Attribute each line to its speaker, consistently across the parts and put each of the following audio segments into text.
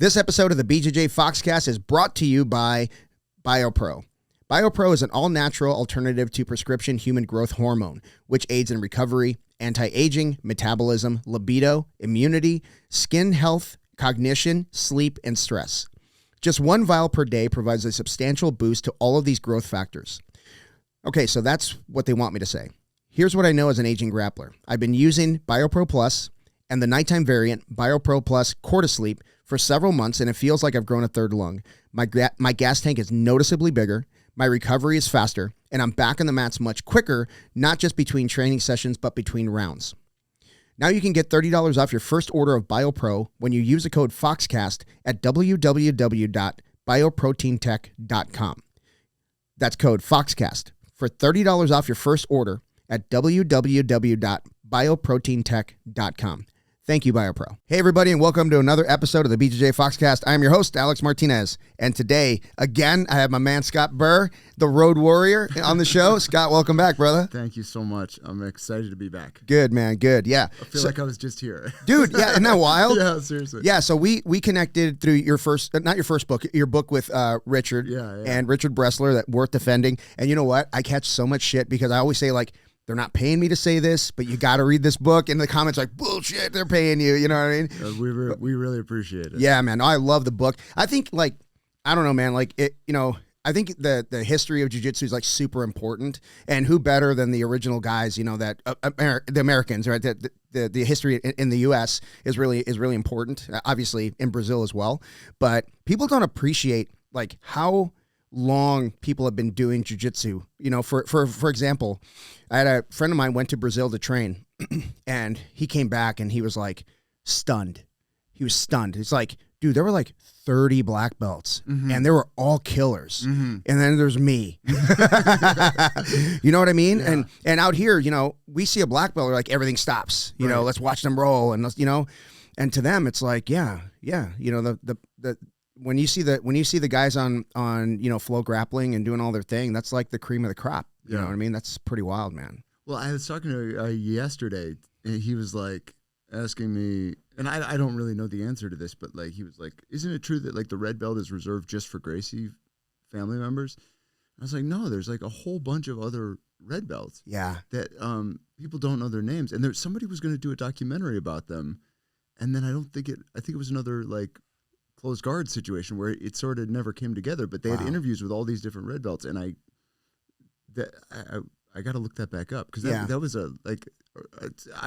Speaker 1: This episode of the BJJ Foxcast is brought to you by BioPro. BioPro is an all-natural alternative to prescription human growth hormone, which aids in recovery, anti-aging, metabolism, libido, immunity, skin health, cognition, sleep, and stress. Just one vial per day provides a substantial boost to all of these growth factors. Okay, so that's what they want me to say. Here's what I know as an aging grappler. I've been using BioPro Plus and the nighttime variant, BioPro Plus Cortisleep, for several months, and it feels like I've grown a third lung. My gas tank is noticeably bigger, my recovery is faster, and I'm back on the mats much quicker, not just between training sessions, but between rounds. Now you can get $30 off your first order of BioPro when you use the code Foxcast at www.bioproteintech.com. That's code Foxcast for $30 off your first order at www.bioproteintech.com. Thank you, BioPro. Hey, everybody, and welcome to another episode of the BJJ Foxcast. I am your host, Alex Martinez, and today, again, I have my man, Scott Burr, the Road Warrior, on the show. Scott, welcome back, brother.
Speaker 2: Thank you so much. I'm excited to be back.
Speaker 1: Good, man, good, yeah.
Speaker 2: I feel like I was just here.
Speaker 1: Dude, yeah, isn't that wild?
Speaker 2: Yeah, seriously.
Speaker 1: Yeah, so we connected through your first, not your first book, your book with Richard and Richard Bressler, that Worth Defending. And you know what? I catch so much shit because I always say, like, they're not paying me to say this, but you got to read this book. And the comments like, bullshit, they're paying you. You know what I mean?
Speaker 2: We really appreciate it.
Speaker 1: Yeah, man. I love the book. I think, like, I don't know, man. Like, it, you know, I think the history of jiu-jitsu is, like, super important. And who better than the original guys, you know, that the Americans, right? The history in the U.S. is really important, obviously in Brazil as well. But people don't appreciate, like, how long people have been doing jiu-jitsu. You know, for example, I had a friend of mine went to Brazil to train, and he came back and he was like stunned. He was stunned. It's like, dude, there were like 30 black belts, and they were all killers. And then there's me. You know what I mean? Yeah. And out here, you know, we see a black belt, like everything stops. You know, let's watch them roll, and let's, you know, and to them it's like, yeah, you know, the when you see the guys on you know, flow grappling and doing all their thing, that's like the cream of the crop. You know what I mean? That's pretty wild, man.
Speaker 2: Well, I was talking to yesterday, and he was like asking me, and I don't really know the answer to this, but like he was like, isn't it true that like the red belt is reserved just for Gracie family members? I was like, no, there's like a whole bunch of other red belts.
Speaker 1: Yeah.
Speaker 2: That people don't know their names, and somebody was going to do a documentary about them, and then I think it was another like closed guard situation where it sort of never came together, but they had interviews with all these different red belts, and I got to look that back up because that was I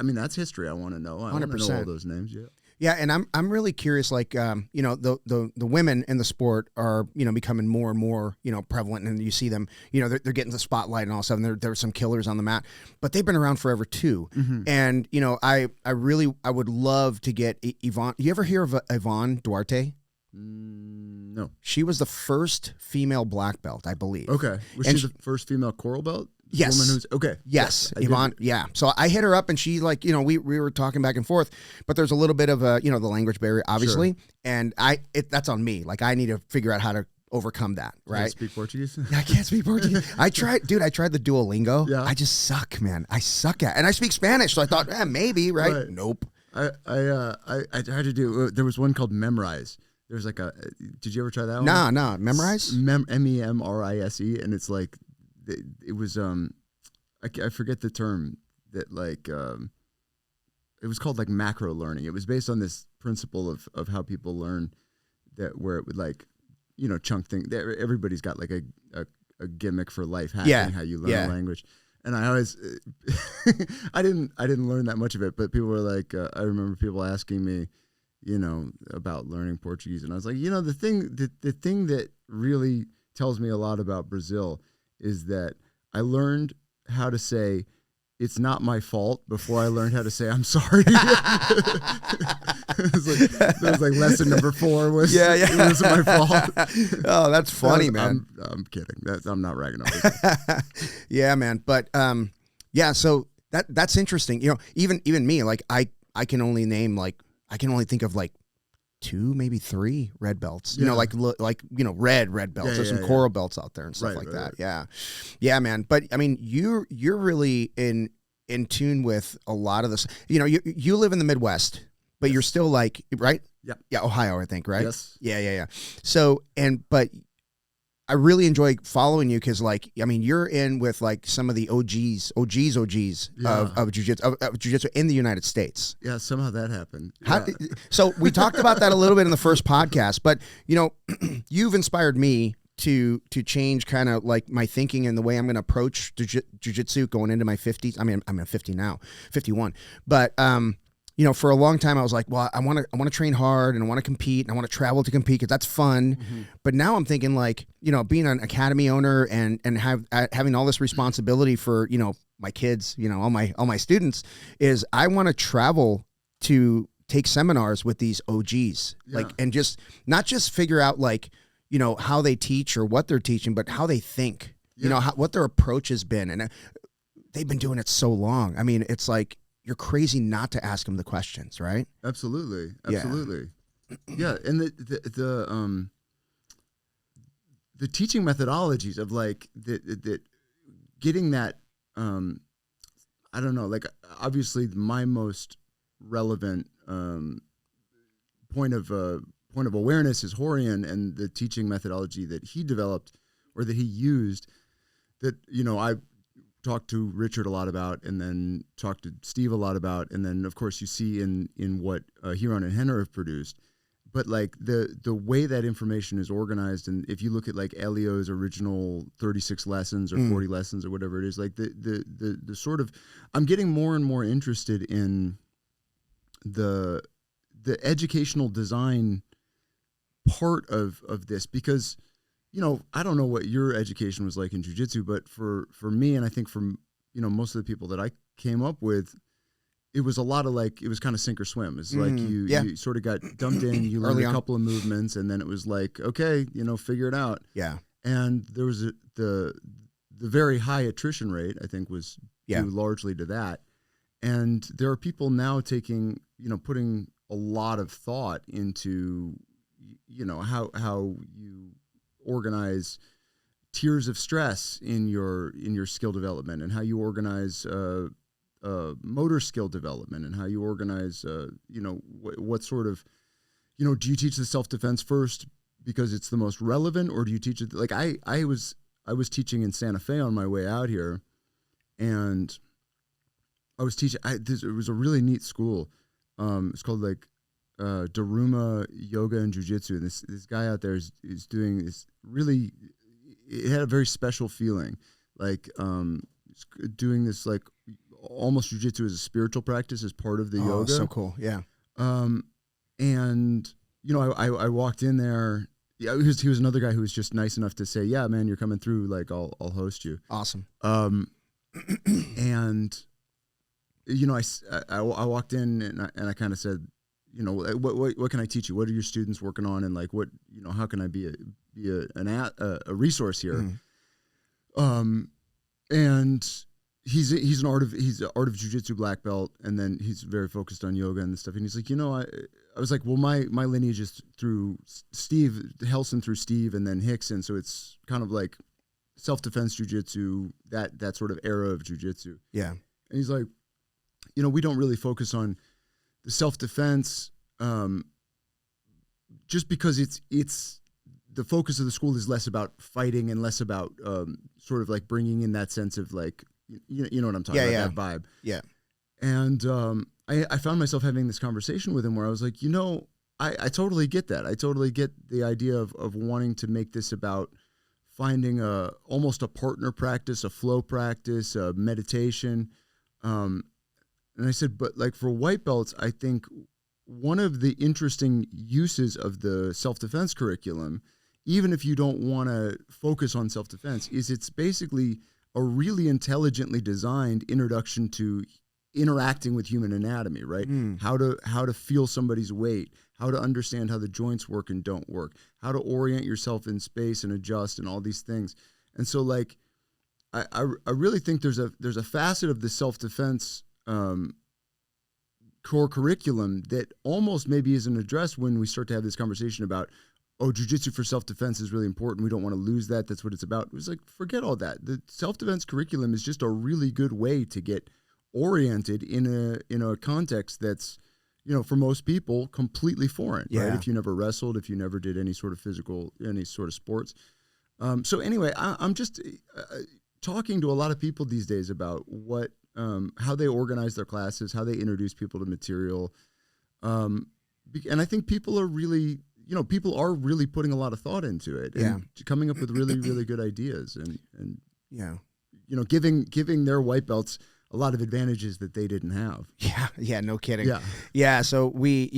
Speaker 2: mean, that's history. I want to know. I 100%. Want to know all those names.
Speaker 1: Yeah, and I'm really curious. Like, you know, the women in the sport are, you know, becoming more and more, you know, prevalent, and you see them. You know, they're getting the spotlight, and all of a sudden there's some killers on the mat, but they've been around forever too. And you know, I would love to get Yvonne. You ever hear of Yvonne Duarte?
Speaker 2: No.
Speaker 1: She was the first female black belt, I believe.
Speaker 2: Okay. Was she the first female coral belt?
Speaker 1: Yes.
Speaker 2: Woman who's, okay.
Speaker 1: Yes. Yvonne. Yeah. So I hit her up, and she, like, you know, we were talking back and forth, but there's a little bit of you know, the language barrier, obviously. Sure. And that's on me. Like, I need to figure out how to overcome that. Right.
Speaker 2: Can't speak Portuguese?
Speaker 1: I can't speak Portuguese. I tried the Duolingo. Yeah. I just suck, man. I suck at it. And I speak Spanish. So I thought, maybe, right? Nope.
Speaker 2: I tried to do, there was one called Memrise. There's like did you ever try that one?
Speaker 1: No. Memrise?
Speaker 2: Memrise, and it's like, it was, I forget the term that, like, it was called like macro learning. It was based on this principle of how people learn, that where it would, like, you know, chunk things. Everybody's got like a gimmick for life hacking, how you learn a language. And I always, I didn't learn that much of it, but people were like, I remember people asking me, you know, about learning Portuguese. And I was like, you know, the thing that really tells me a lot about Brazil is that I learned how to say, it's not my fault, before I learned how to say, I'm sorry. That was like lesson number 4 was, it wasn't my fault.
Speaker 1: Oh, that's funny, man.
Speaker 2: I'm kidding. I'm not ragging on it.
Speaker 1: Yeah, man. But, so that's interesting. You know, even me, like, I can only name, like, I can only think of like 2, maybe 3 red belts, you know, like, you know, red belts. There's some coral belts out there and stuff like that. Right. Yeah, man. But I mean, you're really in tune with a lot of this, you know, you live in the Midwest, but you're still like, right? Yeah, Ohio, I think, right?
Speaker 2: Yes.
Speaker 1: Yeah. So, but I really enjoy following you because, like, I mean, you're in with like some of the OGs of jiu-jitsu in the United States.
Speaker 2: Yeah, somehow that happened.
Speaker 1: So we talked about that a little bit in the first podcast, but you know, you've inspired me to change kind of like my thinking and the way I'm going to approach jiu-jitsu going into my 50s. I mean, I'm 50 now, 51, but you know, for a long time I was like, well, I want to train hard and I want to compete and I want to travel to compete because that's fun. Mm-hmm. But now I'm thinking like, you know, being an academy owner and having all this responsibility for, you know, my kids, you know, all my students, is I want to travel to take seminars with these OGs, like, and just not just figure out like, you know, how they teach or what they're teaching, but how they think, you know, what their approach has been. And they've been doing it so long. I mean, it's like, you're crazy not to ask them the questions, right?
Speaker 2: Absolutely. Yeah. And the teaching methodologies of like that getting that, I don't know, like obviously my most relevant point of awareness is Horian and the teaching methodology that he developed or that he used that, you know, I talked to Richard a lot about, and then talked to Steve a lot about, and then of course you see in what Huron and Henner have produced. But like the way that information is organized, and if you look at like Elio's original 36 lessons or 40 lessons or whatever it is, like the sort of, I'm getting more and more interested in the educational design part of this, because, you know, I don't know what your education was like in jiu-jitsu, but for me, and I think from, you know, most of the people that I came up with, it was a lot of like, it was kind of sink or swim. It's like you sort of got dumped in, you learned a couple of movements, and then it was like, okay, you know, figure it out.
Speaker 1: Yeah.
Speaker 2: And there was the very high attrition rate, I think, was due largely to that. And there are people now taking, you know, putting a lot of thought into, you know, how you organize tiers of stress in your skill development, and how you organize motor skill development, and how you organize you know, what sort of, you know, do you teach the self-defense first because it's the most relevant, or do you teach it like I was teaching in Santa Fe on my way out here, and I was teaching it was a really neat school. It's called like Daruma Yoga and Jiu-Jitsu, and this guy out there is doing this really, it had a very special feeling, like doing this like almost jiu-jitsu as a spiritual practice as part of the yoga.
Speaker 1: So cool. Yeah.
Speaker 2: And you know, I walked in there. Yeah, he was another guy who was just nice enough to say, "Yeah, man, you're coming through. Like, I'll host you."
Speaker 1: Awesome.
Speaker 2: And you know, I walked in and I kind of said, you know, what can I teach you? What are your students working on? And like, what, you know, how can I be a resource here? And he's an art of jiu-jitsu black belt, and then he's very focused on yoga and stuff. And he's like, you know, I was like, well, my lineage is through Steve Helson, through Steve, and then Rickson, so it's kind of like self-defense jiu-jitsu, that sort of era of jiu-jitsu.
Speaker 1: Yeah.
Speaker 2: And he's like, you know, we don't really focus on the self-defense, just because it's the focus of the school is less about fighting and less about sort of like bringing in that sense of like, you know what I'm talking about, that vibe.
Speaker 1: Yeah.
Speaker 2: And I found myself having this conversation with him where I was like, you know, I totally get that. I totally get the idea of wanting to make this about finding almost a partner practice, a flow practice, a meditation. And I said, but like for white belts, I think one of the interesting uses of the self-defense curriculum, even if you don't want to focus on self-defense, is it's basically a really intelligently designed introduction to interacting with human anatomy, right? How to feel somebody's weight, how to understand how the joints work and don't work, how to orient yourself in space and adjust and all these things. And so like, I really think there's a facet of the self-defense core curriculum that almost maybe isn't addressed when we start to have this conversation about, oh, jiu-jitsu for self-defense is really important. We don't want to lose that. That's what it's about. It was like, forget all that. The self-defense curriculum is just a really good way to get oriented in a context that's for most people, completely foreign,
Speaker 1: Yeah.
Speaker 2: right? If you never wrestled, if you never did any sort of sports. So anyway, I'm just talking to a lot of people these days about how they organize their classes, how they introduce people to material. And I think people are really putting a lot of thought into it and coming up with really, really good ideas and giving their white belts a lot of advantages that they didn't have.
Speaker 1: Yeah, no kidding. Yeah. So we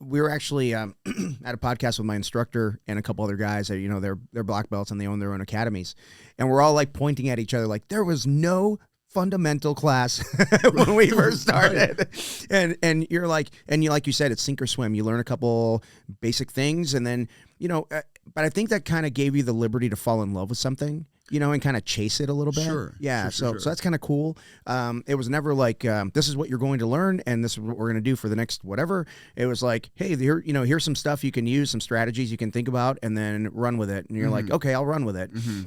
Speaker 1: were actually at a podcast with my instructor and a couple other guys that, they're black belts and they own their own academies. And we're all like pointing at each other like there was no fundamental class when we first started. Right. And you're like, like you said, it's sink or swim. You learn a couple basic things and then, but I think that kind of gave you the liberty to fall in love with something, and kind of chase it a little bit.
Speaker 2: Sure.
Speaker 1: Yeah.
Speaker 2: Sure.
Speaker 1: So that's kind of cool. It was never like, this is what you're going to learn and this is what we're going to do for the next whatever. It was like, hey, here's some stuff you can use, some strategies you can think about and then run with it. And you're like, okay, I'll run with it. Mm-hmm.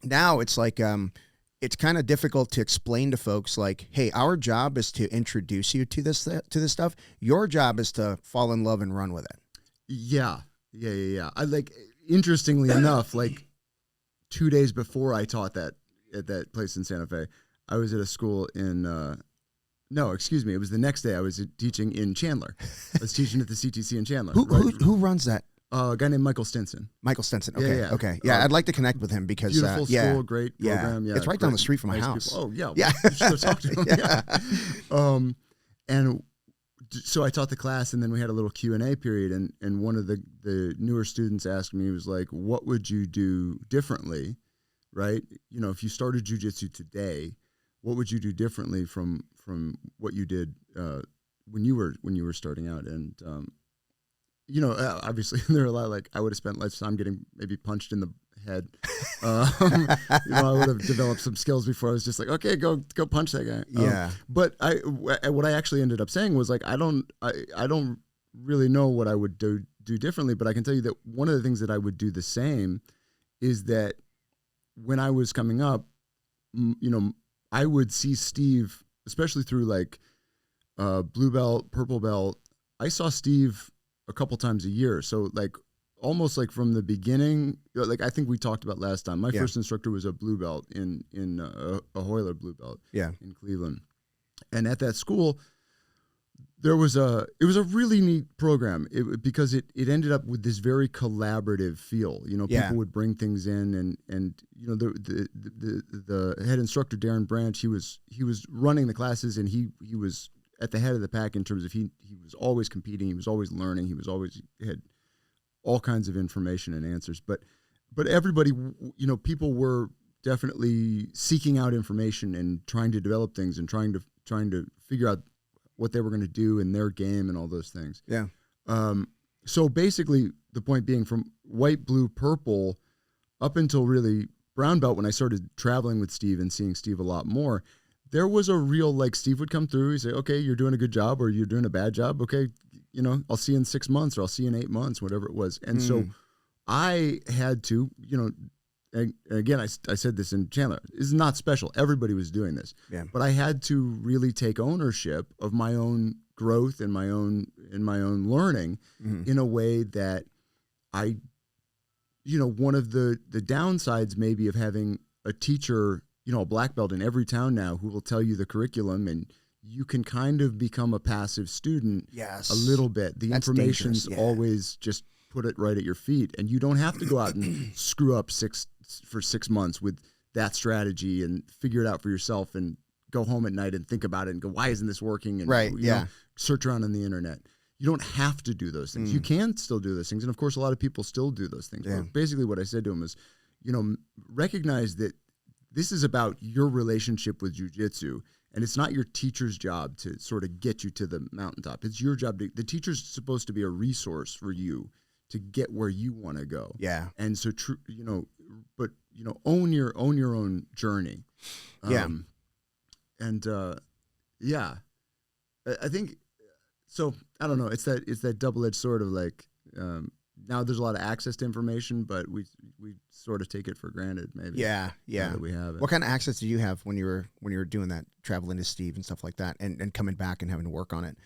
Speaker 1: Now it's like, it's kind of difficult to explain to folks like, hey, our job is to introduce you to this stuff. Your job is to fall in love and run with it. Yeah.
Speaker 2: I interestingly enough, 2 days before I taught that at that place in Santa Fe, I was at a school in, it was the next day I was teaching in Chandler. I was teaching at the CTC in Chandler.
Speaker 1: Who runs that?
Speaker 2: A guy named Michael Stinson.
Speaker 1: Okay. Okay. Yeah. I'd like to connect with him because
Speaker 2: beautiful school, great program. Yeah.
Speaker 1: It's right down the street from my house.
Speaker 2: People. Oh yeah. Yeah. You should go talk to him. And so I taught the class and then we had a little Q&A period and one of the newer students asked me, he was like, what would you do differently? Right. If you started jiu-jitsu today, what would you do differently from what you did, when you were starting out? And, obviously there are a lot I would have spent less time getting maybe punched in the head. I would have developed some skills before I was just like, okay, go punch that guy.
Speaker 1: Yeah.
Speaker 2: But what I actually ended up saying was I don't really know what I would do differently, but I can tell you that one of the things that I would do the same is that when I was coming up, I would see Steve, especially through blue belt, purple belt. I saw Steve a couple times a year. So almost from the beginning, I think we talked about last time, my first instructor was a blue belt in a Hoyler blue belt in Cleveland. And at that school, it was a really neat program because it ended up with this very collaborative feel. People would bring things in and the head instructor, Darren Branch, he was running the classes and he was at the head of the pack in terms of he was always competing, he was always learning, he had all kinds of information and answers. But everybody, people were definitely seeking out information and trying to develop things and trying to figure out what they were going to do in their game and all those things.
Speaker 1: Yeah.
Speaker 2: So basically, the point being, from white, blue, purple, up until really brown belt, when I started traveling with Steve and seeing Steve a lot more, there was a real, Steve would come through, he'd say, okay, you're doing a good job or you're doing a bad job. Okay, I'll see you in 6 months or I'll see you in 8 months, whatever it was. And so I had to, and again, I said this in Chandler, this is not special. Everybody was doing this. Yeah. But I had to really take ownership of my own growth and my own learning in a way that one of the downsides maybe of having a teacher, a black belt in every town now who will tell you the curriculum and you can kind of become a passive student a little bit. The
Speaker 1: That's
Speaker 2: information's
Speaker 1: always
Speaker 2: just put it right at your feet and you don't have to go out and screw up for 6 months with that strategy and figure it out for yourself and go home at night and think about it and go, why isn't this working? And search around on the internet. You don't have to do those things. You can still do those things. And of course, a lot of people still do those things. But basically what I said to him is, recognize that this is about your relationship with jiu-jitsu, and it's not your teacher's job to sort of get you to the mountaintop. It's your job the teacher's supposed to be a resource for you to get where you want to go.
Speaker 1: Yeah.
Speaker 2: And so, own your own journey. I think, so I don't know. It's that double-edged sword of now there's a lot of access to information, but we sort of take it for granted, maybe.
Speaker 1: Yeah.
Speaker 2: That we have it.
Speaker 1: What kind of access did you have when you were doing that, traveling to Steve and stuff like that, and coming back and having to work on it?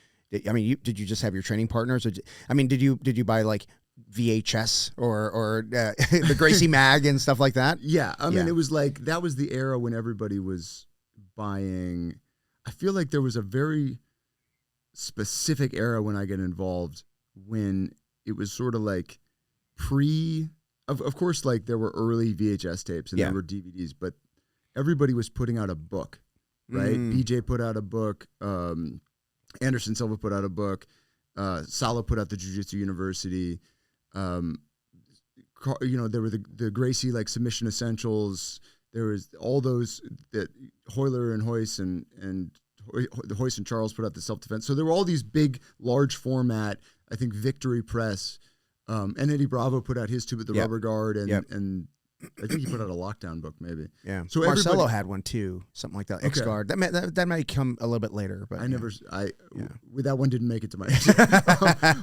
Speaker 1: I mean, did you just have your training partners? Or did you buy like VHS or the Gracie mag and stuff like that?
Speaker 2: Yeah. I mean, it was like, that was the era when everybody was buying. I feel like there was a very specific era when I got involved when it was sort of like of course, like there were early VHS tapes and there were DVDs, but everybody was putting out a book, right? BJ put out a book. Anderson Silva put out a book. Sala put out the Jiu-Jitsu University. There were the Gracie like submission essentials. There was all those that Hoyler and Hoyce and the Hoyce and Charles put out the self-defense. So there were all these big, large format, I think Victory Press, and Eddie Bravo put out his too, but the Rubber Guard, and I think he put out a lockdown book maybe.
Speaker 1: Yeah. So Marcelo had one too, something like that. X Guard. That might come a little bit later, but
Speaker 2: that one didn't make it to my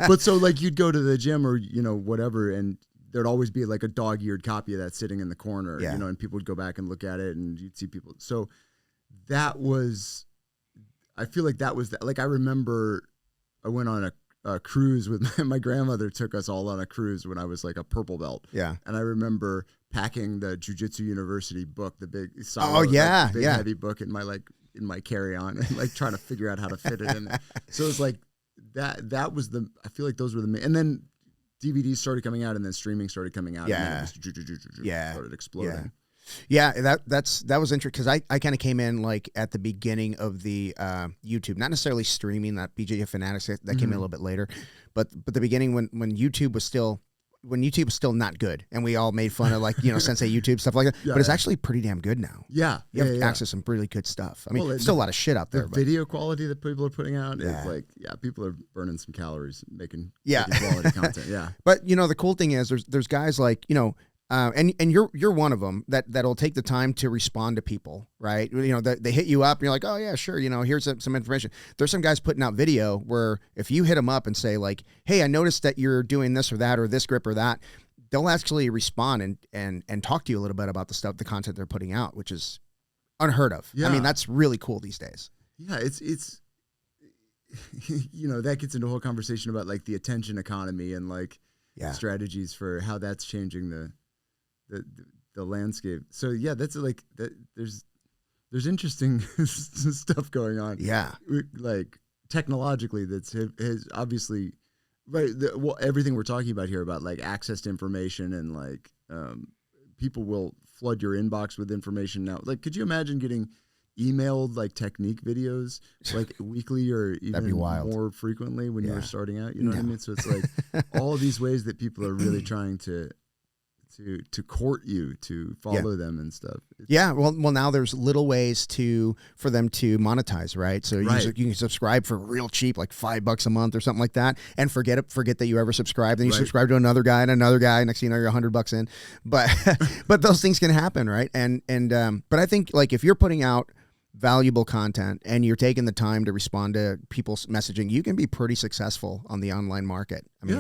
Speaker 2: but so like you'd go to the gym or whatever, and there'd always be like a dog-eared copy of that sitting in the corner, and people would go back and look at it, and you'd see people. So that was, I feel like that was like I remember I went on a cruise with my grandmother took us all on a cruise when I was like a purple belt. Yeah. And I remember packing the Jiu-Jitsu University book, the big heavy book in my carry-on and like trying to figure out how to fit it in there. So it was like that was I feel like those were the and then DVDs started coming out and then streaming started coming out.
Speaker 1: Yeah.
Speaker 2: And then it started exploding.
Speaker 1: Yeah, that was interesting because I kind of came in like at the beginning of the YouTube, not necessarily streaming, that BJJ Fanatics that came in a little bit later, but the beginning when YouTube was still not good, and we all made fun of like Sensei YouTube stuff like that. But it's actually pretty damn good now. Yeah, you have access to some really good stuff. I mean, still a lot of shit out there.
Speaker 2: The video quality that people are putting out is like, people are burning some calories making quality content. Yeah,
Speaker 1: but the cool thing is there's guys like and you're one of them that'll take the time to respond to people, right? They hit you up and you're like, oh yeah, sure. Here's some information. There's some guys putting out video where if you hit them up and say like, hey, I noticed that you're doing this or that, or this grip or that, they'll actually respond and talk to you a little bit about the content they're putting out, which is unheard of. Yeah. I mean, that's really cool these days.
Speaker 2: Yeah. It's that gets into a whole conversation about like the attention economy and like strategies for how that's changing the landscape. So yeah, that's like that. There's interesting stuff going on. Yeah, like technologically, has obviously everything we're talking about here about like access to information and like people will flood your inbox with information now. Like, could you imagine getting emailed like technique videos like weekly or even more frequently when you were starting out? You know what I mean? So it's like all of these ways that people are really trying to court you, to follow them and stuff.
Speaker 1: Well, now there's little ways for them to monetize, right? So you can subscribe for real cheap, like $5 a month or something like that, and forget that you ever subscribed. Then you subscribe to another guy and another guy. Next thing you know, you're $100 in. But those things can happen, right? But I think like if you're putting out valuable content and you're taking the time to respond to people's messaging, you can be pretty successful on the online market. I mean,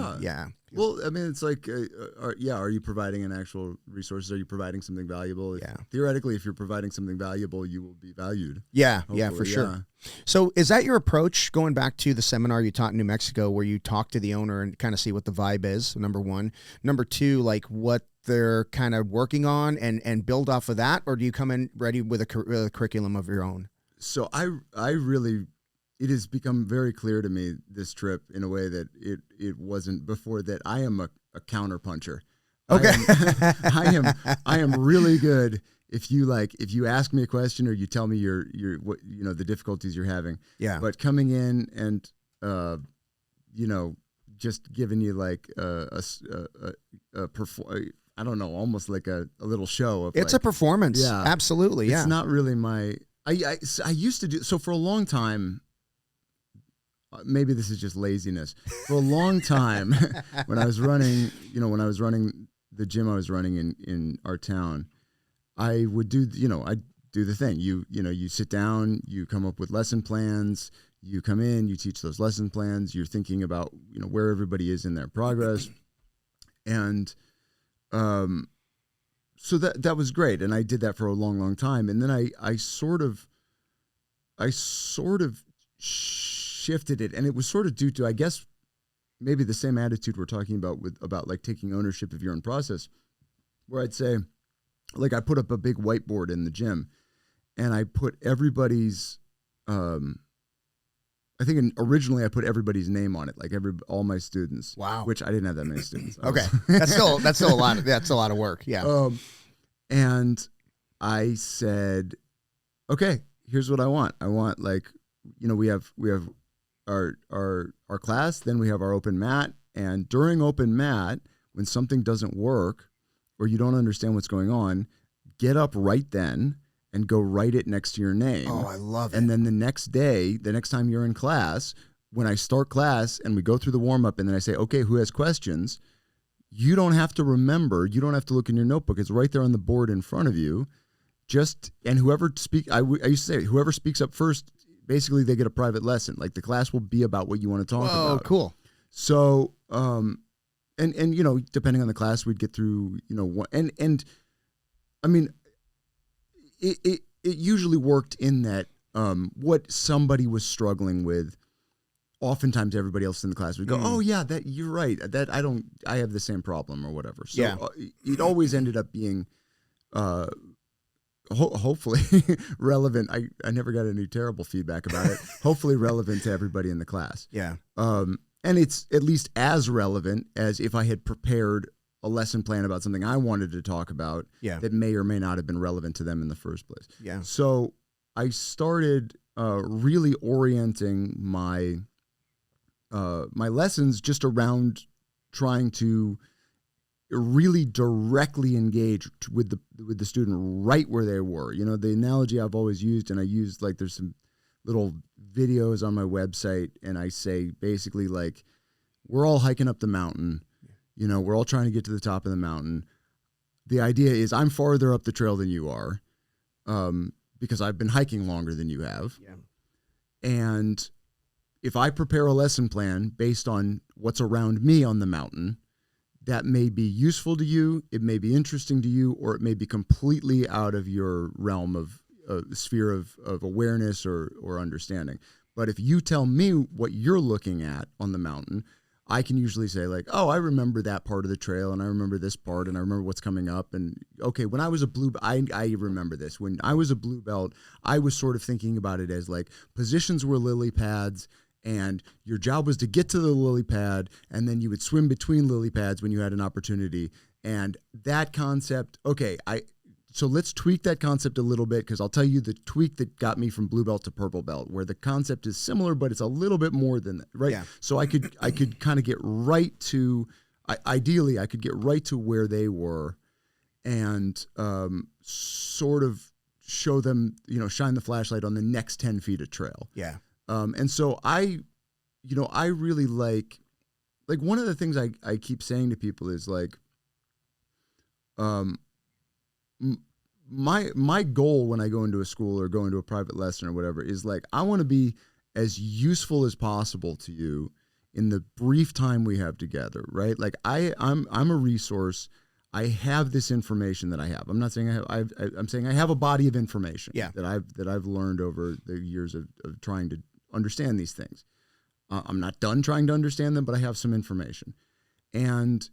Speaker 2: Well, I mean, it's like, are you providing an actual resource? Are you providing something valuable? Theoretically, if you're providing something valuable, you will be valued. Yeah, for sure.
Speaker 1: So is that your approach, going back to the seminar you taught in New Mexico where you talk to the owner and kind of see what the vibe is, number one? Number two, like what they're kind of working on and build off of that? Or do you come in ready with a curriculum of your own?
Speaker 2: So I really... It has become very clear to me this trip in a way that it wasn't before, that I am a counter puncher. Okay. I am really good if you ask me a question or you tell me your what the difficulties you're having. Yeah. But coming in and just giving you like I don't know, almost like a little show of
Speaker 1: it's like, a performance. Yeah. Absolutely.
Speaker 2: It's not really my I used to do so for a long time. Maybe this is just laziness. For a long time, when I was running the gym I was running in our town, I would do, I'd do the thing. You sit down, you come up with lesson plans, you come in, you teach those lesson plans, you're thinking about, where everybody is in their progress. And so that was great. And I did that for a long, long time. And then I sort of shifted it, and it was sort of due to, I guess, maybe the same attitude we're talking about like taking ownership of your own process, where I'd say, like, I put up a big whiteboard in the gym, and I put everybody's, I think originally I put everybody's name on it, like all my students.
Speaker 1: Wow.
Speaker 2: Which I didn't have that many students.
Speaker 1: Okay. That's still a lot of work. Yeah.
Speaker 2: And I said, okay, here's what I want. I want, like, we have our class, then we have our open mat, and during open mat, when something doesn't work or you don't understand what's going on, get up right then and go write it next to your name.
Speaker 1: Oh, I love it.
Speaker 2: And then the next day, the next time you're in class, when I start class and we go through the warm-up and then I say, okay, who has questions? You don't have to remember. You don't have to look in your notebook. It's right there on the board in front of you. And whoever I used to say, whoever speaks up first, basically they get a private lesson. Like, the class will be about what you want to talk about.
Speaker 1: Oh, cool.
Speaker 2: So, and depending on the class, we'd get through, and I mean, it usually worked in that what somebody was struggling with, oftentimes everybody else in the class would go, oh yeah, that you're right. That I have the same problem or whatever. So
Speaker 1: yeah.
Speaker 2: It always ended up being hopefully relevant. I never got any terrible feedback about it. Hopefully relevant to everybody in the class.
Speaker 1: Yeah.
Speaker 2: And it's at least as relevant as if I had prepared a lesson plan about something I wanted to talk about that may or may not have been relevant to them in the first place.
Speaker 1: Yeah.
Speaker 2: So I started really orienting my my lessons just around trying to really directly engage with the student right where they were. The analogy I've always used, and I used, like, there's some little videos on my website, and I say basically, like, we're all hiking up the mountain. We're all trying to get to the top of the mountain. The idea is I'm farther up the trail than you are, because I've been hiking longer than you have. Yeah. And if I prepare a lesson plan based on what's around me on the mountain, that may be useful to you, it may be interesting to you, or it may be completely out of your realm of sphere of awareness or understanding. But if you tell me what you're looking at on the mountain, I can usually say, like, oh, I remember that part of the trail, and I remember this part, and I remember what's coming up. And okay, when I was a blue, I remember this. When I was a blue belt, I was sort of thinking about it as, like, positions were lily pads, and your job was to get to the lily pad, and then you would swim between lily pads when you had an opportunity. And that concept, okay, so let's tweak that concept a little bit, because I'll tell you the tweak that got me from blue belt to purple belt, where the concept is similar, but it's a little bit more than that, right? Yeah. So I could kind of get right to, ideally, I could get right to where they were, and sort of show them, shine the flashlight on the next 10 feet of trail.
Speaker 1: Yeah.
Speaker 2: And so I really like one of the things I keep saying to people is, like, my goal when I go into a school or go into a private lesson or whatever is, like, I want to be as useful as possible to you in the brief time we have together, right? Like, I'm a resource. I have this information that I have. I'm not saying I'm saying I have a body of information that I've learned over the years of trying to understand these things. I'm not done trying to understand them, but I have some information. And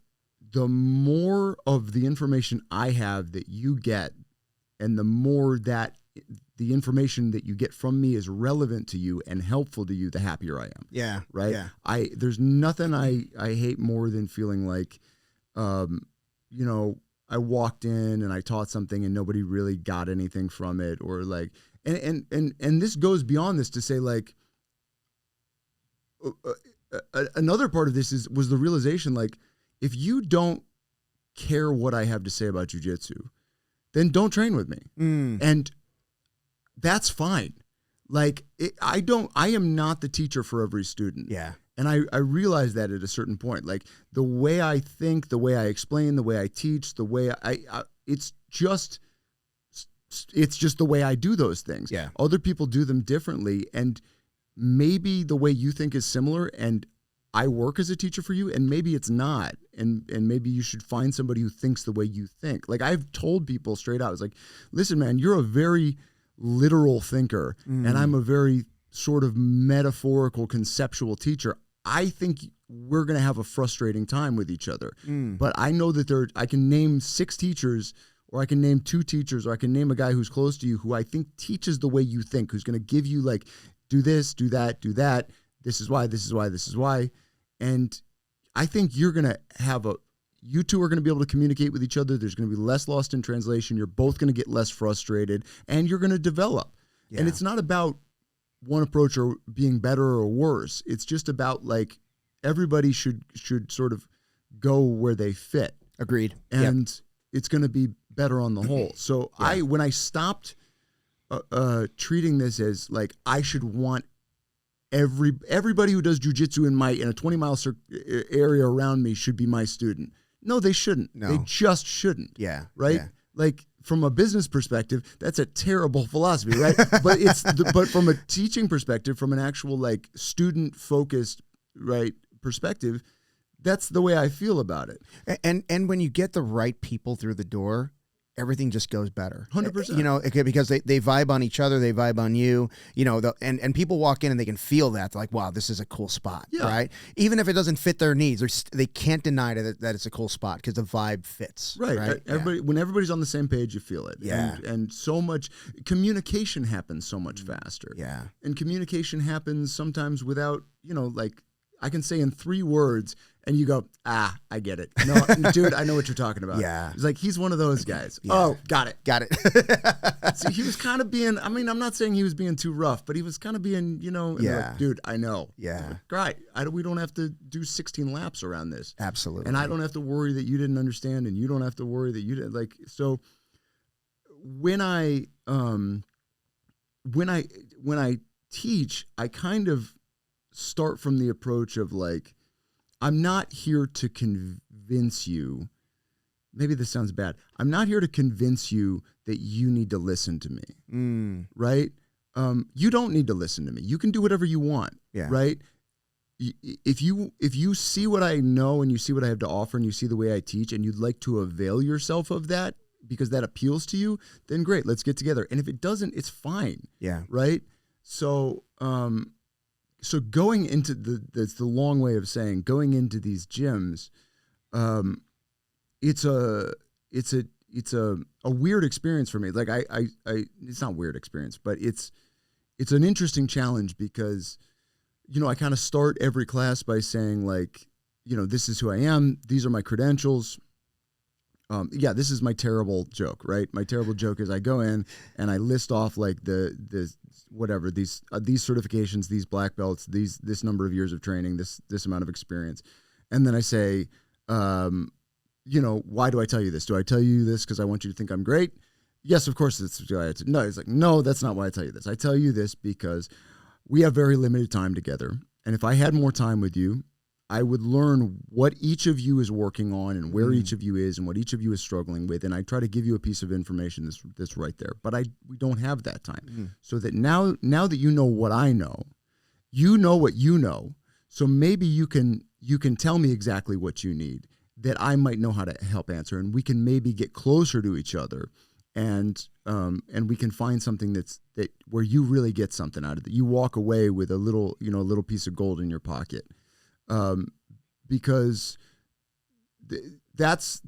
Speaker 2: the more of the information I have that you get, and the more that the information that you get from me is relevant to you and helpful to you, the happier I am.
Speaker 1: Yeah.
Speaker 2: Right.
Speaker 1: Yeah.
Speaker 2: There's nothing I hate more than feeling like, I walked in and I taught something and nobody really got anything from it, or like, and this goes beyond this to say, like, another part of this was the realization, like, if you don't care what I have to say about jiu-jitsu, then don't train with me. And that's fine. Like, I am not the teacher for every student.
Speaker 1: Yeah.
Speaker 2: And I realized that at a certain point, like, the way I think, the way I explain, the way I teach, the way it's just the way I do those things.
Speaker 1: Yeah.
Speaker 2: Other people do them differently. And maybe the way you think is similar, and I work as a teacher for you, and maybe it's not. And maybe you should find somebody who thinks the way you think. Like, I've told people straight out, it's like, listen, man, you're a very literal thinker, and I'm a very sort of metaphorical, conceptual teacher, I think we're going to have a frustrating time with each other. But I know that I can name 6 teachers, or I can name 2 teachers, or I can name a guy who's close to you who I think teaches the way you think, who's going to give you like, do this, do that, do that. This is why, this is why, this is why. And I think you're going to have you two are going to be able to communicate with each other. There's going to be less lost in translation. You're both going to get less frustrated, and you're going to develop. Yeah. And it's not about one approach or being better or worse. It's just about like everybody should sort of go where they fit.
Speaker 1: Agreed.
Speaker 2: And it's going to be better on the whole. So when I stopped treating this as like I should want everybody who does jiu-jitsu in a 20-mile area around me should be my student. No, they shouldn't. No. They just shouldn't.
Speaker 1: Yeah.
Speaker 2: Right? Yeah. Like from a business perspective, that's a terrible philosophy, right? But from a teaching perspective, from an actual like student-focused perspective, that's the way I feel about it.
Speaker 1: And when you get the right people through the door, everything just goes better.
Speaker 2: 100%.
Speaker 1: You know, because they vibe on each other, they vibe on you, you know, and people walk in and they can feel that. They're like, wow, this is a cool spot, right? Even if it doesn't fit their needs, they can't deny that it's a cool spot because the vibe fits.
Speaker 2: Right. When everybody's on the same page, you feel it.
Speaker 1: Yeah.
Speaker 2: And so much communication happens so much faster.
Speaker 1: Yeah.
Speaker 2: And communication happens sometimes without, you know, like I can say in 3 words and you go, I get it. No, dude, I know what you're talking about.
Speaker 1: Yeah.
Speaker 2: It's like, he's one of those guys.
Speaker 1: Yeah.
Speaker 2: Oh, got it.
Speaker 1: See,
Speaker 2: he was kind of being, I mean, I'm not saying he was being too rough, but he was kind of being, you know, like, dude, I know.
Speaker 1: Yeah.
Speaker 2: Great. We don't have to do 16 laps around this.
Speaker 1: Absolutely.
Speaker 2: And I don't have to worry that you didn't understand, and you don't have to worry that you didn't like, so when I teach, I kind of start from the approach of like, I'm not here to convince you. Maybe this sounds bad. I'm not here to convince you that you need to listen to me. Right? You don't need to listen to me. You can do whatever you want.
Speaker 1: Yeah.
Speaker 2: Right? If you see what I know and you see what I have to offer and you see the way I teach and you'd like to avail yourself of that because that appeals to you, then great, let's get together. And if it doesn't, it's fine.
Speaker 1: Yeah.
Speaker 2: Right? So going into that's the long way of saying going into these gyms, it's a weird experience for me. Like it's not a weird experience, but it's an interesting challenge because, you know, I kind of start every class by saying like, you know, this is who I am. These are my credentials. This is my terrible joke, right? My terrible joke is I go in and I list off like the whatever these certifications, these black belts, this number of years of training, this amount of experience, and then I say, you know, why do I tell you this? Do I tell you this because I want you to think I'm great? Yes, of course. No, he's like, no, that's not why I tell you this. I tell you this because we have very limited time together, and if I had more time with you, I would learn what each of you is working on and where each of you is and what each of you is struggling with. And I try to give you a piece of information that's right there. But we don't have that time. So that now that you know what I know, you know what you know. So maybe you can tell me exactly what you need that I might know how to help answer. And we can maybe get closer to each other and we can find something that where you really get something out of it. You walk away with a little piece of gold in your pocket. Because there's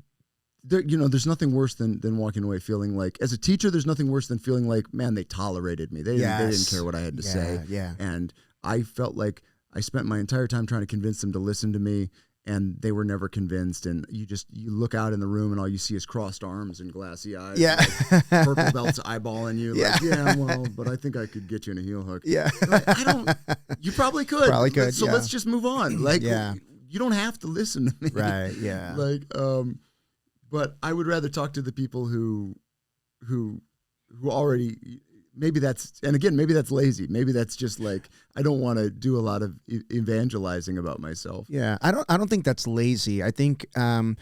Speaker 2: nothing worse than walking away feeling like, as a teacher, there's nothing worse than feeling like, man, they tolerated me. They didn't care what I had to say.
Speaker 1: Yeah.
Speaker 2: And I felt like I spent my entire time trying to convince them to listen to me, and they were never convinced. And you look out in the room and all you see is crossed arms and glassy eyes.
Speaker 1: Yeah.
Speaker 2: Like purple belts eyeballing you. Like, well, but I think I could get you in a heel hook.
Speaker 1: Yeah.
Speaker 2: Like, you probably could.
Speaker 1: Probably could.
Speaker 2: So let's just move on. Like, you don't have to listen to me.
Speaker 1: Right. Yeah.
Speaker 2: Like, but I would rather talk to the people who already, maybe that's lazy. Maybe that's just like, I don't want to do a lot of evangelizing about myself.
Speaker 1: Yeah. I don't think that's lazy. I think, 2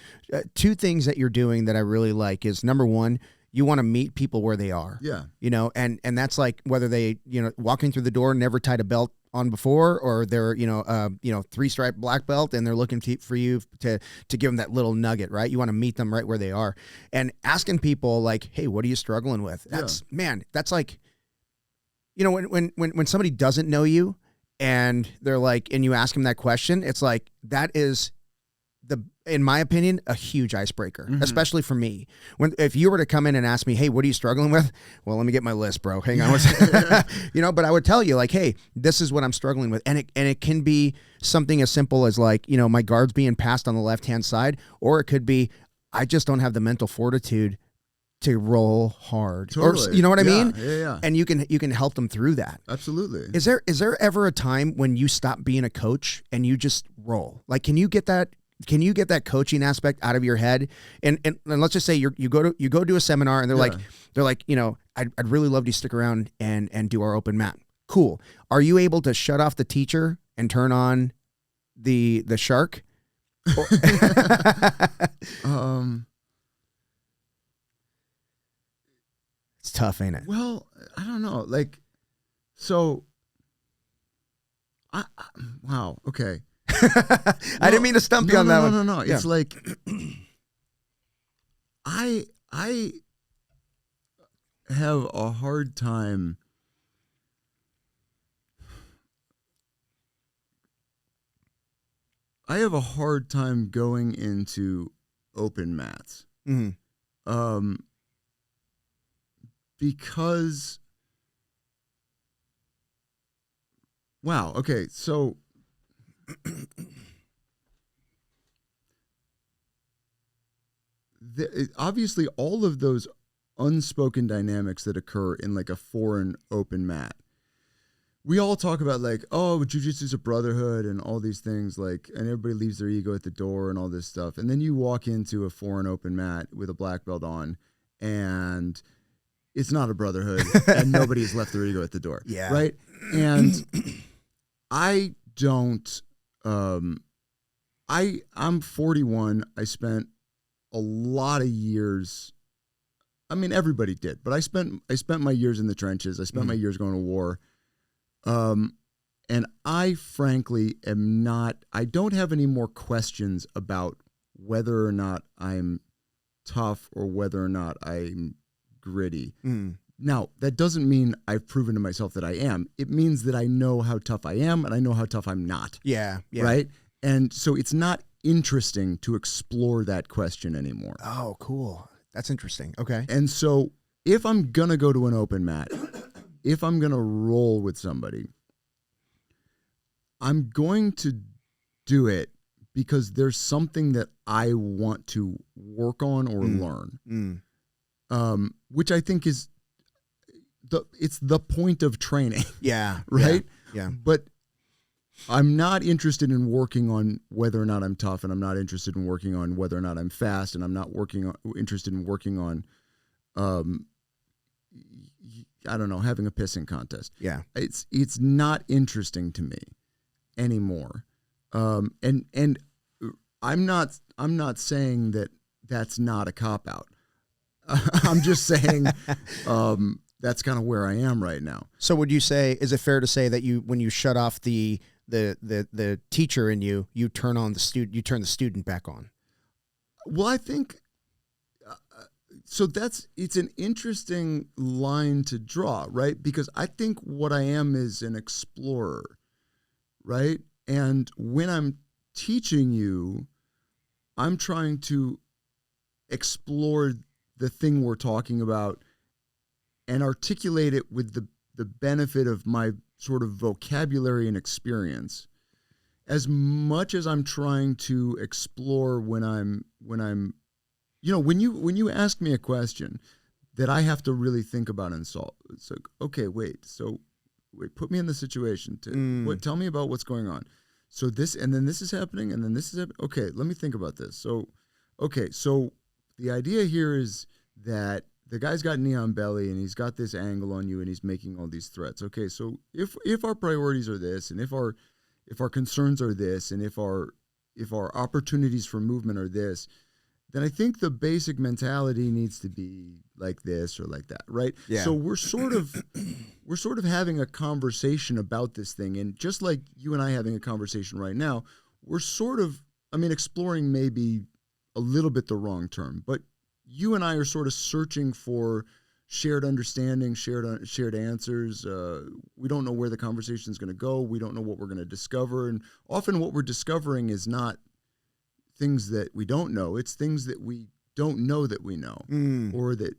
Speaker 1: things that you're doing that I really like is, number one, you want to meet people where they are.
Speaker 2: Yeah.
Speaker 1: You know, and that's like whether they, you know, walking through the door, never tied a belt on before, or they're, 3-stripe black belt and they're looking for you to give them that little nugget, right? You want to meet them right where they are, and asking people like, hey, what are you struggling with? That's like, you know, when somebody doesn't know you and they're like, and you ask them that question, it's like, that is in my opinion, a huge icebreaker, especially for me. If you were to come in and ask me, hey, what are you struggling with? Well, let me get my list, bro. Hang on. You know, but I would tell you like, hey, this is what I'm struggling with. And it can be something as simple as like, you know, my guard's being passed on the left-hand side, or it could be, I just don't have the mental fortitude to roll hard.
Speaker 2: Totally.
Speaker 1: Or, you know what I mean?
Speaker 2: Yeah.
Speaker 1: And you can help them through that.
Speaker 2: Absolutely.
Speaker 1: Is there ever a time when you stop being a coach and you just roll? Like, can you get that coaching aspect out of your head? And let's just say you go to a seminar and they're like, you know, I'd really love to stick around and do our open mat. Cool. Are you able to shut off the teacher and turn on the shark? It's tough, ain't it?
Speaker 2: Well, I don't know. Like, so wow. Okay.
Speaker 1: I didn't mean to stump you on that one.
Speaker 2: No. Yeah. It's like I have a hard time going into open mats.
Speaker 1: Mm-hmm.
Speaker 2: Because wow, okay, so obviously all of those unspoken dynamics that occur in like a foreign open mat. We all talk about like, oh, jiu-jitsu is a brotherhood and all these things, like, and everybody leaves their ego at the door and all this stuff. And then you walk into a foreign open mat with a black belt on and it's not a brotherhood and nobody's left their ego at the door.
Speaker 1: Yeah.
Speaker 2: Right. And I don't, I'm 41. I spent a lot of years. I mean, everybody did, but I spent my years in the trenches. I spent my years going to war. And I frankly I don't have any more questions about whether or not I'm tough or whether or not I'm gritty. Now, that doesn't mean I've proven to myself that I am. It means that I know how tough I am and I know how tough I'm not.
Speaker 1: Yeah.
Speaker 2: Right? And so it's not interesting to explore that question anymore.
Speaker 1: Oh, cool. That's interesting. Okay.
Speaker 2: And so if I'm going to go to an open mat, if I'm going to roll with somebody, I'm going to do it because there's something that I want to work on or learn. Which I think is it's the point of training.
Speaker 1: Yeah.
Speaker 2: Right?
Speaker 1: Yeah.
Speaker 2: But I'm not interested in working on whether or not I'm tough, and I'm not interested in working on whether or not I'm fast, and I'm not interested in working on I don't know, having a pissing contest.
Speaker 1: Yeah.
Speaker 2: It's not interesting to me anymore. And I'm not saying that that's not a cop out. I'm just saying that's kind of where I am right now.
Speaker 1: So would you say, is it fair to say that when you shut off the teacher in you turn the student back on?
Speaker 2: Well, I think so it's an interesting line to draw, right? Because I think what I am is an explorer, right? And when I'm teaching you, I'm trying to explore the thing we're talking about and articulate it with the benefit of my sort of vocabulary and experience, as much as I'm trying to explore when I'm you know, when you ask me a question that I have to really think about and solve. It's like, okay, put me in the situation. Tell me about what's going on. So this, and then this is happening, and then this is happening. Okay, let me think about this. So the idea here is that the guy's got neon belly and he's got this angle on you and he's making all these threats. Okay, so if our priorities are this, and if our concerns are this, and if our opportunities for movement are this, then I think the basic mentality needs to be like this or like that, right?
Speaker 1: Yeah.
Speaker 2: So we're sort of having a conversation about this thing, and just like you and I having a conversation right now, we're sort of, I mean, exploring maybe a little bit the wrong term, but you and I are sort of searching for shared understanding, shared answers. We don't know where the conversation is going to go. We don't know what we're going to discover. And often what we're discovering is not things that we don't know. It's things that we don't know that we know, or that,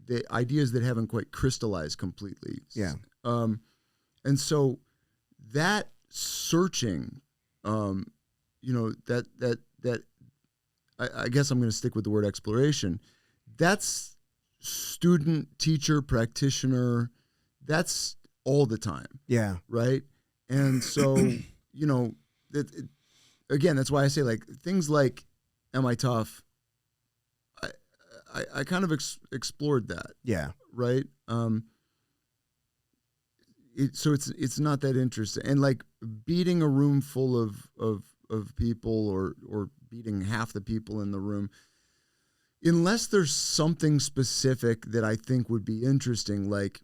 Speaker 2: the ideas that haven't quite crystallized completely.
Speaker 1: Yeah.
Speaker 2: And so that searching, that I guess I'm going to stick with the word exploration. That's student, teacher, practitioner. That's all the time.
Speaker 1: Yeah.
Speaker 2: Right. And so, again, that's why I say, like, things like, am I tough? I kind of explored that.
Speaker 1: Yeah.
Speaker 2: Right. So it's not that interesting. And like beating a room full of people or beating half the people in the room, unless there's something specific that I think would be interesting, like,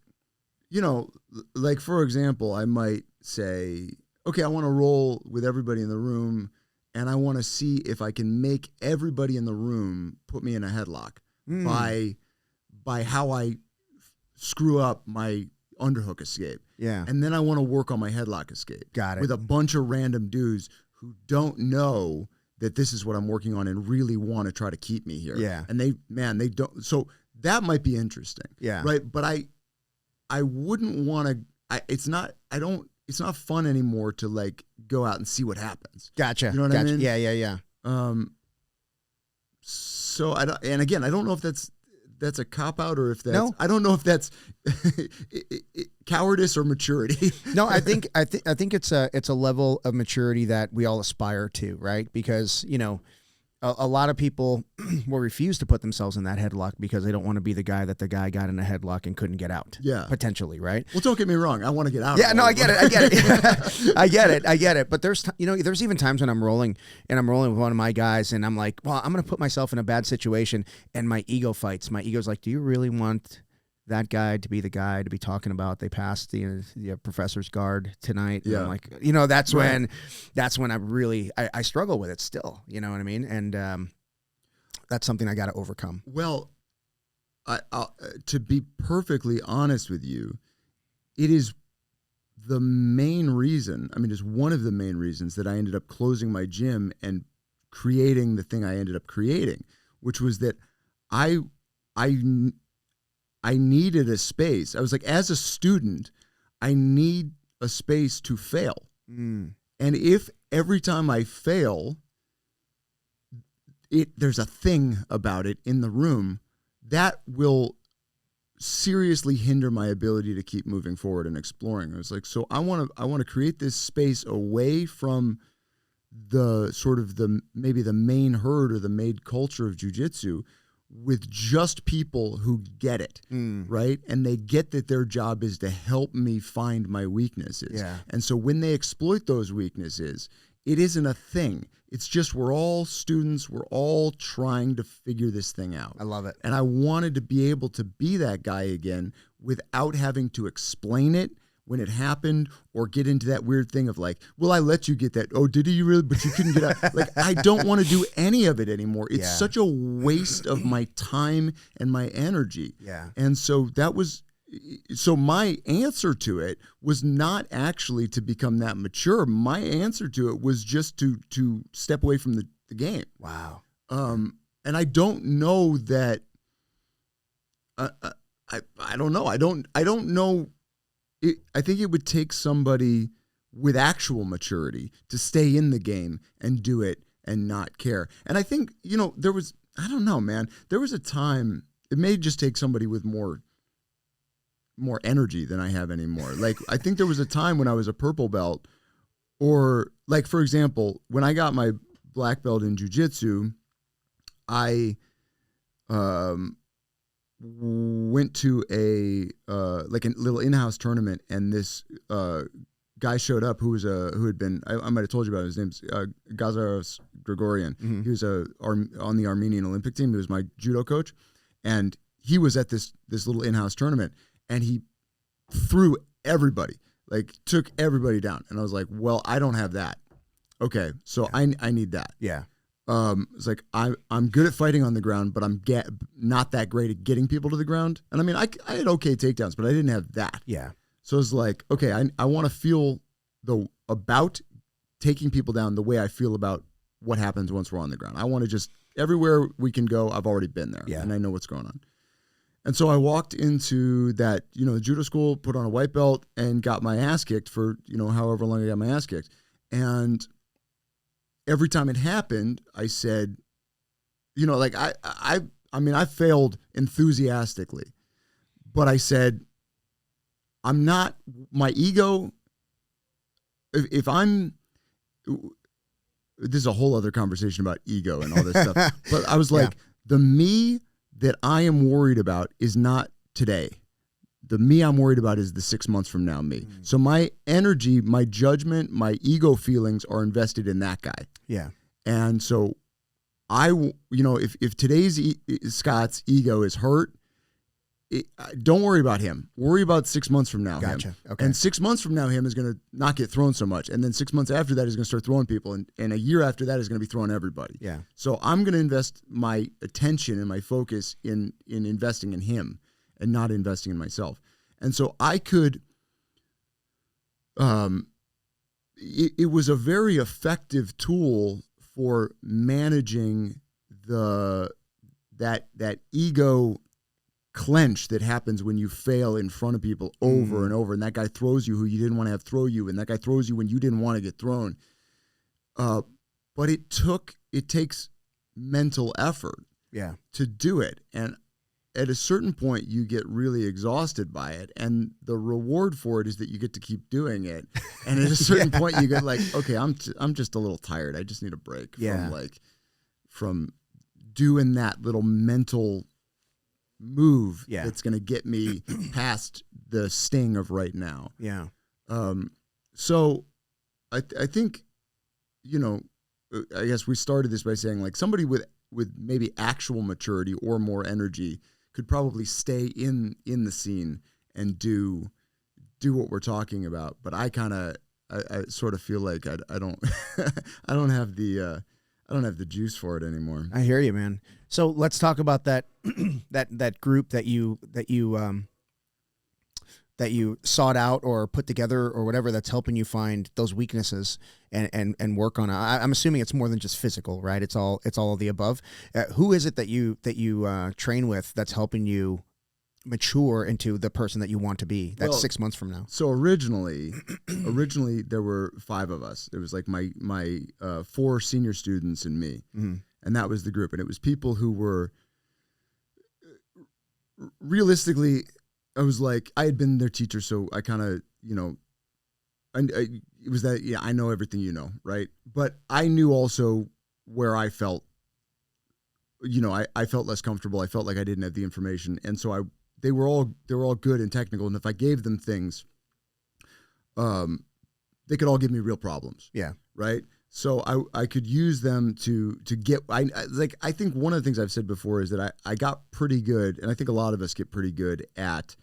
Speaker 2: like for example, I might say, okay, I want to roll with everybody in the room and I want to see if I can make everybody in the room put me in a headlock by how I screw up my underhook escape.
Speaker 1: Yeah.
Speaker 2: And then I want to work on my headlock escape.
Speaker 1: Got it.
Speaker 2: With a bunch of random dudes who don't know that this is what I'm working on and really want to try to keep me here.
Speaker 1: Yeah.
Speaker 2: And they don't. So that might be interesting.
Speaker 1: Yeah.
Speaker 2: Right. But I wouldn't want to, it's not fun anymore to like go out and see what happens.
Speaker 1: Gotcha.
Speaker 2: You know what I mean?
Speaker 1: Yeah.
Speaker 2: So I don't, and again, I don't know if that's a cop out or if that's,
Speaker 1: no.
Speaker 2: I don't know if that's cowardice or maturity.
Speaker 1: No, I think it's a level of maturity that we all aspire to, right? Because, a lot of people will refuse to put themselves in that headlock because they don't want to be the guy that the guy got in a headlock and couldn't get out.
Speaker 2: Yeah.
Speaker 1: Potentially, right?
Speaker 2: Well, don't get me wrong. I want to get out.
Speaker 1: Yeah, no, I get it. I get it. But there's even times when I'm rolling with one of my guys and I'm like, well, I'm going to put myself in a bad situation and my ego fights. My ego's like, do you really want that guy to be the guy to be talking about they passed the professor's guard tonight?
Speaker 2: Yeah.
Speaker 1: And I'm like, that's when I struggle with it still, you know what I mean? And that's something I got to overcome.
Speaker 2: Well, to be perfectly honest with you, it is the main reason, it's one of the main reasons that I ended up closing my gym and creating the thing I ended up creating, which was that I needed a space. I was like, as a student, I need a space to fail. And if every time I fail, there's a thing about it in the room, that will seriously hinder my ability to keep moving forward and exploring. I was like, so I want to create this space away from the sort of maybe the main herd or the main culture of jiu-jitsu, with just people who get it, right? And they get that their job is to help me find my weaknesses.
Speaker 1: Yeah.
Speaker 2: And so when they exploit those weaknesses, it isn't a thing. It's just we're all students. We're all trying to figure this thing out.
Speaker 1: I love it.
Speaker 2: And I wanted to be able to be that guy again without having to explain it when it happened or get into that weird thing of like, well, I let you get that. Oh, did you really? But you couldn't get out. Like, I don't want to do any of it anymore. It's such a waste of my time and my energy.
Speaker 1: Yeah.
Speaker 2: And so so my answer to it was not actually to become that mature. My answer to it was just to step away from the game.
Speaker 1: Wow.
Speaker 2: And I don't know that, I don't know. I don't know. I think it would take somebody with actual maturity to stay in the game and do it and not care. And I think, I don't know, man. There was a time, it may just take somebody with more energy than I have anymore. Like, I think there was a time when I was a purple belt, or like, for example, when I got my black belt in jiu-jitsu, I went to a little in-house tournament, and this guy showed up who had been, I might have told you about his name's Gazaros Gregorian.
Speaker 1: Mm-hmm.
Speaker 2: He was on the Armenian Olympic team. He was my judo coach, and he was at this little in-house tournament, and he threw everybody, like took everybody down. And I was like, well, I don't have that. Okay, so I need that.
Speaker 1: Yeah.
Speaker 2: it's like I'm good at fighting on the ground, but I'm not that great at getting people to the ground. And I mean, I had okay takedowns, but I didn't have that.
Speaker 1: Yeah.
Speaker 2: So it's like, okay, I want to feel about taking people down the way I feel about what happens once we're on the ground. I want to just, everywhere we can go, I've already been there, and I know what's going on. And so I walked into that, the judo school, put on a white belt, and got my ass kicked for, however long I got my ass kicked. And every time it happened, I said, I failed enthusiastically, but I said, I'm not, my ego, if I'm, this is a whole other conversation about ego and all this stuff, but I was like, the me that I am worried about is not today. The me I'm worried about is the 6 months from now me. So my energy, my judgment, my ego feelings are invested in that guy.
Speaker 1: Yeah.
Speaker 2: And so if today's Scott's ego is hurt, don't worry about him. Worry about 6 months from now.
Speaker 1: Gotcha.
Speaker 2: Him.
Speaker 1: Okay.
Speaker 2: And 6 months from now, him is going to not get thrown so much. And then 6 months after that, he's going to start throwing people. And a year after that, is going to be throwing everybody.
Speaker 1: Yeah.
Speaker 2: So I'm going to invest my attention and my focus in investing in him and not investing in myself. And so I could, it was a very effective tool for managing that ego clench that happens when you fail in front of people over and over, and that guy throws you who you didn't want to have throw you, and that guy throws you when you didn't want to get thrown. But it takes mental effort to do it. And at a certain point you get really exhausted by it, and the reward for it is that you get to keep doing it. And at a certain point you get like, okay, I'm just a little tired. I just need a break from doing that little mental move that's going to get me past the sting of right now.
Speaker 1: Yeah.
Speaker 2: So I think, I guess we started this by saying like somebody with maybe actual maturity or more energy could probably stay in the scene and do what we're talking about. But I sort of feel like I don't I don't have the juice for it anymore.
Speaker 1: I hear you, man. So let's talk about that that group that you sought out or put together or whatever that's helping you find those weaknesses and work on it. I'm assuming it's more than just physical, right? It's all of the above. Who is it that you train with that's helping you mature into the person that you want to be? That's 6 months from now.
Speaker 2: So originally there were 5 of us. It was like my 4 senior students and me, and that was the group. And it was people who were realistically, I was like, I had been their teacher, so I kind of, it was that, I know everything, right? But I knew also where I felt, I felt less comfortable. I felt like I didn't have the information. And so they were all good and technical. And if I gave them things, they could all give me real problems.
Speaker 1: Yeah.
Speaker 2: Right. So I could use them to get, I think one of the things I've said before is that I got pretty good, and I think a lot of us get pretty good at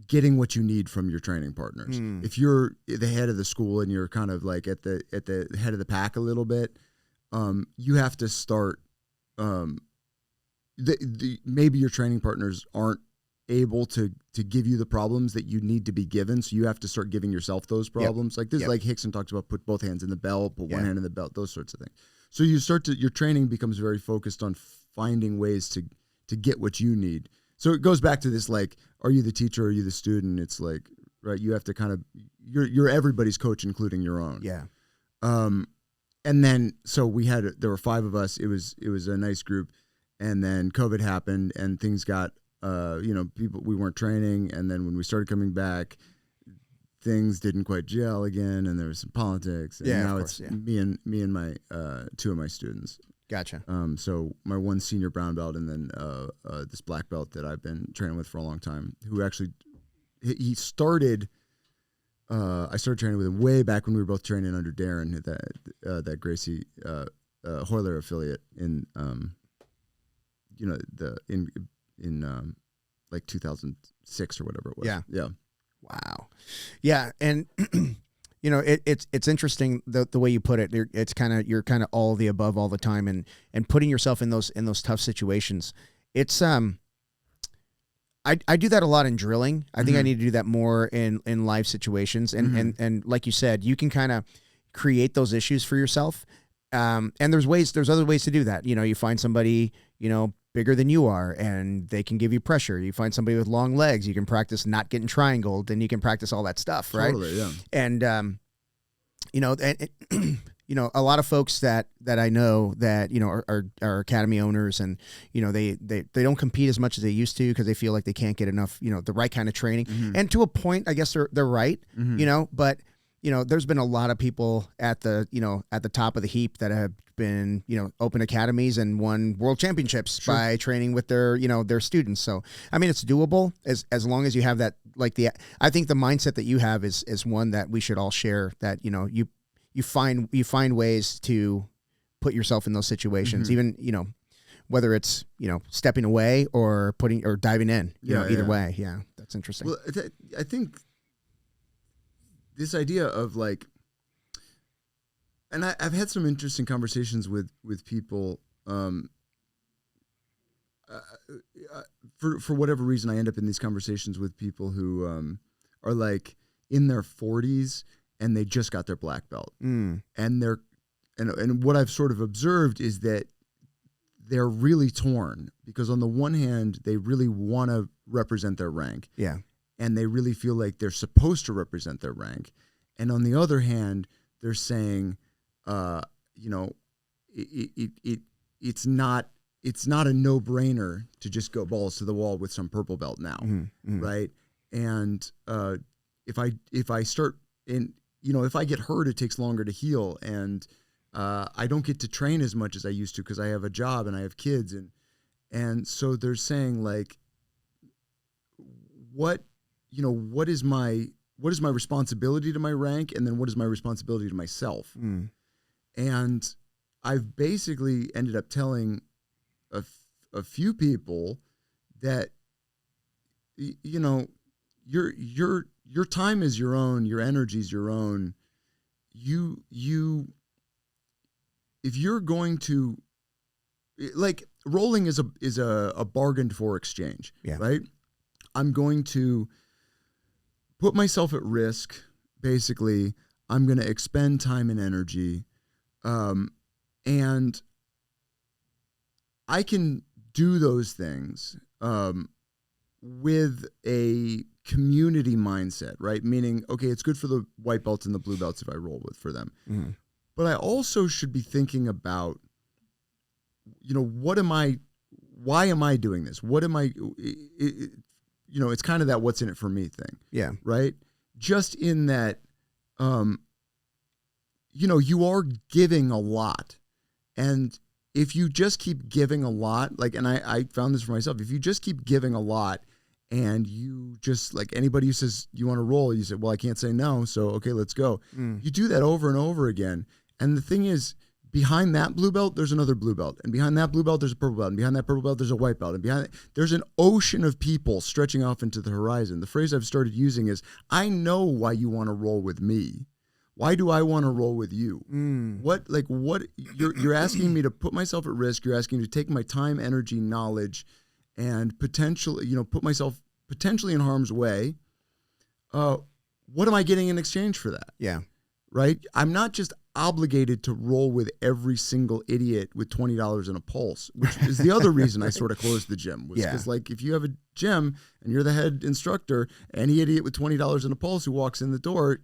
Speaker 2: getting what you need from your training partners. If you're the head of the school and you're kind of like at the head of the pack a little bit, you have to start, maybe your training partners aren't able to give you the problems that you need to be given, so you have to start giving yourself those problems. Like this, like Rickson talks about, put both hands in the belt, put one hand in the belt, those sorts of things. So your training becomes very focused on finding ways to get what you need. So it goes back to this, like, are you the teacher or are you the student? It's like, right, you have to kind of, you're everybody's coach, including your own.
Speaker 1: Yeah.
Speaker 2: And then, so there were 5 of us. It was a nice group. And then COVID happened and things got, people, we weren't training. And then when we started coming back, things didn't quite gel again. And there was some politics. And now it's me and my, 2 of my students.
Speaker 1: Gotcha.
Speaker 2: So my one senior brown belt and then this black belt that I've been training with for a long time, who actually, he started, I started training with him way back when we were both training under Darren, that Gracie Hoyler affiliate in, in like 2006 or whatever it was.
Speaker 1: Yeah.
Speaker 2: Yeah.
Speaker 1: Wow. Yeah. And, it's interesting the way you put it. It's you're kind of all of the above all the time, and putting yourself in those tough situations. It's I do that a lot in drilling. I think I need to do that more in live situations. And like you said, you can kind of create those issues for yourself. And there's other ways to do that. You find somebody, bigger than you are, and they can give you pressure. You find somebody with long legs, you can practice not getting triangled, and you can practice all that stuff, right?
Speaker 2: Totally, yeah.
Speaker 1: And, a lot of folks that I know that, are academy owners, and, they don't compete as much as they used to because they feel like they can't get enough, the right kind of training. And to a point, I guess they're right, but, there's been a lot of people at the top of the heap that have been, open academies and won world championships by training with their students. So, I mean, it's doable as long as you have that, I think the mindset that you have is one that we should all share, that, you find ways to put yourself in those situations, even, whether it's, stepping away or diving in, either way. Yeah. That's interesting.
Speaker 2: Well, I think this idea of and I've had some interesting conversations with people, for whatever reason, I end up in these conversations with people who, are in their 40s and they just got their black belt. And and what I've sort of observed is that they're really torn, because on the one hand, they really want to represent their rank. Yeah. And they really feel like they're supposed to represent their rank. And on the other hand, they're saying, it's not a no-brainer to just go balls to the wall with some purple belt now, right? And if I start in, if I get hurt, it takes longer to heal, and I don't get to train as much as I used to because I have a job and I have kids, and so they're saying what is my responsibility to my rank, and then what is my responsibility to myself? And I've basically ended up telling a few people that, your time is your own, your energy is your own. If you're going to, rolling is a bargained for exchange, right? I'm going to put myself at risk. Basically, I'm going to expend time and energy. And I can do those things with a community mindset, right? Meaning, okay, it's good for the white belts and the blue belts if I roll for them. But I also should be thinking about, why am I doing this? What am I, it's kind of that what's in it for me thing. Yeah. Right? Just in that, you are giving a lot. And if you just keep giving a lot, and I found this for myself, if you just keep giving a lot and you just, anybody who says you want to roll, you say, well, I can't say no, so okay, let's go. You do that over and over again. And the thing is, behind that blue belt, there's another blue belt. And behind that blue belt, there's a purple belt. And behind that purple belt, there's a white belt. And behind it, there's an ocean of people stretching off into the horizon. The phrase I've started using is, I know why you want to roll with me. Why do I want to roll with you? What you're asking me to put myself at risk. You're asking me to take my time, energy, knowledge, and potentially, put myself potentially in harm's way. What am I getting in exchange for that? Yeah. Right? I'm not just obligated to roll with every single idiot with $20 in a pulse, which is the other reason I sort of closed the gym. Because if you have a gym and you're the head instructor, any idiot with $20 in a pulse who walks in the door,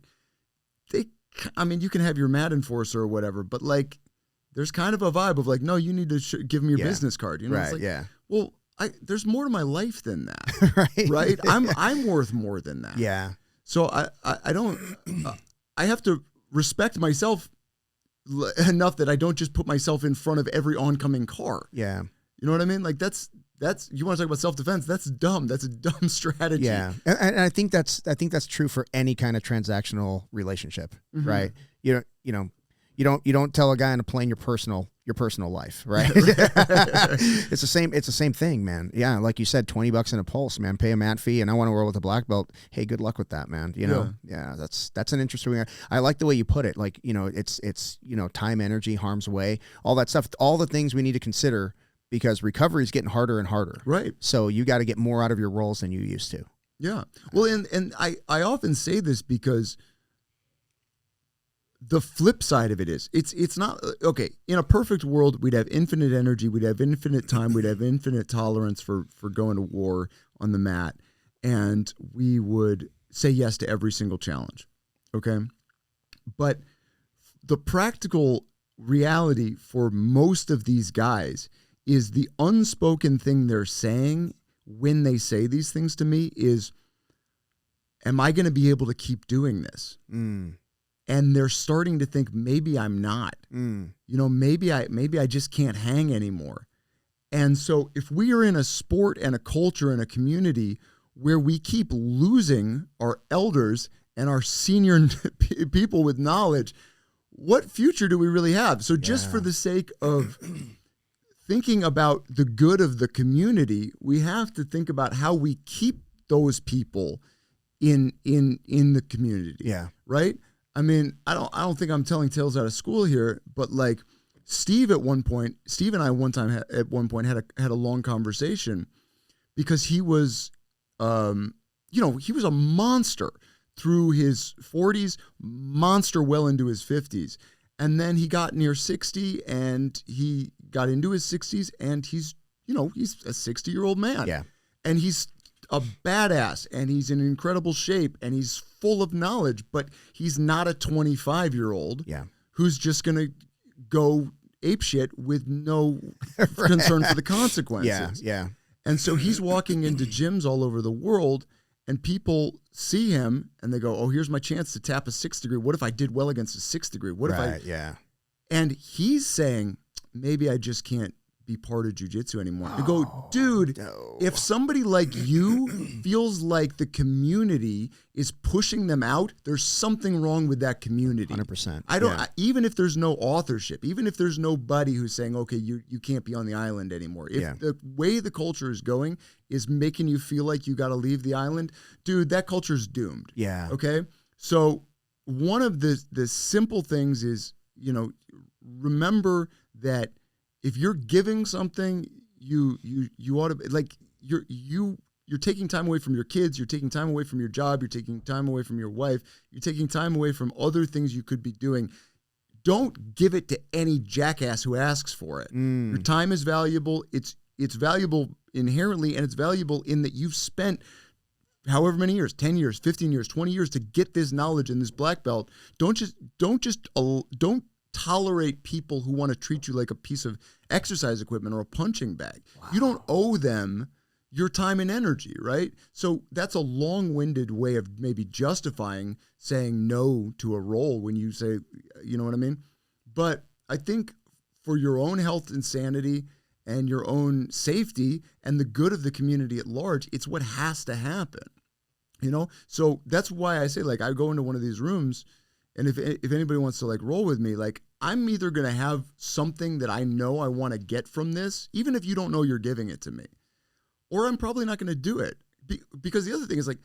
Speaker 2: you can have your mat enforcer or whatever, but there's kind of a vibe of no, you need to give me your business card. Right? It's well, there's more to my life than that, right? I'm worth more than that. Yeah. So I don't. I have to respect myself enough that I don't just put myself in front of every oncoming car. Yeah. You know what I mean? That's you want to talk about self-defense? That's dumb. That's a dumb strategy. Yeah.
Speaker 1: And I think that's true for any kind of transactional relationship, right? You don't tell a guy on a plane you're personal your personal life, right? It's the same thing, man. Yeah, like you said, $20 in a pulse, man. Pay a mat fee, and I want to roll with a black belt. Hey, good luck with that, man. You know, yeah, that's an interesting. I like the way you put it. Like, you know, it's time, energy, harm's way, all that stuff, all the things we need to consider because recovery is getting harder and harder. Right. So you got to get more out of your rolls than you used to.
Speaker 2: Yeah. Well, and I often say this because the flip side of it is it's not okay. In a perfect world, we'd have infinite energy, we'd have infinite time, we'd have infinite tolerance for going to war on the mat, and we would say yes to every single challenge. Okay. But the practical reality for most of these guys is the unspoken thing they're saying when they say these things to me is, am I going to be able to keep doing this? And they're starting to think maybe I'm not. You know, maybe I just can't hang anymore. And so if we are in a sport and a culture and a community where we keep losing our elders and our senior people with knowledge, what future do we really have? So just for the sake of thinking about the good of the community, we have to think about how we keep those people in the community. Yeah. Right? I mean, I don't think I'm telling tales out of school here, but like Steve and I one time had a long conversation because he was, he was a monster through his 40s, monster well into his 50s. And then he got near 60 and he got into his 60s and he's a 60-year-old man. Yeah. And he's a badass and he's in incredible shape and he's full of knowledge, but he's not a 25-year-old who's just going to go apeshit with no concern for the consequences. Yeah. And so he's walking into gyms all over the world and people see him and they go, oh, here's my chance to tap a 6th degree. What if I did well against a 6th degree? What if I... Yeah. And he's saying, maybe I just can't be part of jiu-jitsu anymore. You go, dude, if somebody like you feels like the community is pushing them out, there's something wrong with that community.
Speaker 1: 100%.
Speaker 2: Even if there's no authorship, even if there's nobody who's saying, okay, you can't be on the island anymore. If the way the culture is going is making you feel like you got to leave the island, dude, that culture's doomed. Yeah. Okay. So one of the simple things is, remember that if you're giving something, you ought to, like, you're taking time away from your kids, you're taking time away from your job, you're taking time away from your wife, you're taking time away from other things you could be doing. Don't give it to any jackass who asks for it. Your time is valuable. It's valuable inherently, and it's valuable in that you've spent however many years, 10 years, 15 years, 20 years to get this knowledge in this black belt. Don't tolerate people who want to treat you like a piece of exercise equipment or a punching bag. Wow. You don't owe them your time and energy, right? So that's a long-winded way of maybe justifying saying no to a role when you say, you know what I mean? But I think for your own health and sanity and your own safety and the good of the community at large, it's what has to happen, So that's why I say, like, I go into one of these rooms, and if anybody wants to, like, roll with me, like, I'm either going to have something that I know I want to get from this, even if you don't know you're giving it to me, or I'm probably not going to do it. Because the other thing is, like,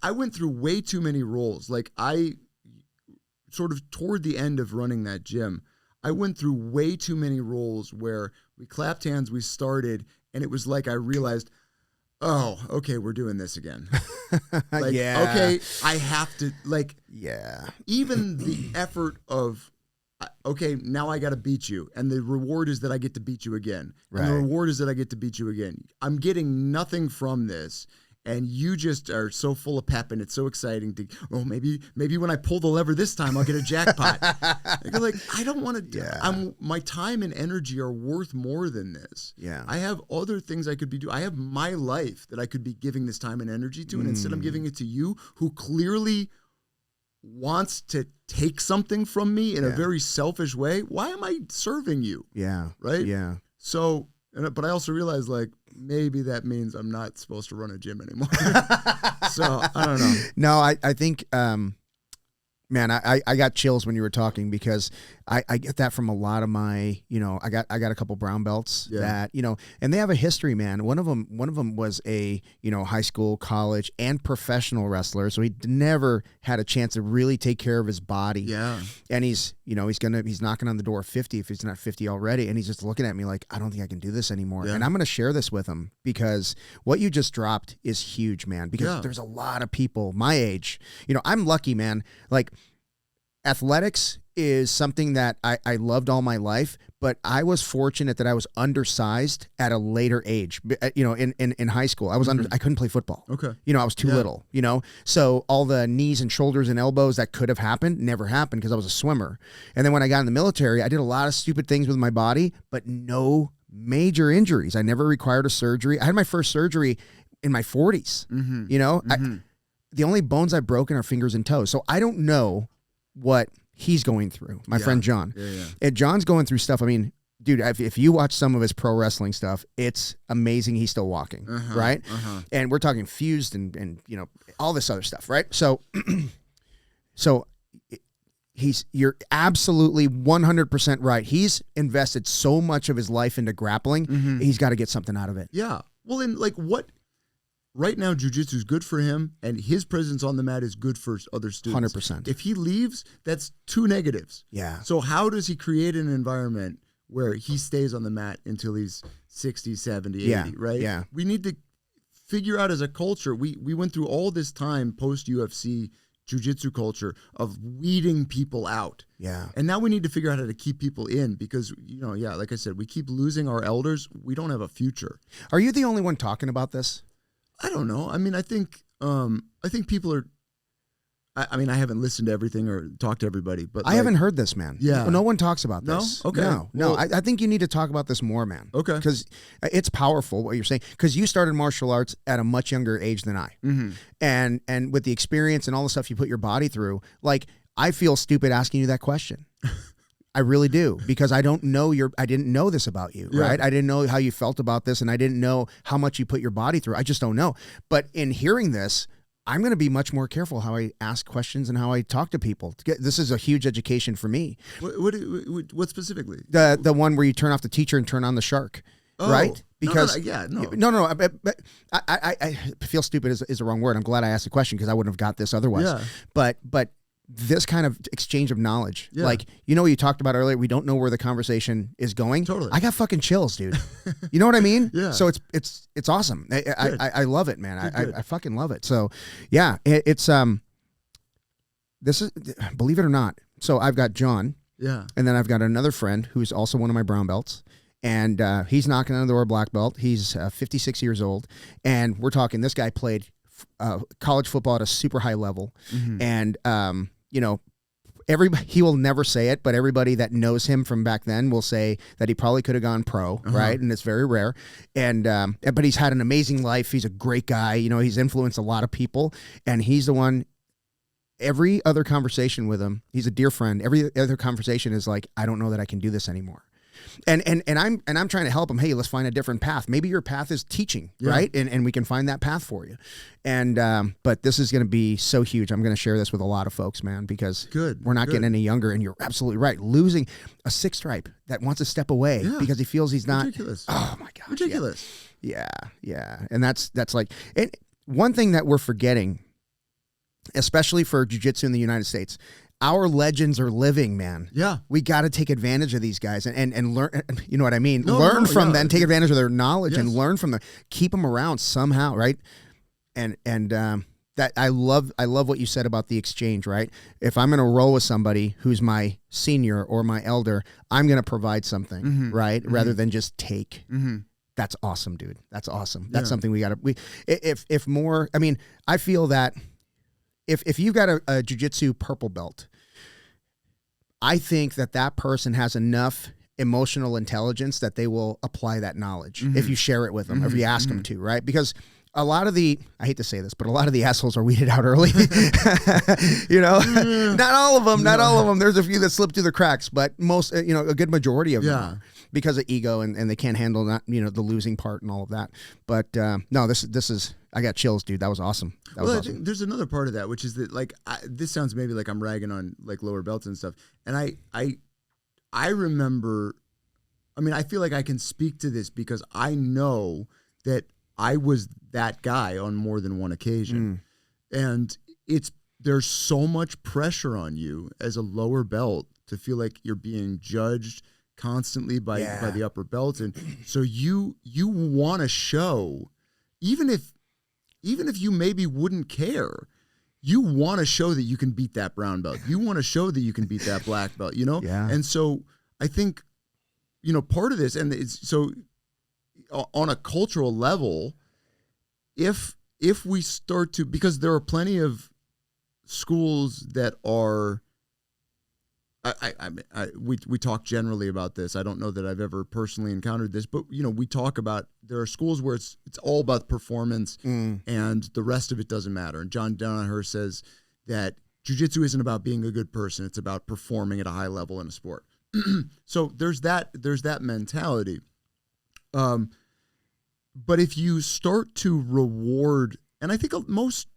Speaker 2: I went through way too many roles. Like, I sort of toward the end of running that gym, I went through way too many roles where we clapped hands, we started, and it was like I realized, oh, okay, we're doing this again. Like, okay, I have to, like, even the effort of, okay, now I got to beat you, and the reward is that I get to beat you again. Right. And the reward is that I get to beat you again. I'm getting nothing from this, and you just are so full of pep, and it's so exciting to, maybe when I pull the lever this time, I'll get a jackpot. Like, I don't want to, my time and energy are worth more than this. Yeah. I have other things I could be doing. I have my life that I could be giving this time and energy to, and instead I'm giving it to you, who clearly wants to take something from me in a very selfish way. Why am I serving you? Yeah. Right? Yeah. So, but I also realize, like, maybe that means I'm not supposed to run a gym anymore. So I don't know.
Speaker 1: No, I think Man, I got chills when you were talking because I get that from a lot of my, I got a couple brown belts that, and they have a history, man. One of them was a, high school, college, and professional wrestler. So he never had a chance to really take care of his body.
Speaker 2: Yeah.
Speaker 1: And he's knocking on the door of 50 if he's not 50 already. And he's just looking at me like, I don't think I can do this anymore. Yeah. And I'm going to share this with him because what you just dropped is huge, man, because there's a lot of people my age, I'm lucky, man. Like, athletics is something that I loved all my life, but I was fortunate that I was undersized at a later age. In high school, I was I couldn't play football.
Speaker 2: Okay.
Speaker 1: I was too little, so all the knees and shoulders and elbows that could have happened never happened because I was a swimmer. And then when I got in the military, I did a lot of stupid things with my body, but no major injuries. I never required a surgery. I had my first surgery in my 40s. The only bones I've broken are fingers and toes. So I don't know what he's going through, my friend John. And John's going through stuff. I mean, dude, if you watch some of his pro wrestling stuff, it's amazing he's still walking, right? And we're talking fused and all this other stuff, right? So you're absolutely 100% right. He's invested so much of his life into grappling. He's got to get something out of it.
Speaker 2: Yeah. Well, and like what? Right now, jiu-jitsu is good for him, and his presence on the mat is good for other students.
Speaker 1: 100%.
Speaker 2: If he leaves, that's two negatives.
Speaker 1: Yeah.
Speaker 2: So how does he create an environment where he stays on the mat until he's 60, 70, 80, right?
Speaker 1: Yeah.
Speaker 2: We need to figure out as a culture, we went through all this time post-UFC jiu-jitsu culture of weeding people out.
Speaker 1: Yeah.
Speaker 2: And now we need to figure out how to keep people in because, like I said, we keep losing our elders. We don't have a future.
Speaker 1: Are you the only one talking about this?
Speaker 2: I don't know. I mean, I think people are. I mean, I haven't listened to everything or talked to everybody, but
Speaker 1: I haven't heard this, man.
Speaker 2: Yeah,
Speaker 1: no one talks about this.
Speaker 2: No, okay,
Speaker 1: no. Well, I think you need to talk about this more, man.
Speaker 2: Okay,
Speaker 1: because it's powerful what you're saying. Because you started martial arts at a much younger age than I, and with the experience and all the stuff you put your body through, like I feel stupid asking you that question. I really do, because I didn't know this about you, right? I didn't know how you felt about this, and I didn't know how much you put your body through. I just don't know. But in hearing this, I'm going to be much more careful how I ask questions and how I talk to people. This is a huge education for me.
Speaker 2: What specifically?
Speaker 1: The one where you turn off the teacher and turn on the shark, right? Because no. But I feel stupid is the wrong word. I'm glad I asked the question because I wouldn't have got this otherwise. Yeah. But this kind of exchange of knowledge, like, what you talked about earlier, we don't know where the conversation is going.
Speaker 2: Totally.
Speaker 1: I got fucking chills, dude. You know what I mean?
Speaker 2: Yeah.
Speaker 1: So it's awesome. I love it, man. I fucking love it. So yeah, it's this is, believe it or not. So I've got John.
Speaker 2: Yeah. And
Speaker 1: then I've got another friend who's also one of my brown belts. And he's knocking on the door black belt. He's 56 years old. And we're talking, this guy played college football at a super high level. And everybody, he will never say it, but everybody that knows him from back then will say that he probably could have gone pro, right? And it's very rare. And but he's had an amazing life. He's a great guy. He's influenced a lot of people, and he's the one. Every other conversation with him, he's a dear friend. Every other conversation is like, I don't know that I can do this anymore. And I'm trying to help him. Hey, let's find a different path. Maybe your path is teaching, right? And we can find that path for you. And but this is going to be so huge. I'm going to share this with a lot of folks, man, because we're not getting any younger. And you're absolutely right. Losing a sixth stripe that wants to step away because he feels he's not.
Speaker 2: Ridiculous.
Speaker 1: Oh my gosh.
Speaker 2: Ridiculous.
Speaker 1: Yeah. And that's like, and one thing that we're forgetting, especially for jiu-jitsu in the United States. Our legends are living, man. Yeah. We got to take advantage of these guys and learn, you know what I mean? Learn from them, take advantage of their knowledge and learn from them, keep them around somehow, right? And that I love what you said about the exchange, right? If I'm going to roll with somebody who's my senior or my elder, I'm going to provide something, right? Rather than just take. That's awesome, dude. That's awesome. That's something we got to, if more, I mean, I feel that if you've got a jiu-jitsu purple belt, I think that person has enough emotional intelligence that they will apply that knowledge if you share it with them, or if you ask them to, right? Because a lot of the, I hate to say this, but a lot of the assholes are weeded out early. Not all of them, There's a few that slip through the cracks, but most, a good majority of them are. because of ego and they can't handle that, the losing part and all of that. But no, this is, I got chills, dude. That was awesome. That was
Speaker 2: I
Speaker 1: awesome.
Speaker 2: think there's another part of that, which is that like this sounds maybe like I'm ragging on like lower belts and stuff. And I remember, I mean, I feel like I can speak to this because I know that I was that guy on more than one occasion. And there's so much pressure on you as a lower belt to feel like you're being judged constantly by the upper belts. And so you want to show, even if you maybe wouldn't care, you want to show that you can beat that brown belt. You want to show that you can beat that black belt,
Speaker 1: Yeah.
Speaker 2: And so I think, part of this, and it's so on a cultural level, if we start to, because there are plenty of schools that are, we talk generally about this. I don't know that I've ever personally encountered this, but we talk about there are schools where it's all about performance and the rest of it doesn't matter. And John Danaher says that jiu-jitsu isn't about being a good person; it's about performing at a high level in a sport. So there's that mentality. But if you start to reward, and I think most,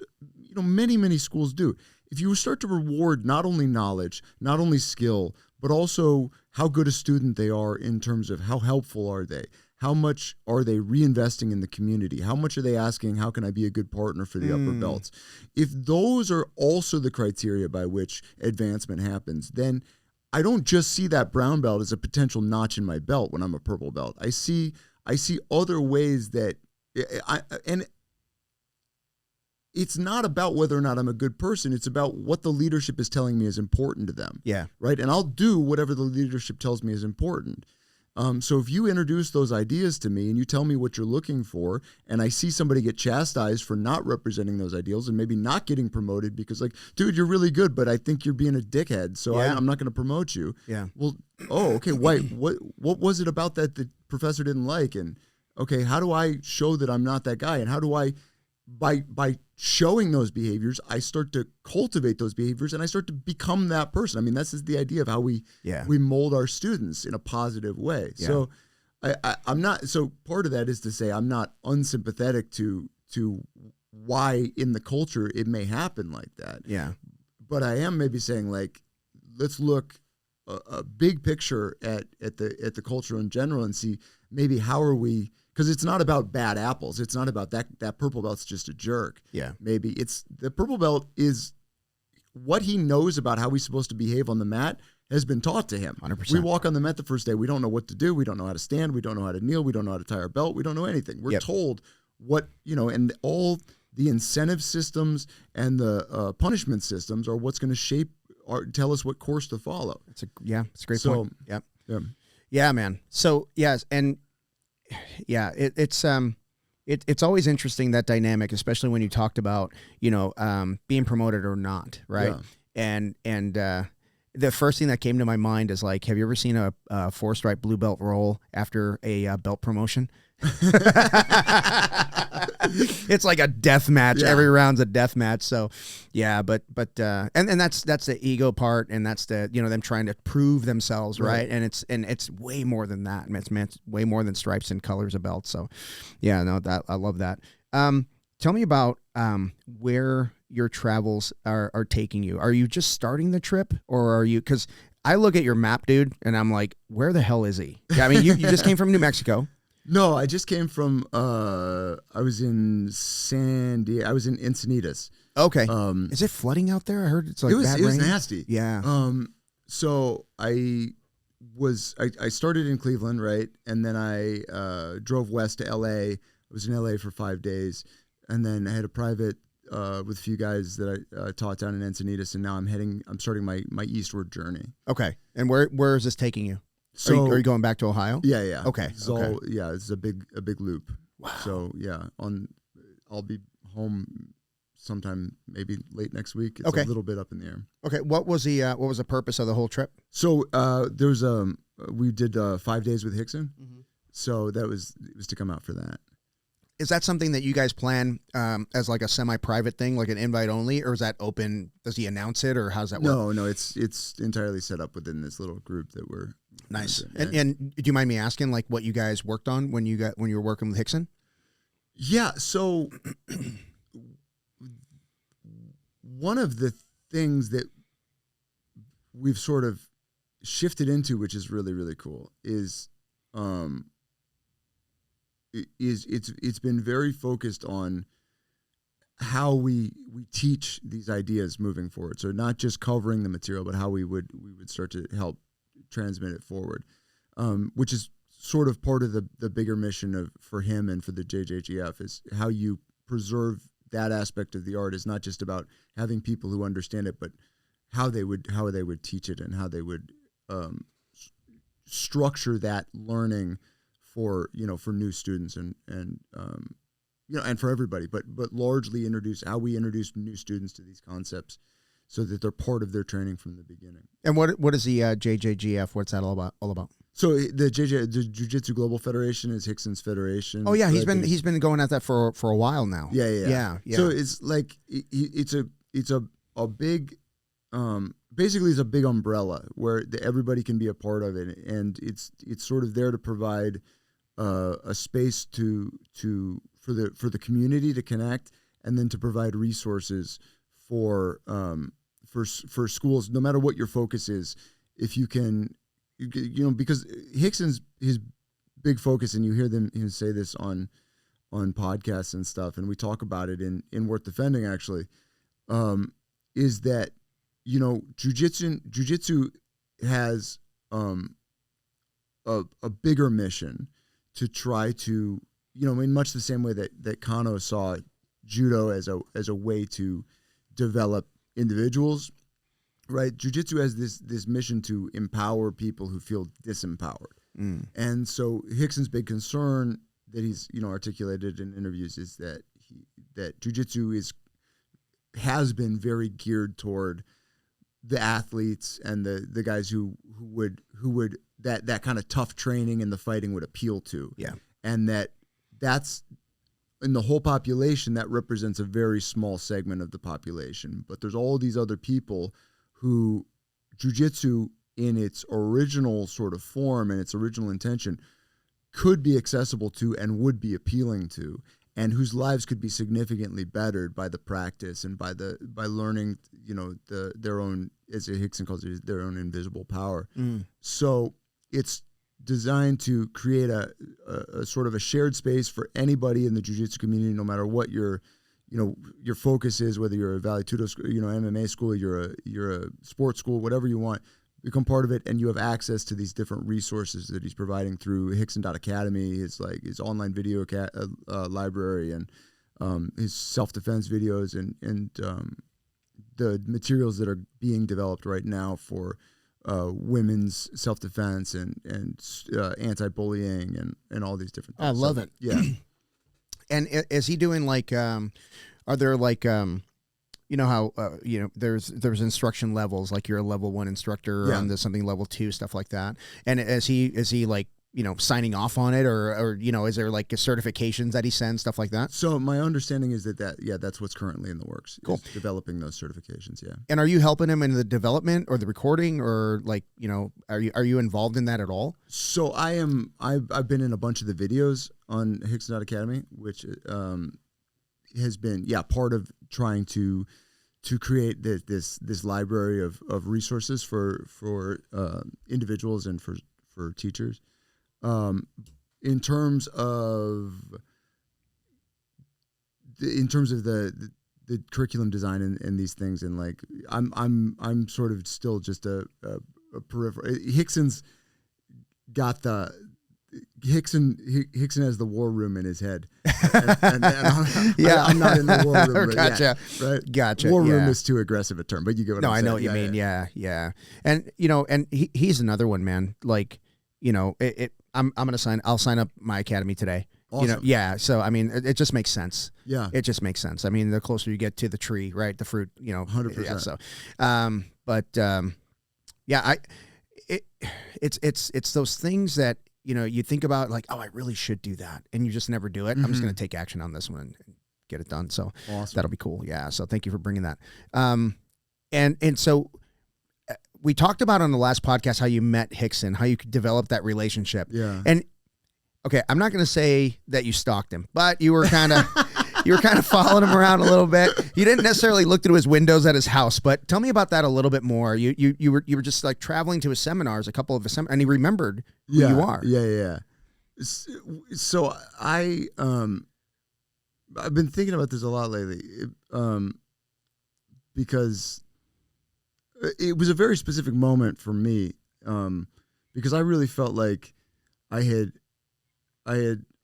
Speaker 2: many schools do, if you start to reward not only knowledge, not only skill, but also how good a student they are in terms of how helpful are they, how much are they reinvesting in the community, how much are they asking, how can I be a good partner for the upper belts? If those are also the criteria by which advancement happens, then I don't just see that brown belt as a potential notch in my belt when I'm a purple belt. I see other ways that, and it's not about whether or not I'm a good person. It's about what the leadership is telling me is important to them.
Speaker 1: Yeah.
Speaker 2: Right. And I'll do whatever the leadership tells me is important. So if you introduce those ideas to me and you tell me what you're looking for, and I see somebody get chastised for not representing those ideals and maybe not getting promoted because like, dude, you're really good, but I think you're being a dickhead. So I'm not going to promote you.
Speaker 1: Yeah.
Speaker 2: Well, okay. Why? What was it about that the professor didn't like? And okay, how do I show that I'm not that guy? And how do I, by showing those behaviors, I start to cultivate those behaviors and I start to become that person. I mean, that's the idea of how we mold our students in a positive way. Yeah. So I'm not, so part of that is to say I'm not unsympathetic to why in the culture it may happen like that.
Speaker 1: Yeah.
Speaker 2: But I am maybe saying like, let's look a big picture at the culture in general and see maybe how are we, because it's not about bad apples. It's not about that purple belt's just a jerk.
Speaker 1: Yeah.
Speaker 2: Maybe it's the purple belt is what he knows about how he's supposed to behave on the mat has been taught to him.
Speaker 1: 100%.
Speaker 2: We walk on the mat the first day. We don't know what to do. We don't know how to stand. We don't know how to kneel. We don't know how to tie our belt. We don't know anything. We're told what, and all the incentive systems and the punishment systems are what's going to shape or tell us what course to follow.
Speaker 1: It's a great point. Yep.
Speaker 2: Yeah.
Speaker 1: Yeah, man. So yes. And yeah, it's always interesting, that dynamic, especially when you talked about, being promoted or not. Right. Yeah. And the first thing that came to my mind is like, have you ever seen a 4-stripe blue belt roll after a belt promotion? It's like a death match. Every round's a death match. So yeah, but and that's the ego part, and that's the them trying to prove themselves, right? And it's way more than that. It's way more than stripes and colors of belts. So yeah, no, that I love that. Tell me about where your travels are taking you. Are you just starting the trip, or are you, because I look at your map, dude, and I'm like, where the hell is he? I mean, you just came from New Mexico.
Speaker 2: No, I just came from, I was in San Diego. I was in Encinitas.
Speaker 1: Okay. Is it flooding out there? I heard it's like bad rain.
Speaker 2: It was nasty.
Speaker 1: Yeah.
Speaker 2: So I started in Cleveland, right? And then I drove west to LA. I was in LA for 5 days. And then I had a private with a few guys that I taught down in Encinitas. And now I'm starting my eastward journey.
Speaker 1: Okay. And where is this taking you?
Speaker 2: So
Speaker 1: are you going back to Ohio?
Speaker 2: Yeah.
Speaker 1: Okay.
Speaker 2: It's a big loop. Wow. So yeah, I'll be home sometime maybe late next week. It's a little bit up in the air.
Speaker 1: Okay. What was the purpose of the whole trip?
Speaker 2: So we did 5 days with Rickson. Mm-hmm. So it was to come out for that.
Speaker 1: Is that something that you guys plan as like a semi-private thing, like an invite only, or is that open? Does he announce it, or how's that work?
Speaker 2: No, it's entirely set up within this little group that we're
Speaker 1: nice.
Speaker 2: Yeah.
Speaker 1: And do you mind me asking, like, what you guys worked on when you were working with Rickson?
Speaker 2: Yeah. So one of the things that we've sort of shifted into, which is really, really cool, is it's been very focused on how we teach these ideas moving forward. So not just covering the material, but how we would start to help transmit it forward, which is sort of part of the bigger mission for him and for the JJGF, is how you preserve that aspect of the art. Is not just about having people who understand it, but how they would teach it and how they would structure that learning for new students and for everybody, but largely how we introduce new students to these concepts so that they're part of their training from the beginning.
Speaker 1: And what is the JJGF? What's that all about?
Speaker 2: So the Jiu-Jitsu Global Federation is Rickson's federation.
Speaker 1: Oh yeah, he's been going at that for a while now.
Speaker 2: Yeah. So it's like it's a big basically it's a big umbrella where everybody can be a part of it, and it's sort of there to provide a space for the community to connect, and then to provide resources for schools, no matter what your focus is. If you can, because Rickson's his big focus, and you hear him say this on podcasts and stuff, and we talk about it in Worth Defending actually, is that Jiu-Jitsu has a bigger mission to try to, in much the same way that Kano saw judo as a way to develop individuals, right? Jiu-Jitsu has this mission to empower people who feel disempowered. And so Rickson's big concern that he's articulated in interviews is that Jiu-Jitsu has been very geared toward the athletes and the guys who would that kind of tough training and the fighting would appeal to.
Speaker 1: Yeah.
Speaker 2: And that's in the whole population, that represents a very small segment of the population. But there's all these other people who Jiu-Jitsu in its original sort of form and its original intention could be accessible to and would be appealing to, and whose lives could be significantly bettered by the practice and by learning, their own, as Rickson calls it, their own invisible power. So it's designed to create a sort of a shared space for anybody in the jiu-jitsu community, no matter what your focus is, whether you're a Valley Tudo school, MMA school, you're a sports school, whatever you want, become part of it, and you have access to these different resources that he's providing through Rickson.academy, his online video library, and his self-defense videos, and the materials that are being developed right now for women's self-defense and anti-bullying and all these different things.
Speaker 1: I love it.
Speaker 2: Yeah.
Speaker 1: And is he doing like, are there like, how, there's instruction levels, like you're a level 1 instructor on something level 2, stuff like that. And is he like, signing off on it or is there like certifications that he sends, stuff like that?
Speaker 2: So my understanding is that's what's currently in the works.
Speaker 1: Cool.
Speaker 2: Is developing those certifications. Yeah.
Speaker 1: And are you helping him in the development or the recording, or like, are you involved in that at all?
Speaker 2: So I've been in a bunch of the videos on Rickson.academy, which has been part of trying to create this library of resources for individuals and for teachers. In terms of the curriculum design and these things, and like I'm sort of still just a peripheral. Rickson's got Rickson has the war room in his head, and I'm not in the war room.
Speaker 1: Gotcha.
Speaker 2: Right?
Speaker 1: Gotcha.
Speaker 2: War room is too aggressive a term, but you get what I'm saying.
Speaker 1: I know what you mean. Yeah. And and he's another one, man. Like, I'll sign up my academy today.
Speaker 2: Awesome.
Speaker 1: So I mean, it just makes sense.
Speaker 2: Yeah,
Speaker 1: it just makes sense. I mean, the closer you get to the tree, right, the fruit,
Speaker 2: 100%.
Speaker 1: Yeah, so, it's those things that you think about like, oh, I really should do that, and you just never do it. I'm just going to take action on this one and get it done. So
Speaker 2: Awesome.
Speaker 1: That'll be cool. Yeah. So thank you for bringing that. And so we talked about on the last podcast how you met Rickson, how you could develop that relationship.
Speaker 2: Yeah.
Speaker 1: And okay, I'm not going to say that you stalked him, but you were kind of following him around a little bit. You didn't necessarily look through his windows at his house, but tell me about that a little bit more. You were just like traveling to his seminars, a couple of his seminars, and he remembered who you are.
Speaker 2: Yeah. So I've been thinking about this a lot lately, because it was a very specific moment for me, because I really felt like I had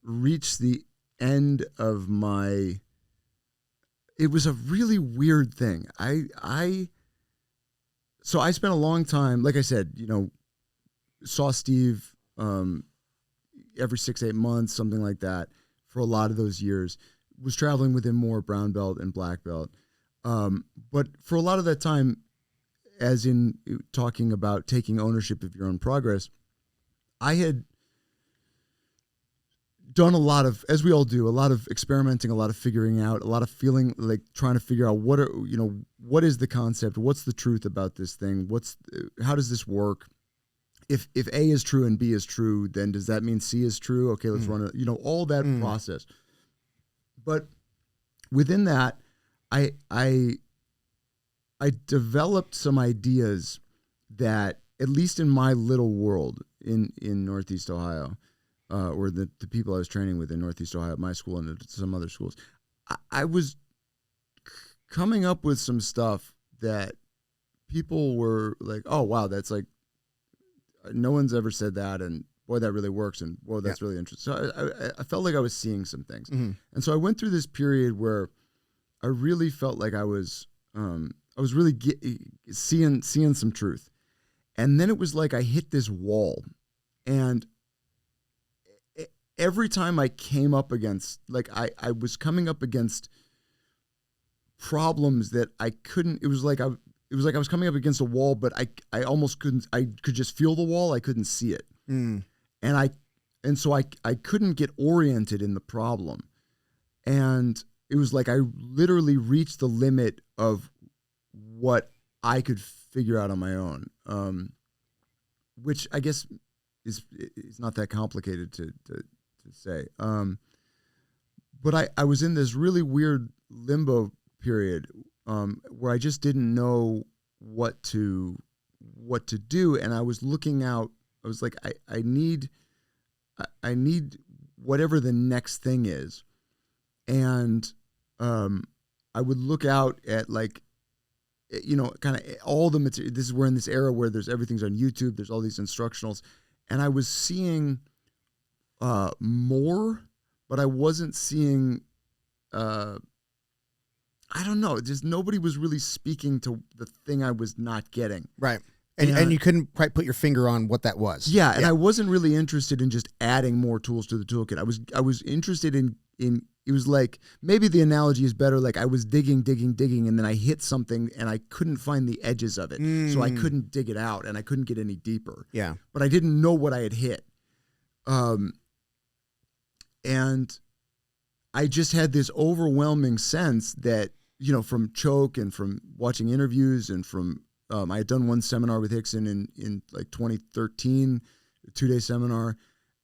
Speaker 2: reached the end of my. It was a really weird thing. So I spent a long time, like I said, saw Steve every 6-8 months, something like that, for a lot of those years. Was traveling with him more brown belt and black belt. But for a lot of that time, as in talking about taking ownership of your own progress, I had done a lot of, as we all do, a lot of experimenting, a lot of figuring out, a lot of feeling like trying to figure out what is the concept, what's the truth about this thing, how does this work? If A is true and B is true, then does that mean C is true? Okay, let's run it. All that process. But within that, I developed some ideas that, at least in my little world in Northeast Ohio, or the people I was training with in Northeast Ohio at my school and at some other schools, I was coming up with some stuff that people were like, oh, wow, that's like, no one's ever said that, and boy, that really works, and whoa, that's really interesting. So I felt like I was seeing some things. And so I went through this period where I really felt like I was really seeing some truth. And then it was like I hit this wall, and every time I came up against, like I was coming up against problems that I couldn't, it was like I was coming up against a wall, but I almost couldn't, I could just feel the wall. I couldn't see it. And so I couldn't get oriented in the problem. And it was like I literally reached the limit of what I could figure out on my own, which I guess is not that complicated to say. But I was in this really weird limbo period where I just didn't know what to do, and I was looking out. I was like, I need whatever the next thing is, and I would look out at, like, kind of all the material. We're in this era where everything's on YouTube. There's all these instructionals, and I was seeing more, but I wasn't seeing. I don't know. Just nobody was really speaking to the thing I was not getting. Right.
Speaker 1: And you couldn't quite put your finger on what that was.
Speaker 2: Yeah, and I wasn't really interested in just adding more tools to the toolkit. I was interested in it was like, maybe the analogy is better, like I was digging, and then I hit something and I couldn't find the edges of it. So I couldn't dig it out and I couldn't get any deeper.
Speaker 1: Yeah.
Speaker 2: But I didn't know what I had hit. And I just had this overwhelming sense that, from Choke and from watching interviews and from, I had done one seminar with Rickson in like 2013, a 2-day seminar.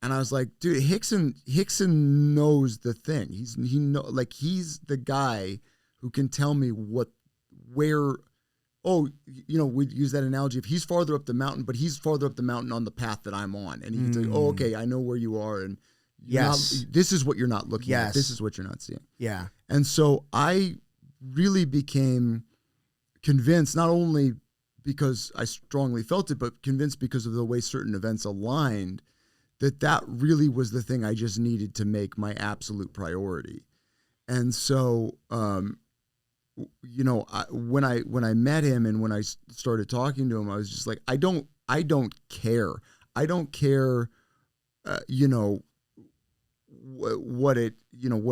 Speaker 2: And I was like, dude, Rickson knows the thing. He's the guy who can tell me we'd use that analogy. If he's farther up the mountain, but he's farther up the mountain on the path that I'm on. And he can tell you, oh, okay, I know where you are. And this is what you're not looking at. This is what you're not seeing.
Speaker 1: Yeah.
Speaker 2: And so I really became convinced, not only because I strongly felt it, but convinced because of the way certain events aligned, that really was the thing I just needed to make my absolute priority. And so, when I met him and when I started talking to him, I was just like, I don't care. I don't care, what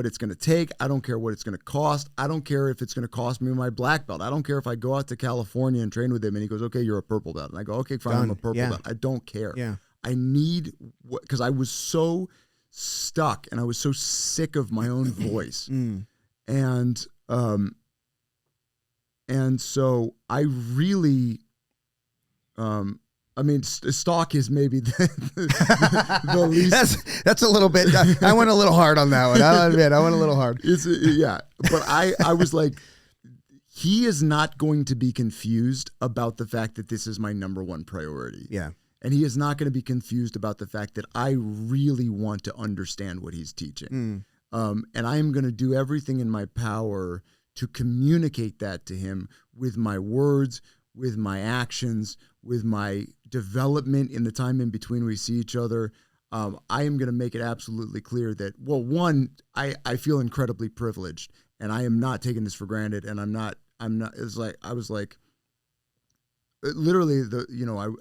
Speaker 2: it's going to take. I don't care what it's going to cost. I don't care if it's going to cost me my black belt. I don't care if I go out to California and train with him and he goes, okay, you're a purple belt. And I go, okay, fine, I'm a purple belt. I don't care.
Speaker 1: Yeah.
Speaker 2: I need, because I was so stuck and I was so sick of my own voice. And so I really, I mean, stalk is maybe the least.
Speaker 1: That's a little bit. I went a little hard on that one. I'll admit, I went a little hard.
Speaker 2: Yeah, but I was like, he is not going to be confused about the fact that this is my number one priority.
Speaker 1: Yeah,
Speaker 2: and he is not going to be confused about the fact that I really want to understand what he's teaching. And I am going to do everything in my power to communicate that to him with my words, with my actions, with my development in the time in between we see each other. I am going to make it absolutely clear that, well, one, I feel incredibly privileged and I am not taking this for granted. And I'm not, it's like, I was like, literally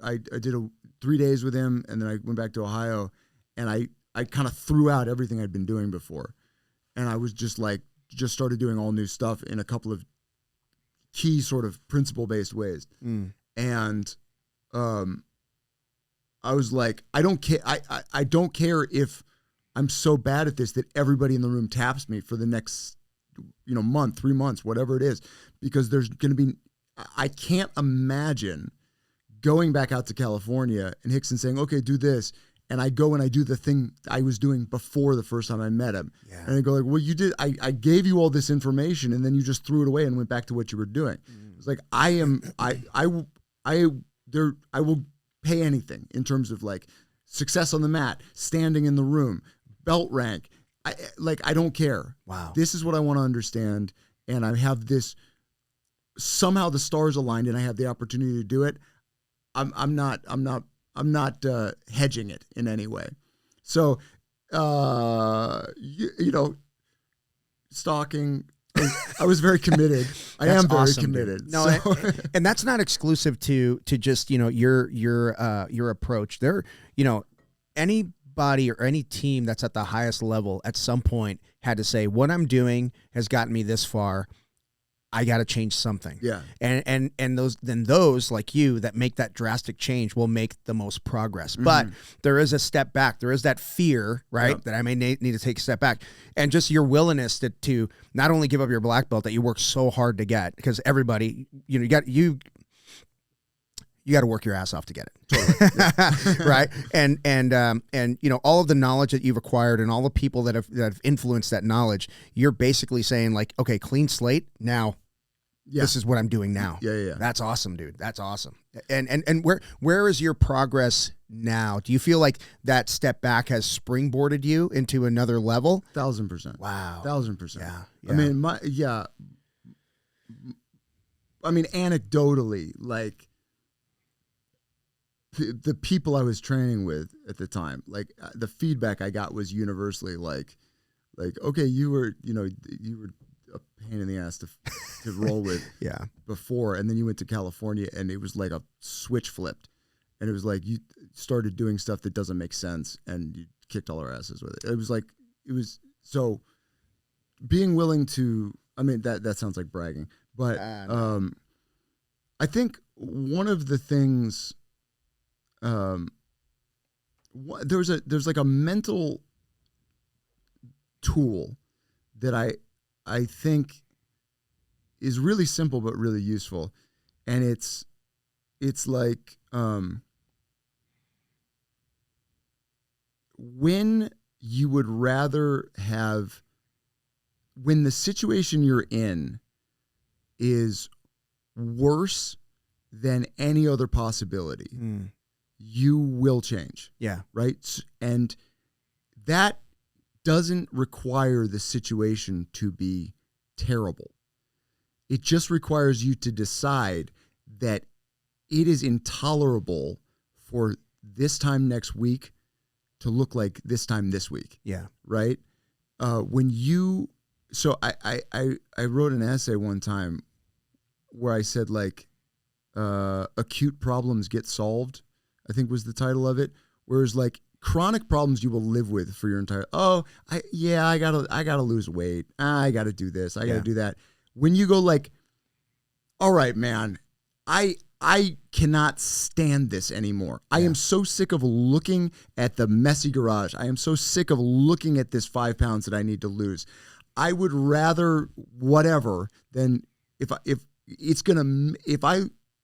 Speaker 2: I did 3 days with him and then I went back to Ohio and I kind of threw out everything I'd been doing before. And I was just started doing all new stuff in a couple of key sort of principle-based ways. And I was like, I don't care. I don't care if I'm so bad at this that everybody in the room taps me for the next, month, 3 months, whatever it is, because there's going to be, I can't imagine going back out to California and Rickson saying, okay, do this. And I go and I do the thing I was doing before the first time I met him. Yeah. And I go like, well, you did, I gave you all this information and then you just threw it away and went back to what you were doing. It's like, I will pay anything in terms of like success on the mat, standing in the room, belt rank. I don't care.
Speaker 1: Wow.
Speaker 2: This is what I want to understand. And I have this, somehow the stars aligned and I have the opportunity to do it. I'm not hedging it in any way. So, stalking, I was very committed. I am very awesome, committed.
Speaker 1: Dude. No, so. and that's not exclusive to just, your approach there. Anybody or any team that's at the highest level at some point had to say, what I'm doing has gotten me this far. I got to change something.
Speaker 2: Yeah.
Speaker 1: And those like you that make that drastic change will make the most progress. But there is a step back. There is that fear, right? Yep. That I may need to take a step back, and just your willingness to not only give up your black belt that you worked so hard to get, because everybody, you got to work your ass off to get it. Totally. Right. And all of the knowledge that you've acquired and all the people that have influenced that knowledge, you're basically saying like, okay, clean slate. Now this is what I'm doing now.
Speaker 2: Yeah.
Speaker 1: That's awesome, dude. That's awesome. And where is your progress now? Do you feel like that step back has springboarded you into another level?
Speaker 2: 1,000%.
Speaker 1: Wow.
Speaker 2: 1,000%.
Speaker 1: Yeah.
Speaker 2: I mean, anecdotally, like, the people I was training with at the time, like the feedback I got was universally like, okay, you were a pain in the ass to roll with before. And then you went to California and it was like a switch flipped and it was like, you started doing stuff that doesn't make sense and you kicked all our asses with it. It was so being willing to, I mean, that sounds like bragging, but, no. I think one of the things, there's like a mental tool that I think is really simple but really useful, and it's like when you would rather have, when the situation you're in is worse than any other possibility, you will change.
Speaker 1: Yeah.
Speaker 2: Right. And that doesn't require the situation to be terrible. It just requires you to decide that it is intolerable for this time next week to look like this time this week.
Speaker 1: Yeah.
Speaker 2: Right. So I wrote an essay one time where I said like, acute problems get solved, I think was the title of it. Whereas like chronic problems you will live with for your entire, I gotta lose weight. I gotta do this. I gotta do that. When you go like, all right, man, I I cannot stand this anymore. I am so sick of looking at the messy garage. I am so sick of looking at this 5 pounds that I need to lose. I would rather whatever than if I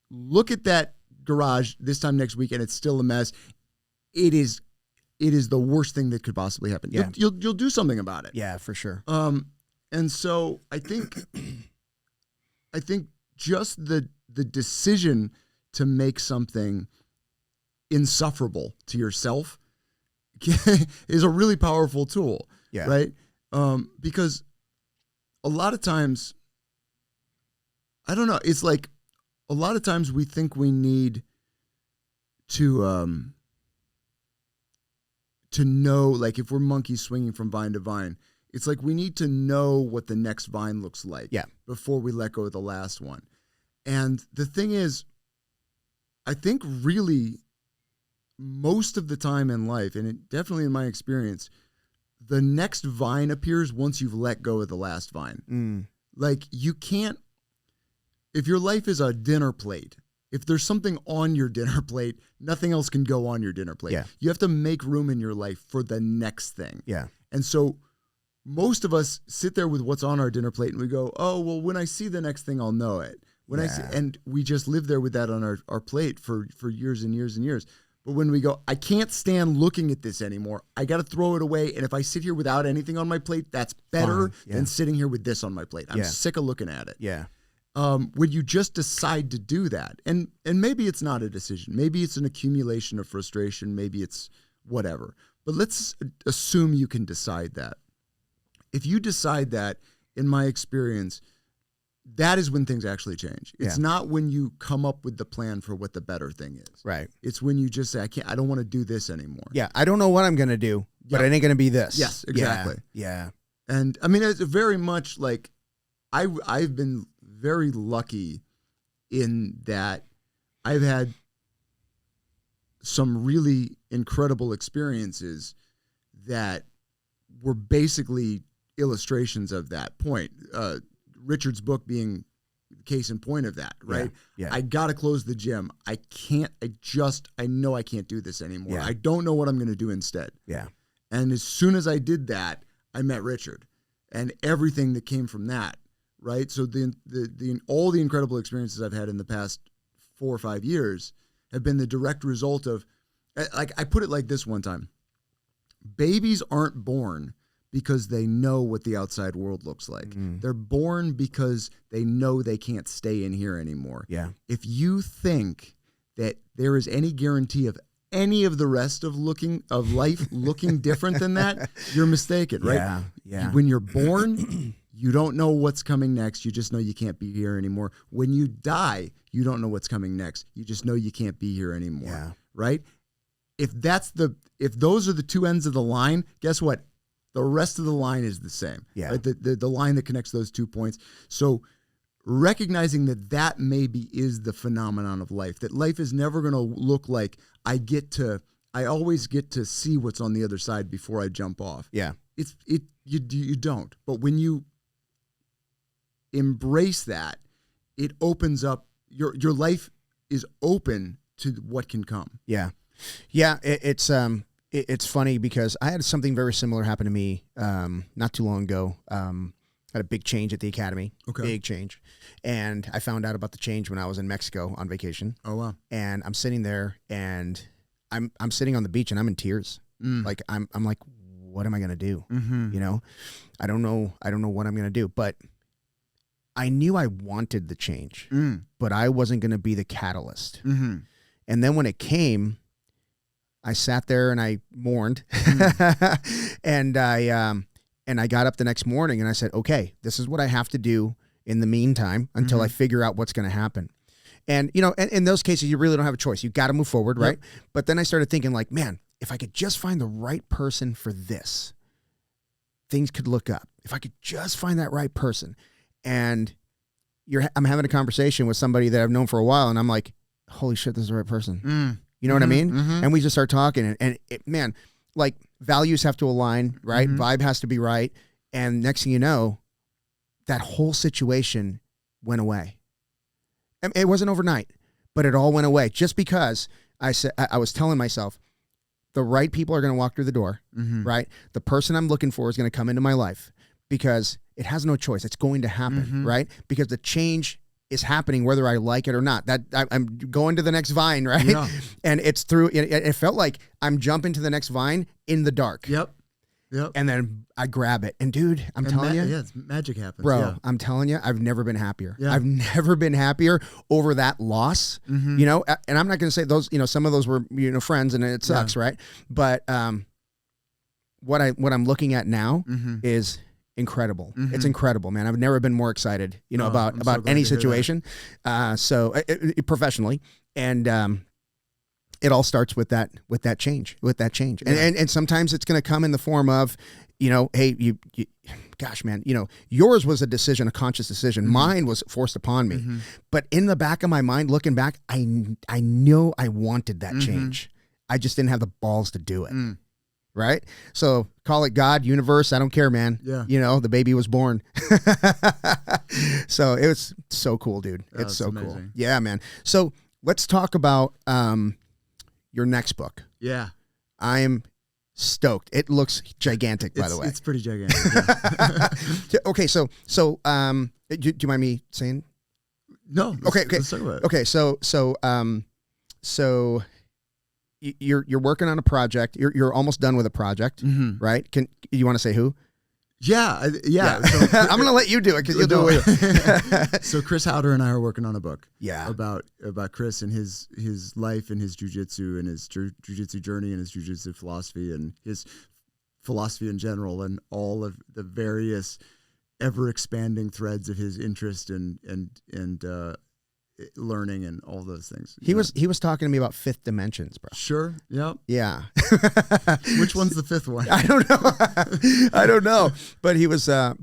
Speaker 2: look at that garage this time next week and it's still a mess, it is the worst thing that could possibly happen.
Speaker 1: Yeah.
Speaker 2: You'll do something about it.
Speaker 1: Yeah, for sure.
Speaker 2: And so I think just the decision to make something insufferable to yourself is a really powerful tool.
Speaker 1: Yeah.
Speaker 2: Right. Because a lot of times, I don't know, it's like a lot of times we think we need to know, like if we're monkeys swinging from vine to vine, it's like we need to know what the next vine looks like before we let go of the last one. And the thing is, I think really most of the time in life, and definitely in my experience, the next vine appears once you've let go of the last vine. Like you can't, if your life is a dinner plate, if there's something on your dinner plate, nothing else can go on your dinner plate.
Speaker 1: Yeah.
Speaker 2: You have to make room in your life for the next thing.
Speaker 1: Yeah.
Speaker 2: And so most of us sit there with what's on our dinner plate and we go, oh, well, when I see the next thing, I'll know it. And we just live there with that on our plate for years and years and years. But when we go, I can't stand looking at this anymore. I got to throw it away. And if I sit here without anything on my plate, that's better than sitting here with this on my plate. I'm sick of looking at it.
Speaker 1: Yeah.
Speaker 2: When you just decide to do that, and maybe it's not a decision. Maybe it's an accumulation of frustration. Maybe it's whatever. But let's assume you can decide that. If you decide that, in my experience, that is when things actually change. It's not when you come up with the plan for what the better thing is.
Speaker 1: Right.
Speaker 2: It's when you just say, I don't want to do this anymore.
Speaker 1: Yeah. I don't know what I'm going to do, but it ain't going to be this.
Speaker 2: Yes, exactly.
Speaker 1: Yeah.
Speaker 2: And I mean, it's very much like I've been very lucky in that I've had some really incredible experiences that were basically illustrations of that point. Richard's book being case in point of that, right?
Speaker 1: Yeah.
Speaker 2: I got to close the gym. I know I can't do this anymore.
Speaker 1: Yeah.
Speaker 2: I don't know what I'm going to do instead.
Speaker 1: Yeah.
Speaker 2: And as soon as I did that, I met Richard and everything that came from that, right? So all the incredible experiences I've had in the past 4 or 5 years have been the direct result of, like I put it like this one time, babies aren't born because they know what the outside world looks like. They're born because they know they can't stay in here anymore. Yeah. If you think that there is any guarantee of any of the rest of life looking different than that, you're mistaken, right? Yeah. When you're born, you don't know what's coming next. You just know you can't be here anymore. When you die, you don't know what's coming next. You just know you can't be here anymore. Yeah. Right? If those are the two ends of the line, guess what? The rest of the line is the same. Yeah. Right? The line that connects those 2 points. So recognizing that maybe is the phenomenon of life, that life is never going to look like I always get to see what's on the other side before I jump off. Yeah. You don't. But when you embrace that, it opens up your life is open to what can come. Yeah. Yeah. It's funny because I had something very similar happen to me not too long ago. Had a big change at the academy. Okay. Big change. And I found out about the change when I was in Mexico on vacation. Oh, wow. And I'm sitting there and I'm sitting on the beach and I'm in tears. Like I'm like, what am I going to do? Mm-hmm. You know, I don't know what I'm going to do, but I knew I wanted the change, but I wasn't going to be the catalyst. Mm-hmm. And then when it came, I sat there and I mourned and I got up the next morning and I said, okay, this is what I have to do in the meantime until I figure out what's going to happen. And, you know, in those cases, you really don't have a choice. You got to move forward, right? But then I started thinking like, man, if I could just find the right person for this, things could look up. If I could just find that right person. And I'm having a conversation with somebody that I've known for a while and I'm like, holy shit, this is the right person. You know what I mean? And we just start talking and man, like values have to align, right? Vibe has to be right. And next thing you know, that whole situation went away. It wasn't overnight,
Speaker 1: but it all went away just because I was telling myself, the right people are going to walk through the door, right? The person I'm looking for is going to come into my life because it has no choice. It's going to happen, right? Because the change is happening whether I like it or not. That I'm going to the next vine, right?
Speaker 2: Yeah.
Speaker 1: And it's through. It felt like I'm jumping to the next vine in the dark.
Speaker 2: Yep.
Speaker 1: And then I grab it, and dude, I'm telling you,
Speaker 2: yeah, magic happens,
Speaker 1: bro.
Speaker 2: Yeah.
Speaker 1: I'm telling you, I've never been happier.
Speaker 2: Yeah.
Speaker 1: I've never been happier over that loss. You know, and I'm not going to say those. You know, some of those were friends, and it sucks, right? But what I'm looking at now is incredible. It's incredible, man. I've never been more excited, about any situation. So professionally, and it all starts with that change. And sometimes it's going to come in the form of, hey, you gosh, man, yours was a decision, a conscious decision. Mine was forced upon me. But in the back of my mind, looking back, I knew I wanted that change. I just didn't have the balls to do it. Right? So call it God, universe. I don't care, man.
Speaker 2: Yeah.
Speaker 1: The baby was born. So it was so cool, dude. It's so amazing. Cool. Yeah, man. So let's talk about your next book.
Speaker 2: Yeah.
Speaker 1: I'm stoked. It looks gigantic, by the way.
Speaker 2: It's pretty gigantic. Yeah.
Speaker 1: Okay. So, do you mind me saying?
Speaker 2: No.
Speaker 1: Okay.
Speaker 2: Let's talk about it.
Speaker 1: Okay. So you're working on a project. You're almost done with a project, right? You want to say who?
Speaker 2: Yeah. Yeah. So,
Speaker 1: I'm going to let you do it because you'll do it.
Speaker 2: So Chris Howder and I are working on a book.
Speaker 1: Yeah.
Speaker 2: About Chris and his life and his jiu-jitsu and his jiu-jitsu journey and his jiu-jitsu philosophy and his philosophy in general and all of the various ever expanding threads of his interest and learning and all those things.
Speaker 1: He was talking to me about fifth dimensions, bro.
Speaker 2: Sure. Yep.
Speaker 1: Yeah.
Speaker 2: Which one's the fifth one?
Speaker 1: I don't know. But he was so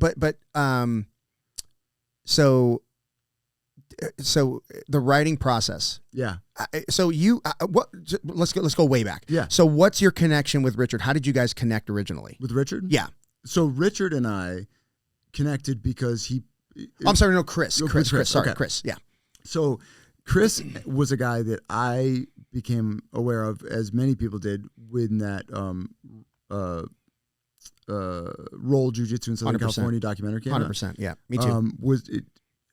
Speaker 1: the writing process.
Speaker 2: Yeah.
Speaker 1: So let's go way back.
Speaker 2: Yeah.
Speaker 1: So what's your connection with Richard? How did you guys connect originally?
Speaker 2: With Richard?
Speaker 1: Yeah.
Speaker 2: So Richard and I connected because
Speaker 1: I'm sorry, no, Chris. Chris. Sorry,
Speaker 2: okay.
Speaker 1: Chris. Yeah.
Speaker 2: So Chris was a guy that I became aware of, as many people did, when that Roll Jiu-Jitsu in Southern
Speaker 1: 100%.
Speaker 2: California documentary came out.
Speaker 1: 100%. Yeah, me too.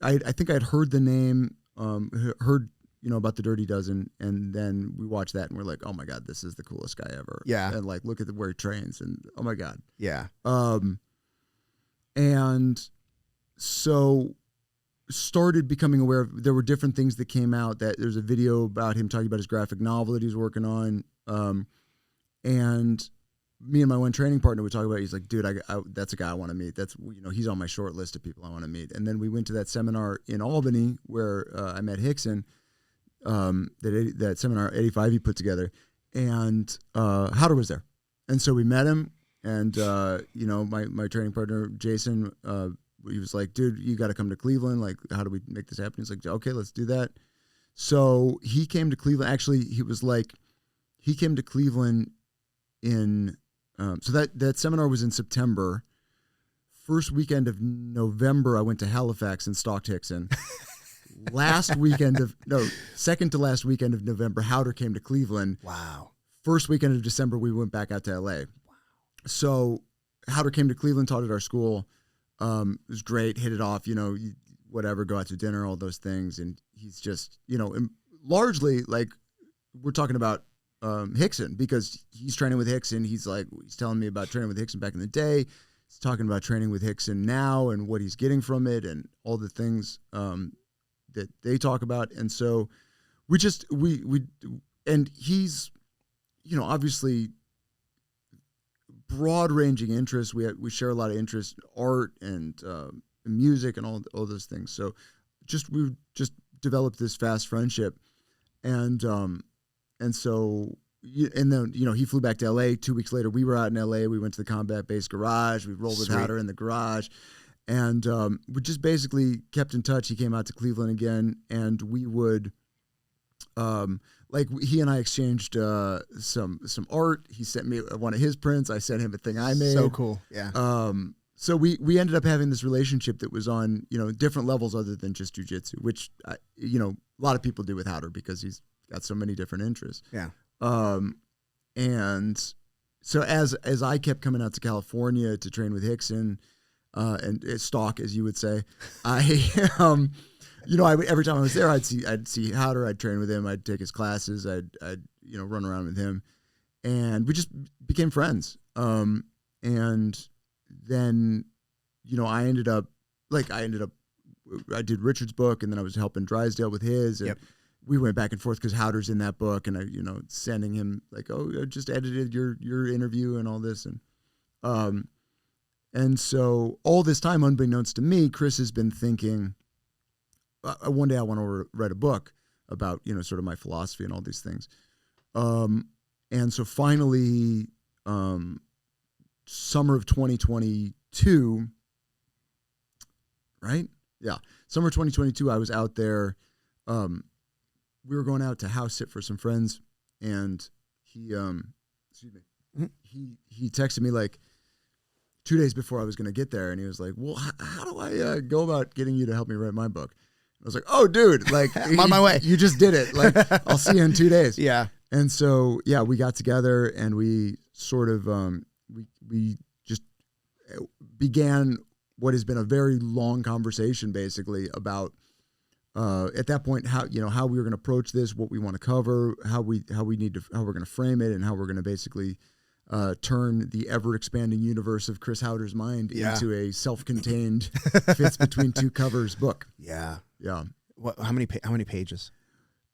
Speaker 2: I think I'd heard the name, heard about the Dirty Dozen, and then we watched that and we're like, oh my God, this is the coolest guy ever.
Speaker 1: Yeah.
Speaker 2: And like, look at where he trains, and oh my God.
Speaker 1: Yeah.
Speaker 2: And so started becoming aware of, there were different things that came out. That there's a video about him talking about his graphic novel that he's working on, and me and my one training partner would talk about it. He's like, dude, that's a guy I want to meet. That's, he's on my short list of people I want to meet. And then we went to that seminar in Albany where I met Rickson, that seminar 85 he put together, and Howder was there. And so we met him, and my training partner Jason, he was like, dude, you got to come to Cleveland. Like, how do we make this happen? He's like, okay, let's do that. So he came to Cleveland. Actually, he came to Cleveland in, so that seminar was in September. First weekend of November, I went to Halifax and stalked Rickson. Second to last weekend of November, Howder came to Cleveland.
Speaker 1: Wow.
Speaker 2: First weekend of December, we went back out to LA. Wow. So Howder came to Cleveland, taught at our school. It was great, hit it off, whatever, go out to dinner, all those things. And he's just, largely like we're talking about Rickson, because he's training with Rickson. He's telling me about training with Rickson back in the day. He's talking about training with Rickson now and what he's getting from it and all the things that they talk about. And so and he's, obviously broad ranging interests. We share a lot of interests, art and music and all those things. So we just developed this fast friendship, and so then he flew back to LA. 2 weeks later, we were out in LA. We went to the combat base garage. We rolled with Howder in the garage, and we just basically kept in touch. He came out to Cleveland again, and we would. He and I exchanged some art. He sent me one of his prints. I sent him a thing I made.
Speaker 1: So cool. Yeah.
Speaker 2: So we ended up having this relationship that was on, different levels other than just jiu-jitsu, which, a lot of people do with Howder because he's got so many different interests.
Speaker 1: Yeah.
Speaker 2: And so as I kept coming out to California to train with Rickson, and stalk, as you would say, I every time I was there, I'd see Howder, I'd train with him, I'd take his classes, I'd run around with him, and we just became friends. And then, I did Richard's book, and then I was helping Drysdale with his, and
Speaker 1: yep.
Speaker 2: we went back and forth because Howder's in that book, and I, sending him like, oh, I just edited your interview and all this, and so all this time, unbeknownst to me, Chris has been thinking, one day I want to write a book about, sort of my philosophy and all these things. And so finally, summer of 2022, right? Yeah. Summer 2022, I was out there. We were going out to house sit for some friends, and he texted me like 2 days before I was going to get there, and he was like, well, how do I go about getting you to help me write my book? I was like, oh, dude, like,
Speaker 1: I'm on my way.
Speaker 2: You just did it. Like, I'll see you in 2 days.
Speaker 1: Yeah.
Speaker 2: And so, yeah, we got together, and we sort of, we just began what has been a very long conversation, basically, about, at that point, how we were going to approach this, what we want to cover, how we're going to frame it, and how we're going to basically turn the ever-expanding universe of Chris Howder's mind into a self-contained, fits between two covers book.
Speaker 1: Yeah.
Speaker 2: Yeah.
Speaker 1: How many pages?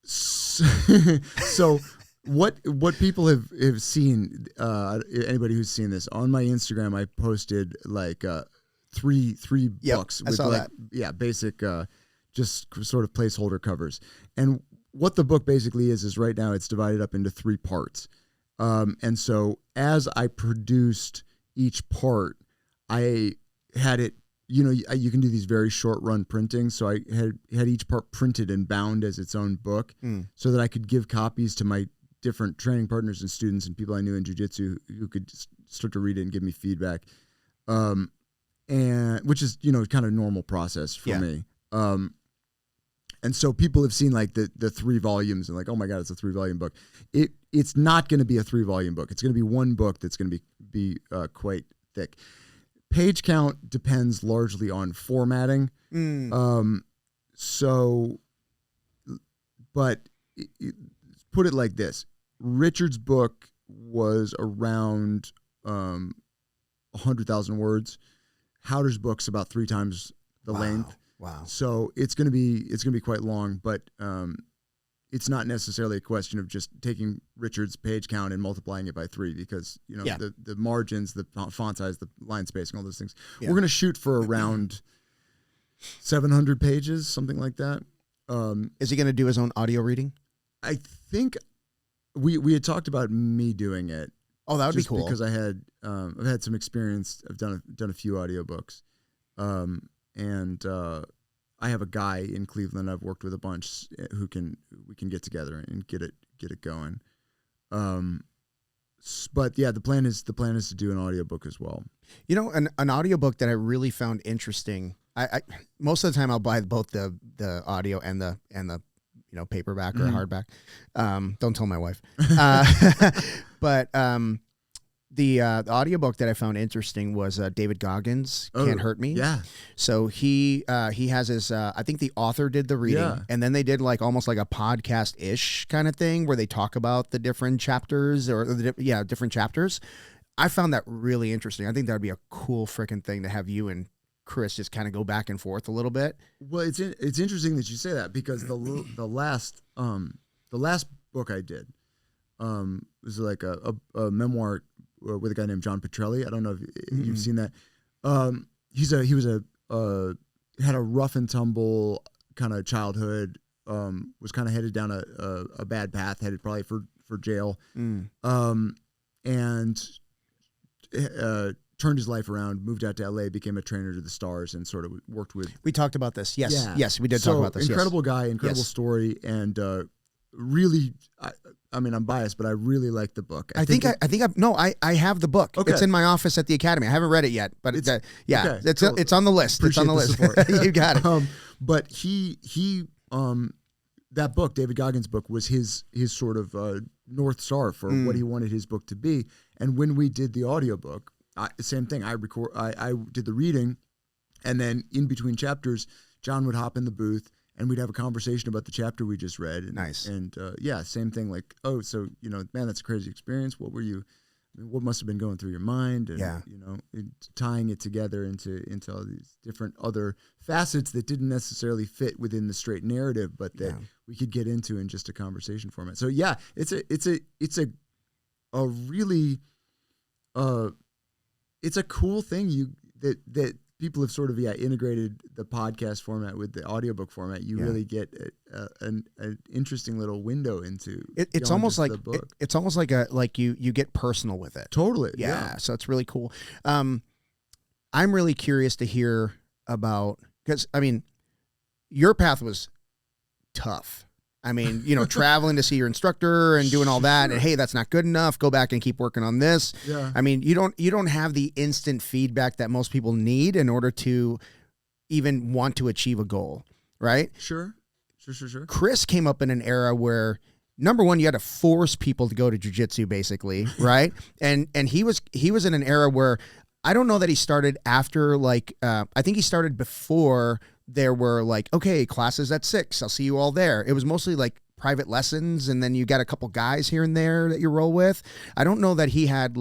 Speaker 2: So what people have seen, anybody who's seen this, on my Instagram, I posted like three books.
Speaker 1: I saw that.
Speaker 2: Yeah, basic, just sort of placeholder covers. And what the book basically is right now it's divided up into 3 parts. And so as I produced each part, I had it, you can do these very short run printings. So I had each part printed and bound as its own book so that I could give copies to my different training partners and students and people I knew in jiu-jitsu who could start to read it and give me feedback. And which is, kind of normal process for me. And so people have seen like the 3 volumes and like, oh my God, it's a 3-volume book. It's not going to be a 3-volume book. It's going to be one book that's going to be quite thick. Page count depends largely on formatting. But put it like this. Richard's book was around 100,000 words. Howder's book's about 3 times the length.
Speaker 1: Wow.
Speaker 2: So it's going to be quite long, but it's not necessarily a question of just taking Richard's page count and multiplying it by 3 because, the margins, the font size, the line spacing, all those things. Yeah. We're going to shoot for around 700 pages, something like that.
Speaker 1: Is he going to do his own audio reading?
Speaker 2: I think we had talked about me doing it.
Speaker 1: Oh, that would be cool.
Speaker 2: Because I had I've had some experience. I've done a few audiobooks. And I have a guy in Cleveland I've worked with a bunch we can get together and get it going. But yeah, the plan is to do an audiobook as well.
Speaker 1: An audiobook that I really found interesting. I most of the time I'll buy both the audio and the paperback or hardback. Don't tell my wife. But the audiobook that I found interesting was David Goggins' Can't Hurt Me.
Speaker 2: Yeah.
Speaker 1: So he has his, I think the author did the reading, and then they did like almost like a podcast-ish kind of thing where they talk about the different chapters different chapters. I found that really interesting. I think that would be a cool freaking thing to have you and Chris just kind of go back and forth a little bit.
Speaker 2: Well, it's interesting that you say that because the last book I did was like a memoir with a guy named John Petrelli. I don't know if you've seen that. He had a rough and tumble kind of childhood. Was kind of headed down a bad path, headed probably for jail. And turned his life around, moved out to LA, became a trainer to the stars, and sort of worked with.
Speaker 1: We talked about this. Yes, yes, we did talk about this.
Speaker 2: Incredible guy, incredible story, and really I mean, I'm biased, but I really like the book.
Speaker 1: I have the book.
Speaker 2: Okay.
Speaker 1: It's in my office at the Academy. I haven't read it yet, but it's
Speaker 2: okay, cool.
Speaker 1: it's on the list.
Speaker 2: Appreciate
Speaker 1: it's on the list.
Speaker 2: support.
Speaker 1: You got it.
Speaker 2: But that book, David Goggins' book, was his sort of North Star for what he wanted his book to be. And when we did the audiobook, same thing. I did the reading, and then in between chapters, John would hop in the booth and we'd have a conversation about the chapter we just read. And,
Speaker 1: nice.
Speaker 2: And same thing. Like, oh, so, man, that's a crazy experience. What must have been going through your mind? And, tying it together into all these different other facets that didn't necessarily fit within the straight narrative, but that we could get into in just a conversation format. So yeah, it's a really, it's a cool thing that people have sort of integrated the podcast format with the audiobook format. You really get an interesting little window into
Speaker 1: it's almost like
Speaker 2: the book.
Speaker 1: It's almost like you get personal with it.
Speaker 2: Totally.
Speaker 1: Yeah. So it's really cool. I'm really curious to hear about, because I mean, your path was tough. I mean, traveling to see your instructor and doing all that, and hey, that's not good enough. Go back and keep working on this.
Speaker 2: Yeah.
Speaker 1: I mean, you don't have the instant feedback that most people need in order to even want to achieve a goal, right?
Speaker 2: Sure.
Speaker 1: Chris came up in an era where, number one, you had to force people to go to jiu-jitsu, basically, right? and he was in an era where I don't know that he started after, I think he started before there were okay, classes at 6. I'll see you all there. It was mostly private lessons, and then you got a couple guys here and there that you roll with. I don't know that he had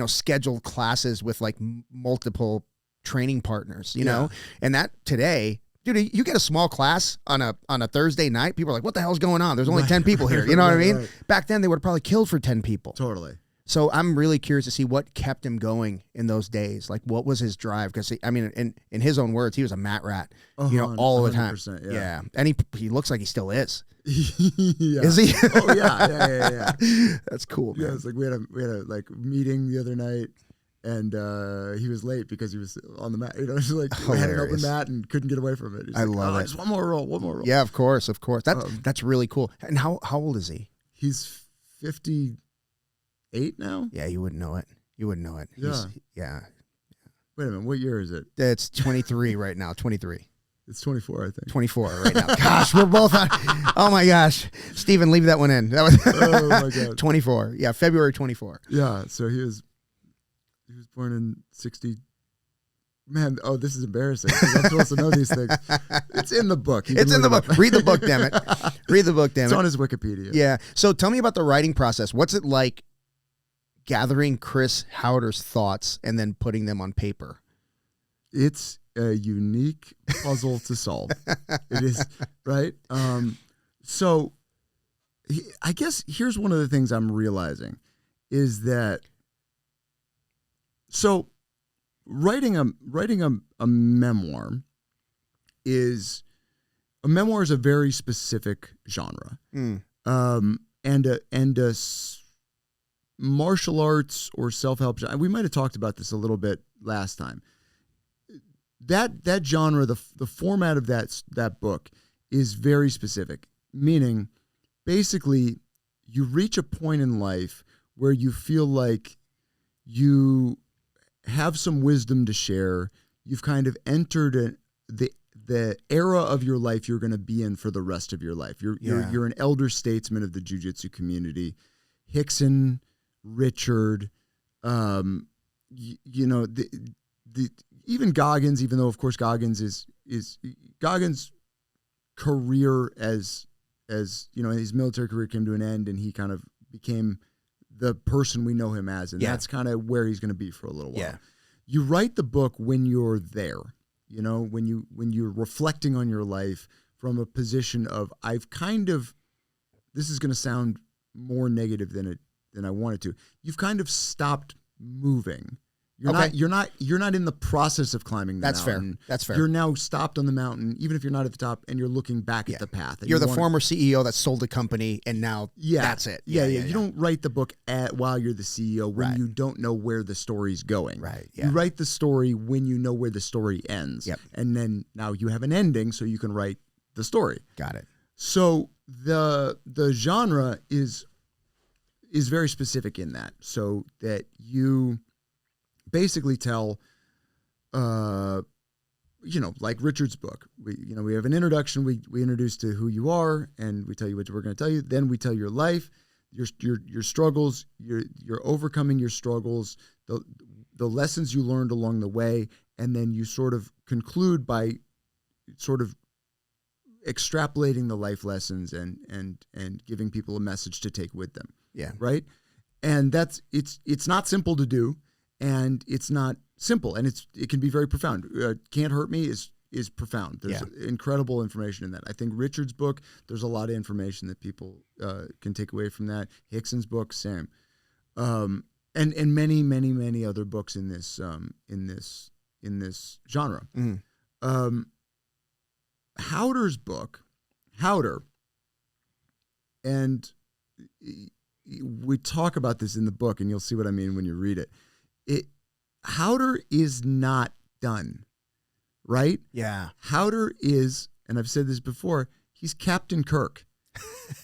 Speaker 1: scheduled classes with multiple training partners, you know? And that today, dude, you get a small class on a Thursday night, people are like, what the hell's going on? There's only 10 people here. You know what I mean? Right. Back then they would have probably killed for 10 people.
Speaker 2: Totally.
Speaker 1: So I'm really curious to see what kept him going in those days. What was his drive? Because I mean, in his own words, he was a mat rat, all the time. Yeah. And he looks like he still is.
Speaker 2: Yeah.
Speaker 1: Is he?
Speaker 2: Oh yeah.
Speaker 1: That's cool, man.
Speaker 2: Yeah, it's we had a meeting the other night, and he was late because he was on the mat. Just we had an open mat and couldn't get away from it. He's
Speaker 1: I love it.
Speaker 2: Just one more roll. Yeah,
Speaker 1: of course. That's really cool. And how old is he?
Speaker 2: He's 58 now.
Speaker 1: Yeah, you wouldn't know it.
Speaker 2: Yeah. Wait a minute. What year is it?
Speaker 1: It's 23 right now. 23.
Speaker 2: It's 24, I think.
Speaker 1: 24 right now. Gosh, we're both on. Oh my gosh, Steven, leave that one in. That was
Speaker 2: oh my god.
Speaker 1: 24. Yeah, February 24.
Speaker 2: Yeah. So he was born in 60. Man, this is embarrassing. I'm supposed to know these things. It's in the book.
Speaker 1: It's in the book. Read the book, damn it. Read the book, damn it.
Speaker 2: It's on his Wikipedia.
Speaker 1: Yeah. So tell me about the writing process. What's it like gathering Chris Howder's thoughts and then putting them on paper?
Speaker 2: It's a unique puzzle to solve. It is, right? So I guess here's one of the things I'm realizing is that writing a memoir is a very specific genre. And a martial arts or self-help genre. We might have talked about this a little bit last time. That genre, the format of that book is very specific, meaning basically you reach a point in life where you feel like you have some wisdom to share. You've kind of entered the era of your life you're going to be in for the rest of your life. You're an elder statesman of the jiu-jitsu community. Rickson, Richard, even Goggins, even though of course Goggins is Goggins' career as his military career came to an end and he kind of became the person we know him as, and that's kind of where he's going to be for a little while.
Speaker 1: Yeah.
Speaker 2: You write the book when you're there, when you're reflecting on your life from a position of this is going to sound more negative than I wanted to. You've kind of stopped moving. You're not in the process of climbing the mountain.
Speaker 1: That's fair.
Speaker 2: You're now stopped on the mountain, even if you're not at the top, and you're looking back at the path.
Speaker 1: You're the former CEO that sold a company, and now that's it.
Speaker 2: Yeah. You don't write the book while you're the CEO when you don't know where the story's going.
Speaker 1: Right. Yeah.
Speaker 2: You write the story when you know where the story ends.
Speaker 1: Yep.
Speaker 2: And then now you have an ending, so you can write the story.
Speaker 1: Got it.
Speaker 2: So the genre is is very specific in that, so that you basically tell, like Richard's book, we have an introduction, we introduce to who you are, and we tell you what we're going to tell you. Then we tell your life, your struggles, you're overcoming your struggles, the lessons you learned along the way, and then you sort of conclude by sort of extrapolating the life lessons and giving people a message to take with them.
Speaker 1: Yeah.
Speaker 2: Right. And it's not simple to do, and it's not simple, and it can be very profound. Can't Hurt Me is profound. There's incredible information in that. I think Richard's book, there's a lot of information that people can take away from that. Rickson's book, same. And many, many, many other books in this genre. Mm-hmm. Howder's book, and we talk about this in the book, and you'll see what I mean when you read it. Howder is not done, right?
Speaker 1: Yeah.
Speaker 2: Howder is, and I've said this before, he's Captain Kirk,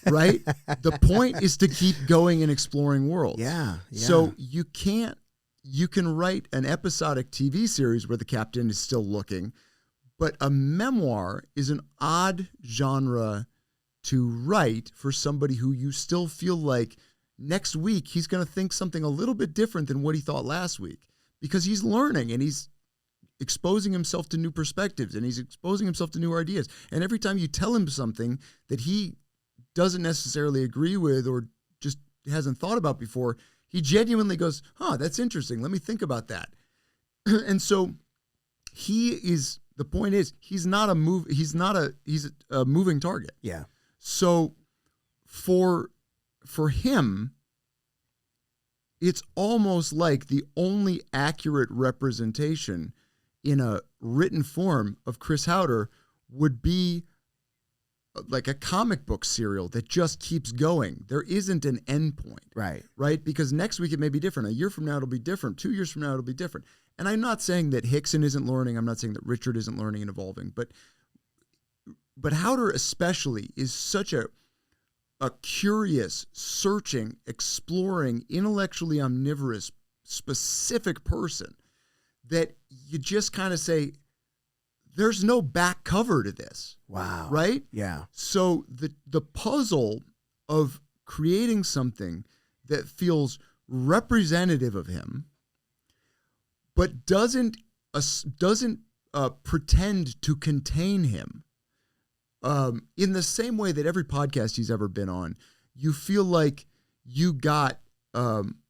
Speaker 2: right? The point is to keep going and exploring worlds.
Speaker 1: Yeah.
Speaker 2: So you can write an episodic TV series where the captain is still looking, but a memoir is an odd genre to write for somebody who you still feel like next week he's going to think something a little bit different than what he thought last week, because he's learning and he's exposing himself to new perspectives and he's exposing himself to new ideas. And every time you tell him something that he doesn't necessarily agree with or just hasn't thought about before, he genuinely goes, that's interesting. Let me think about that. And so the point is, he's a moving target.
Speaker 1: Yeah.
Speaker 2: So for him, it's almost like the only accurate representation in a written form of Chris Howder would be like a comic book serial that just keeps going. There isn't an end point. Right? Because next week it may be different. A year from now it'll be different. 2 years from now it'll be different. And I'm not saying that Rickson isn't learning. I'm not saying that Richard isn't learning and evolving. But Howder especially is such a curious, searching, exploring, intellectually omnivorous, specific person that you just kind of say, there's no back cover to this.
Speaker 1: Wow.
Speaker 2: Right?
Speaker 1: Yeah.
Speaker 2: So the puzzle of creating something that feels representative of him, but doesn't pretend to contain him, in the same way that every podcast he's ever been on, you feel like you got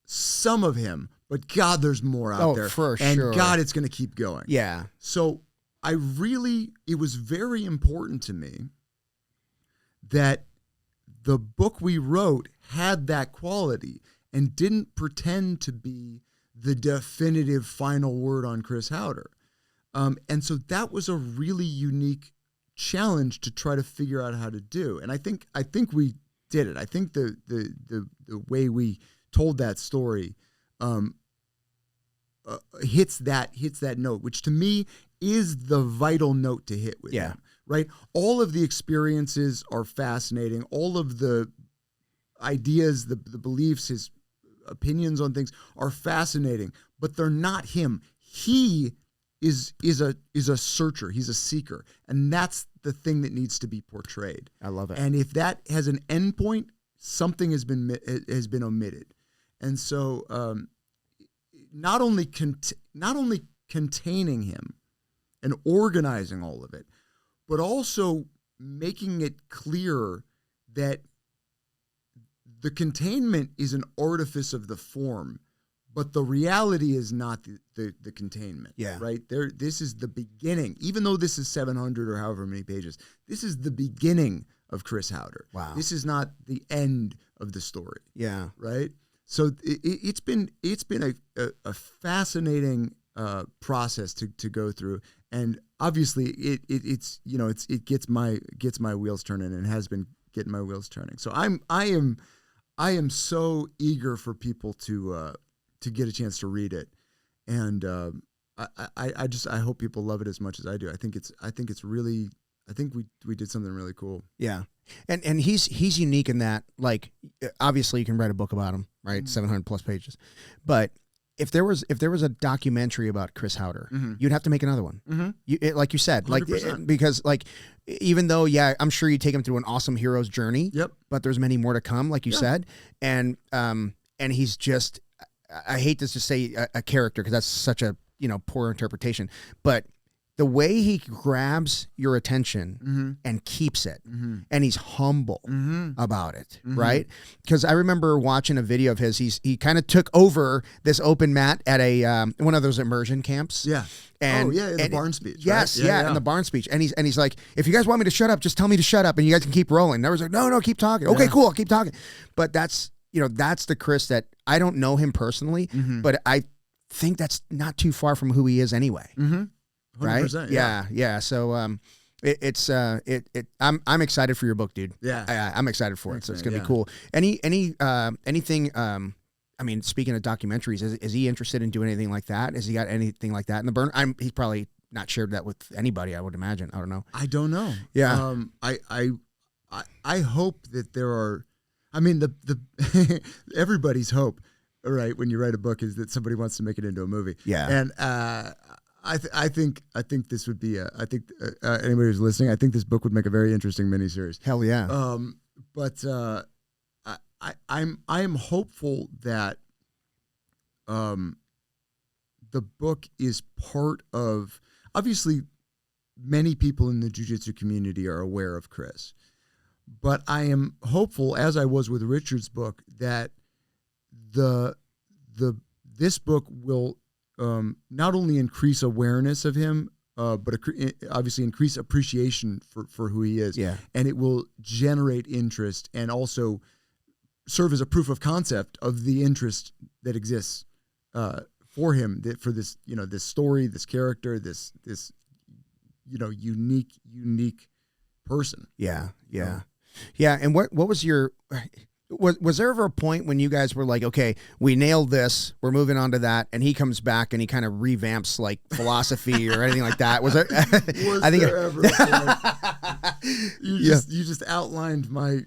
Speaker 2: some of him, but God, there's more out there.
Speaker 1: For
Speaker 2: and
Speaker 1: sure.
Speaker 2: God, it's going to keep going.
Speaker 1: Yeah.
Speaker 2: So it was very important to me that the book we wrote had that quality and didn't pretend to be the definitive final word on Chris Howder. And so that was a really unique challenge to try to figure out how to do. And I think we did it. I think the way we told that story hits that note, which to me is the vital note to hit with.
Speaker 1: Yeah.
Speaker 2: Him, right? All of the experiences are fascinating. All of the ideas, the beliefs, his opinions on things are fascinating, but they're not him. He is a searcher. He's a seeker, and that's the thing that needs to be portrayed.
Speaker 1: I love it.
Speaker 2: And if that has an end point, something has been omitted. And so, not only containing him and organizing all of it, but also making it clear that the containment is an artifice of the form, but the reality is not the containment.
Speaker 1: Yeah.
Speaker 2: Right? This is the beginning. Even though this is 700 or however many pages, this is the beginning of Chris Howder.
Speaker 1: Wow.
Speaker 2: This is not the end of the story.
Speaker 1: Yeah.
Speaker 2: Right? So it's been a fascinating process to go through, and obviously it gets my wheels turning, and has been getting my wheels turning. So I am so eager for people to get a chance to read it, and I hope people love it as much as I do. I think it's I think we did something really cool.
Speaker 1: Yeah. And he's unique in that, like, obviously you can write a book about him, right? 700 plus pages. But if there was a documentary about Chris Hauter, you'd have to make another one. Like you said,
Speaker 2: 100%.
Speaker 1: because like, even though, yeah, I'm sure you take him through an awesome hero's journey.
Speaker 2: Yep.
Speaker 1: But there's many more to come, like you said. And he's just, I hate to just say a character, because that's such a, poor interpretation, but the way he grabs your attention and keeps it, and he's humble about it, right? Because I remember watching a video of his. He kind of took over this open mat at a one of those immersion camps.
Speaker 2: Yeah.
Speaker 1: And
Speaker 2: the barn speech.
Speaker 1: Yes,
Speaker 2: right?
Speaker 1: in the barn speech. And he's like, if you guys want me to shut up, just tell me to shut up, and you guys can keep rolling. And I was like, no, keep talking. Okay, cool, I'll keep talking. But that's that's the Chris that I don't know him personally, but I think that's not too far from who he is anyway.
Speaker 2: 100%,
Speaker 1: right? Yeah. So I'm excited for your book, dude.
Speaker 2: Yeah.
Speaker 1: I'm excited for it.
Speaker 2: Thanks,
Speaker 1: So it's
Speaker 2: man.
Speaker 1: gonna be cool. Anything? I mean, speaking of documentaries, is he interested in doing anything like that? Has he got anything like that in the burn? He's probably not shared that with anybody, I would imagine. I don't know.
Speaker 2: I don't know.
Speaker 1: Yeah.
Speaker 2: I hope that there are. I mean, the everybody's hope, right? When you write a book, is that somebody wants to make it into a movie.
Speaker 1: Yeah.
Speaker 2: And I think this would be anybody who's listening, I think this book would make a very interesting miniseries.
Speaker 1: Hell yeah.
Speaker 2: But I am hopeful that the book is part of, obviously many people in the jiu-jitsu community are aware of Chris, but I am hopeful, as I was with Richard's book, that this book will not only increase awareness of him, but obviously increase appreciation for who he is.
Speaker 1: Yeah.
Speaker 2: And it will generate interest and also serve as a proof of concept of the interest that exists for him, for this, this story, this character, this unique person.
Speaker 1: Yeah. And what was your... Was there ever a point when you guys were like, okay, we nailed this, we're moving on to that, and he comes back and he kind of revamps like philosophy or anything like that? Was there?
Speaker 2: There ever a point? You just outlined the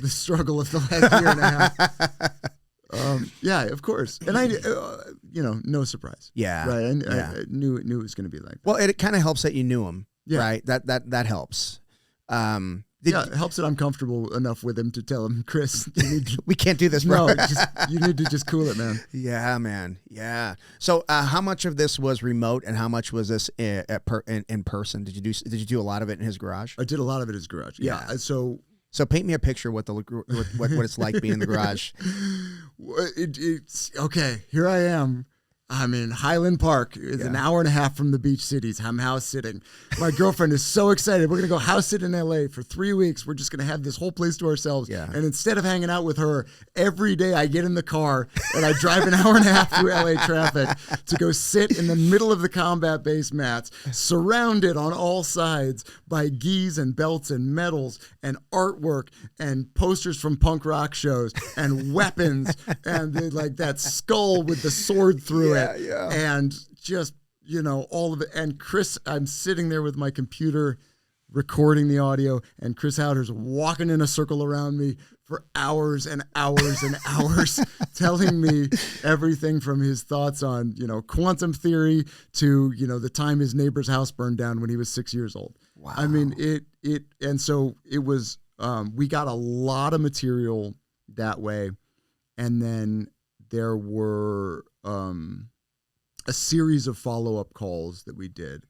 Speaker 2: struggle of the last year and a half. Yeah, of course, and I, no surprise.
Speaker 1: Yeah,
Speaker 2: right. I knew it was going to be like that.
Speaker 1: Well, it kind of helps that you knew him,
Speaker 2: yeah.
Speaker 1: Right? That helps.
Speaker 2: It helps that I'm comfortable enough with him to tell him, Chris,
Speaker 1: we can't do this, bro.
Speaker 2: No, you need to just cool it, man.
Speaker 1: Yeah, man. Yeah. So, how much of this was remote, and how much was this in person? Did you do a lot of it in his garage?
Speaker 2: I did a lot of it in his garage. Yeah. So
Speaker 1: paint me a picture what it's like being in the garage.
Speaker 2: It's okay. Here I am. I'm in Highland Park. It's an hour and a half from the beach cities. I'm house sitting. My girlfriend is so excited. We're going to go house sit in LA for 3 weeks. We're just going to have this whole place to ourselves.
Speaker 1: Yeah.
Speaker 2: And instead of hanging out with her, every day I get in the car and I drive an hour and a half through LA traffic to go sit in the middle of the combat base mats, surrounded on all sides by gis and belts and medals and artwork and posters from punk rock shows and weapons and that skull with the sword through it.
Speaker 1: Yeah.
Speaker 2: And just, all of it. And Chris, I'm sitting there with my computer recording the audio, and Chris Hauter's walking in a circle around me for hours and hours and hours, telling me everything from his thoughts on, quantum theory to, the time his neighbor's house burned down when he was 6 years old.
Speaker 1: Wow.
Speaker 2: I mean, and so it was, we got a lot of material that way. And then there were, a series of follow-up calls that we did.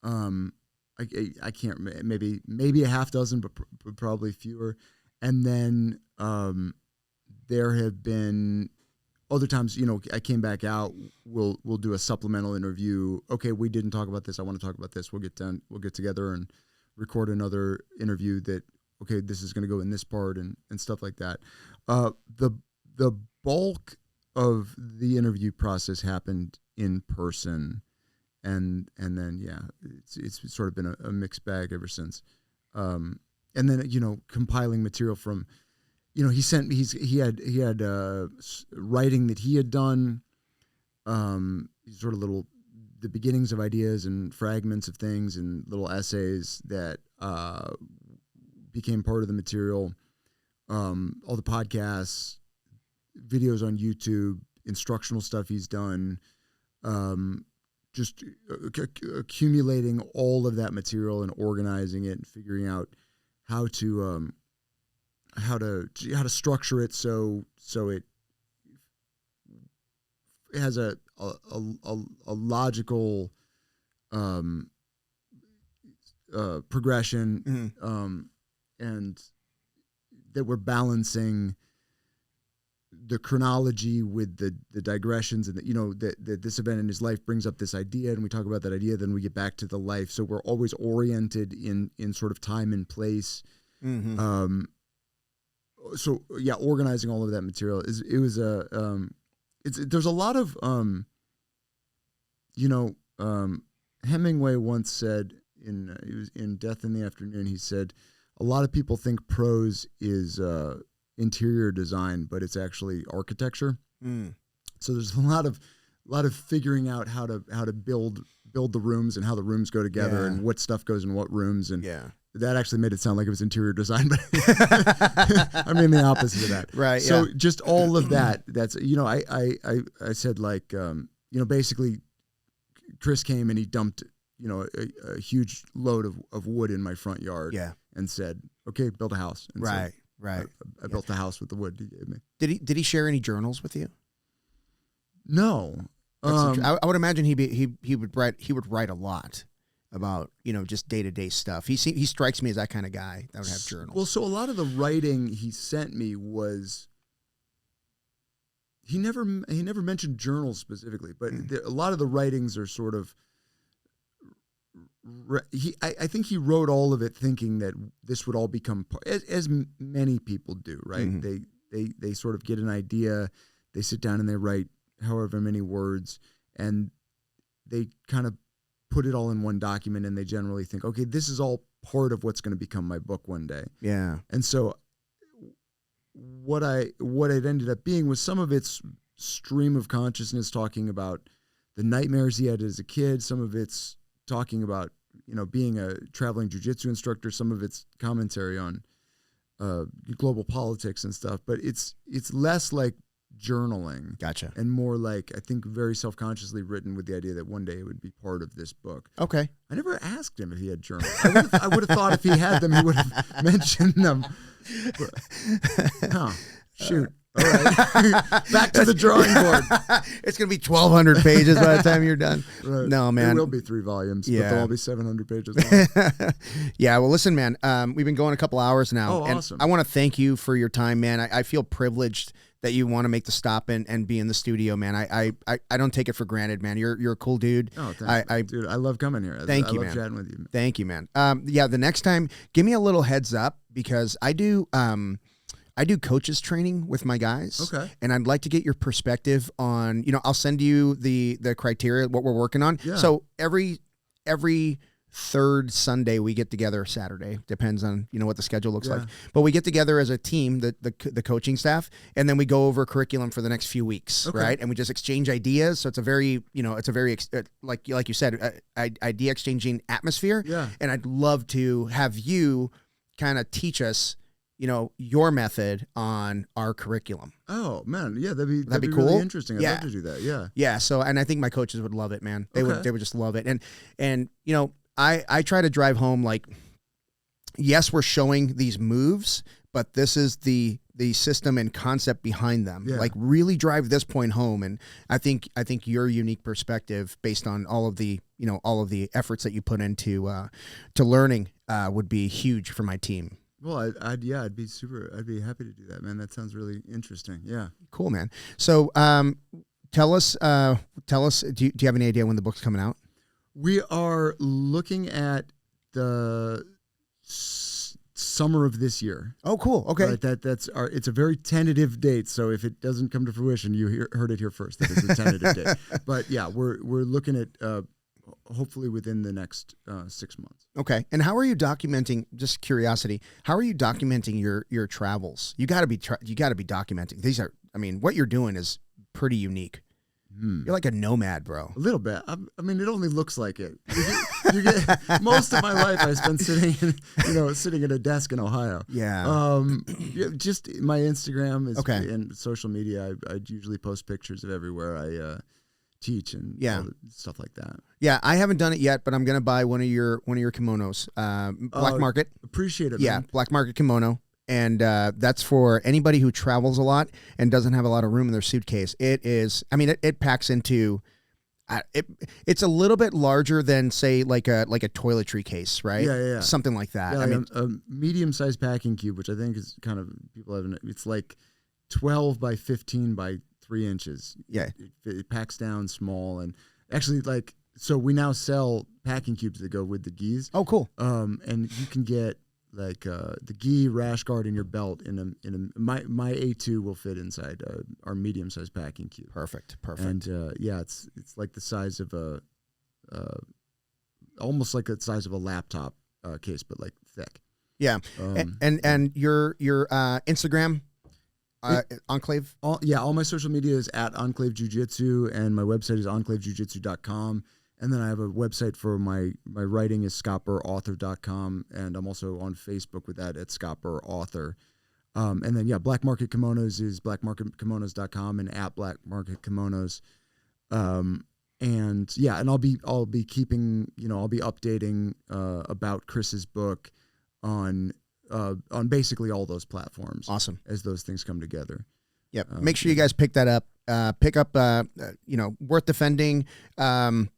Speaker 2: I can't, maybe a half dozen, but probably fewer. And then there have been other times, I came back out, we'll do a supplemental interview. Okay, we didn't talk about this. I want to talk about this. We'll get together and record another interview that, okay, this is going to go in this part and stuff like that. The bulk of the interview process happened in person, and then it's sort of been a mixed bag ever since. And then compiling material from, he had writing that he had done, sort of little the beginnings of ideas and fragments of things and little essays that became part of the material. All the podcasts, videos on YouTube, instructional stuff he's done, just accumulating all of that material and organizing it and figuring out how to structure it so it has a logical progression, and that we're balancing the chronology with the digressions, and that this event in his life brings up this idea, and we talk about that idea, then we get back to the life. So we're always oriented in sort of time and place. So yeah, organizing all of that material there's a lot of Hemingway once said he was in Death in the Afternoon, he said a lot of people think prose is interior design, but it's actually architecture. So there's a lot of figuring out how to build the rooms and how the rooms go together and what stuff goes in what rooms, and that actually made it sound like it was interior design, but I mean the opposite of that.
Speaker 1: Right.
Speaker 2: So just all of that. That's I said like basically Chris came and he dumped a huge load of wood in my front yard. And said, okay, build a house. And
Speaker 1: right.
Speaker 2: I built the house with the wood he gave me.
Speaker 1: Did he share any journals with you?
Speaker 2: No.
Speaker 1: I would imagine he would write a lot about just day-to-day stuff. He strikes me as that kind of guy that would have journals.
Speaker 2: Well, so a lot of the writing he sent me was he never mentioned journals specifically, but a lot of the writings are sort of I think he wrote all of it thinking that this would all become part, as many people do, right? They sort of get an idea, they sit down and they write however many words, and they kind of put it all in one document, and they generally think, okay, this is all part of what's going to become my book one day. Yeah. And so what it ended up being was some of its stream of consciousness talking about the nightmares he had as a kid, some of it's talking about being a traveling jiu-jitsu instructor, some of it's commentary on global politics and stuff, but it's less like journaling.
Speaker 1: Gotcha.
Speaker 2: And more like, I think, very self-consciously written with the idea that one day it would be part of this book.
Speaker 1: Okay.
Speaker 2: I never asked him if he had journals. I would have thought if he had them, he would have mentioned them. But, shoot. All right. Back to the drawing board.
Speaker 1: It's going to be 1,200 pages by the time you're done.
Speaker 2: Right.
Speaker 1: No, man.
Speaker 2: It will be 3 volumes, but they'll all be 700 pages long.
Speaker 1: Yeah, well, listen, man, we've been going a couple hours now.
Speaker 2: Oh, awesome.
Speaker 1: And I want to thank you for your time, man. I feel privileged that you want to make the stop and be in the studio, man. I don't take it for granted, man. You're a cool dude.
Speaker 2: Oh, thanks. Dude, I love coming here.
Speaker 1: Thank you,
Speaker 2: man. I
Speaker 1: man.
Speaker 2: love chatting with you.
Speaker 1: Thank you, man. Yeah, the next time, give me a little heads up, because I do coaches training with my guys.
Speaker 2: Okay.
Speaker 1: And I'd like to get your perspective on, I'll send you the criteria, what we're working on.
Speaker 2: Yeah.
Speaker 1: So every third Sunday we get together, Saturday, depends on, what the schedule looks like. But we get together as a team, the coaching staff, and then we go over curriculum for the next few weeks, right? And we just exchange ideas. So it's a very, like you said, idea exchanging atmosphere.
Speaker 2: Yeah.
Speaker 1: And I'd love to have you kind of teach us, your method on our curriculum.
Speaker 2: Oh man, yeah, that'd be
Speaker 1: cool.
Speaker 2: Really interesting. I'd love to do that. Yeah.
Speaker 1: Yeah. So, and I think my coaches would love it, man. They would just love it. And I try to drive home, like, yes, we're showing these moves, but this is the system and concept behind them.
Speaker 2: Yeah.
Speaker 1: Like, really drive this point home. And I think your unique perspective, based on all of the efforts that you put into to learning, would be huge for my team.
Speaker 2: Well, I'd be happy to do that, man. That sounds really interesting. Yeah.
Speaker 1: Cool, man. So, tell us, do you have any idea when the book's coming out?
Speaker 2: We are looking at the summer of this year.
Speaker 1: Oh, cool. Okay.
Speaker 2: Right, it's a very tentative date. So if it doesn't come to fruition, you heard it here first. That it's a tentative date. But yeah, we're looking at, hopefully within the next 6 months.
Speaker 1: Okay. And how are you documenting, just curiosity, how are you documenting your travels? You got to be documenting. What you're doing is pretty unique.
Speaker 2: You're
Speaker 1: like a nomad, bro.
Speaker 2: A little bit. I mean, it only looks like it. You get most of my life I spent sitting at a desk in Ohio.
Speaker 1: Yeah.
Speaker 2: Just my Instagram is
Speaker 1: okay.
Speaker 2: and social media. I usually post pictures of everywhere I teach and stuff like that.
Speaker 1: Yeah, I haven't done it yet, but I'm gonna buy one of your kimonos. Black Market.
Speaker 2: Appreciate it.
Speaker 1: Yeah,
Speaker 2: man.
Speaker 1: Black Market kimono. And that's for anybody who travels a lot and doesn't have a lot of room in their suitcase. It is, I mean, it packs into, it's a little bit larger than, say, like a toiletry case, right?
Speaker 2: Yeah.
Speaker 1: Something like that.
Speaker 2: Yeah,
Speaker 1: I mean,
Speaker 2: a medium-sized packing cube, which I think is kind of, people have, it's like 12 by 15 by 3 inches.
Speaker 1: Yeah.
Speaker 2: It packs down small. And actually, so we now sell packing cubes that go with the gis.
Speaker 1: Oh, cool.
Speaker 2: And you can get the gi rash guard in your belt my A2 will fit inside our medium sized packing cube.
Speaker 1: Perfect.
Speaker 2: And it's like the size of almost like the size of a laptop case, but like thick.
Speaker 1: Yeah. And your Instagram Enclave?
Speaker 2: All my social media is at Enclave Jiu-Jitsu, and my website is enclavejujitsu.com. And then I have a website for my writing is scottburrauthor.com, and I'm also on Facebook with that at scottburrauthor. And then Black Market Kimonos is blackmarketkimonos.com and at Black Market Kimonos. And I'll be keeping, I'll be updating about Chris's book on basically all those platforms.
Speaker 1: Awesome.
Speaker 2: As those things come together.
Speaker 1: Yep. Make sure you guys pick that up. Pick up, Worth Defending, opening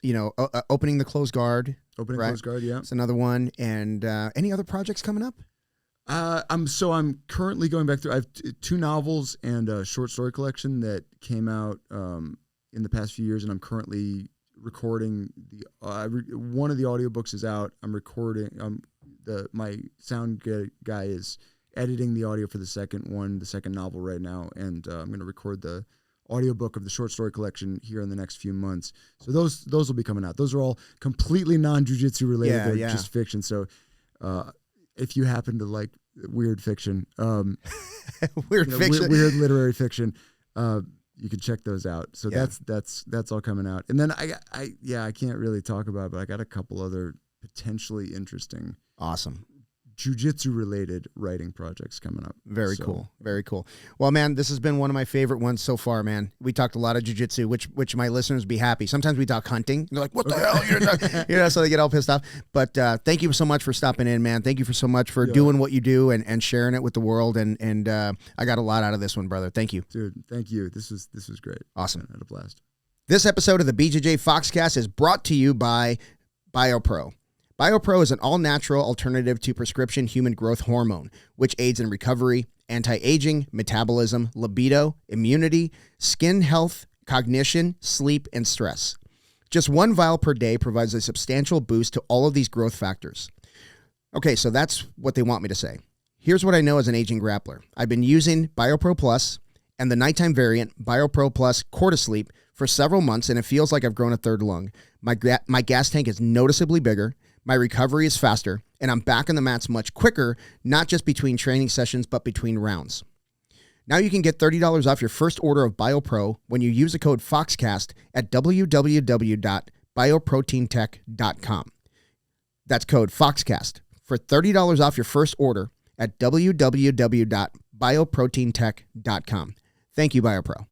Speaker 1: the closed guard.
Speaker 2: Closed guard, yeah.
Speaker 1: It's another one. And any other projects coming up?
Speaker 2: I'm currently going back through. I have 2 novels and a short story collection that came out in the past few years, and I'm currently recording one of the audiobooks is out. I'm recording. My sound guy is editing the audio for the second novel right now, and I'm going to record the audiobook of the short story collection here in the next few months. So those will be coming out. Those are all completely non-jiu-jitsu related. They're just fiction. So if you happen to like weird fiction, weird literary fiction, you can check those out. So that's all coming out. And then I can't really talk about it, but I got a couple other potentially interesting,
Speaker 1: awesome
Speaker 2: jiu-jitsu related writing projects coming up.
Speaker 1: Very cool. Well, man, this has been one of my favorite ones so far, man. We talked a lot of jiu-jitsu, which my listeners be happy. Sometimes we talk hunting. They're like, what the hell? You're talking? So they get all pissed off. But thank you so much for stopping in, man. Thank you so much for doing what you do and sharing it with the world. And I got a lot out of this one, brother. Thank you.
Speaker 2: Dude, thank you. This was great.
Speaker 1: Awesome.
Speaker 2: I had a blast.
Speaker 1: This episode of the BJJ Foxcast is brought to you by BioPro. BioPro is an all-natural alternative to prescription human growth hormone, which aids in recovery, anti-aging, metabolism, libido, immunity, skin health, cognition, sleep, and stress. Just 1 vial per day provides a substantial boost to all of these growth factors. Okay, so that's what they want me to say. Here's what I know as an aging grappler. I've been using BioPro Plus and the nighttime variant, BioPro Plus Cortisleep, for several months, and it feels like I've grown a 3rd lung. My gas tank is noticeably bigger. My recovery is faster, and I'm back on the mats much quicker, not just between training sessions, but between rounds. Now you can get $30 off your first order of BioPro when you use the code FOXCAST at www.bioproteintech.com. That's code FOXCAST for $30 off your first order at www.bioproteintech.com. Thank you, BioPro.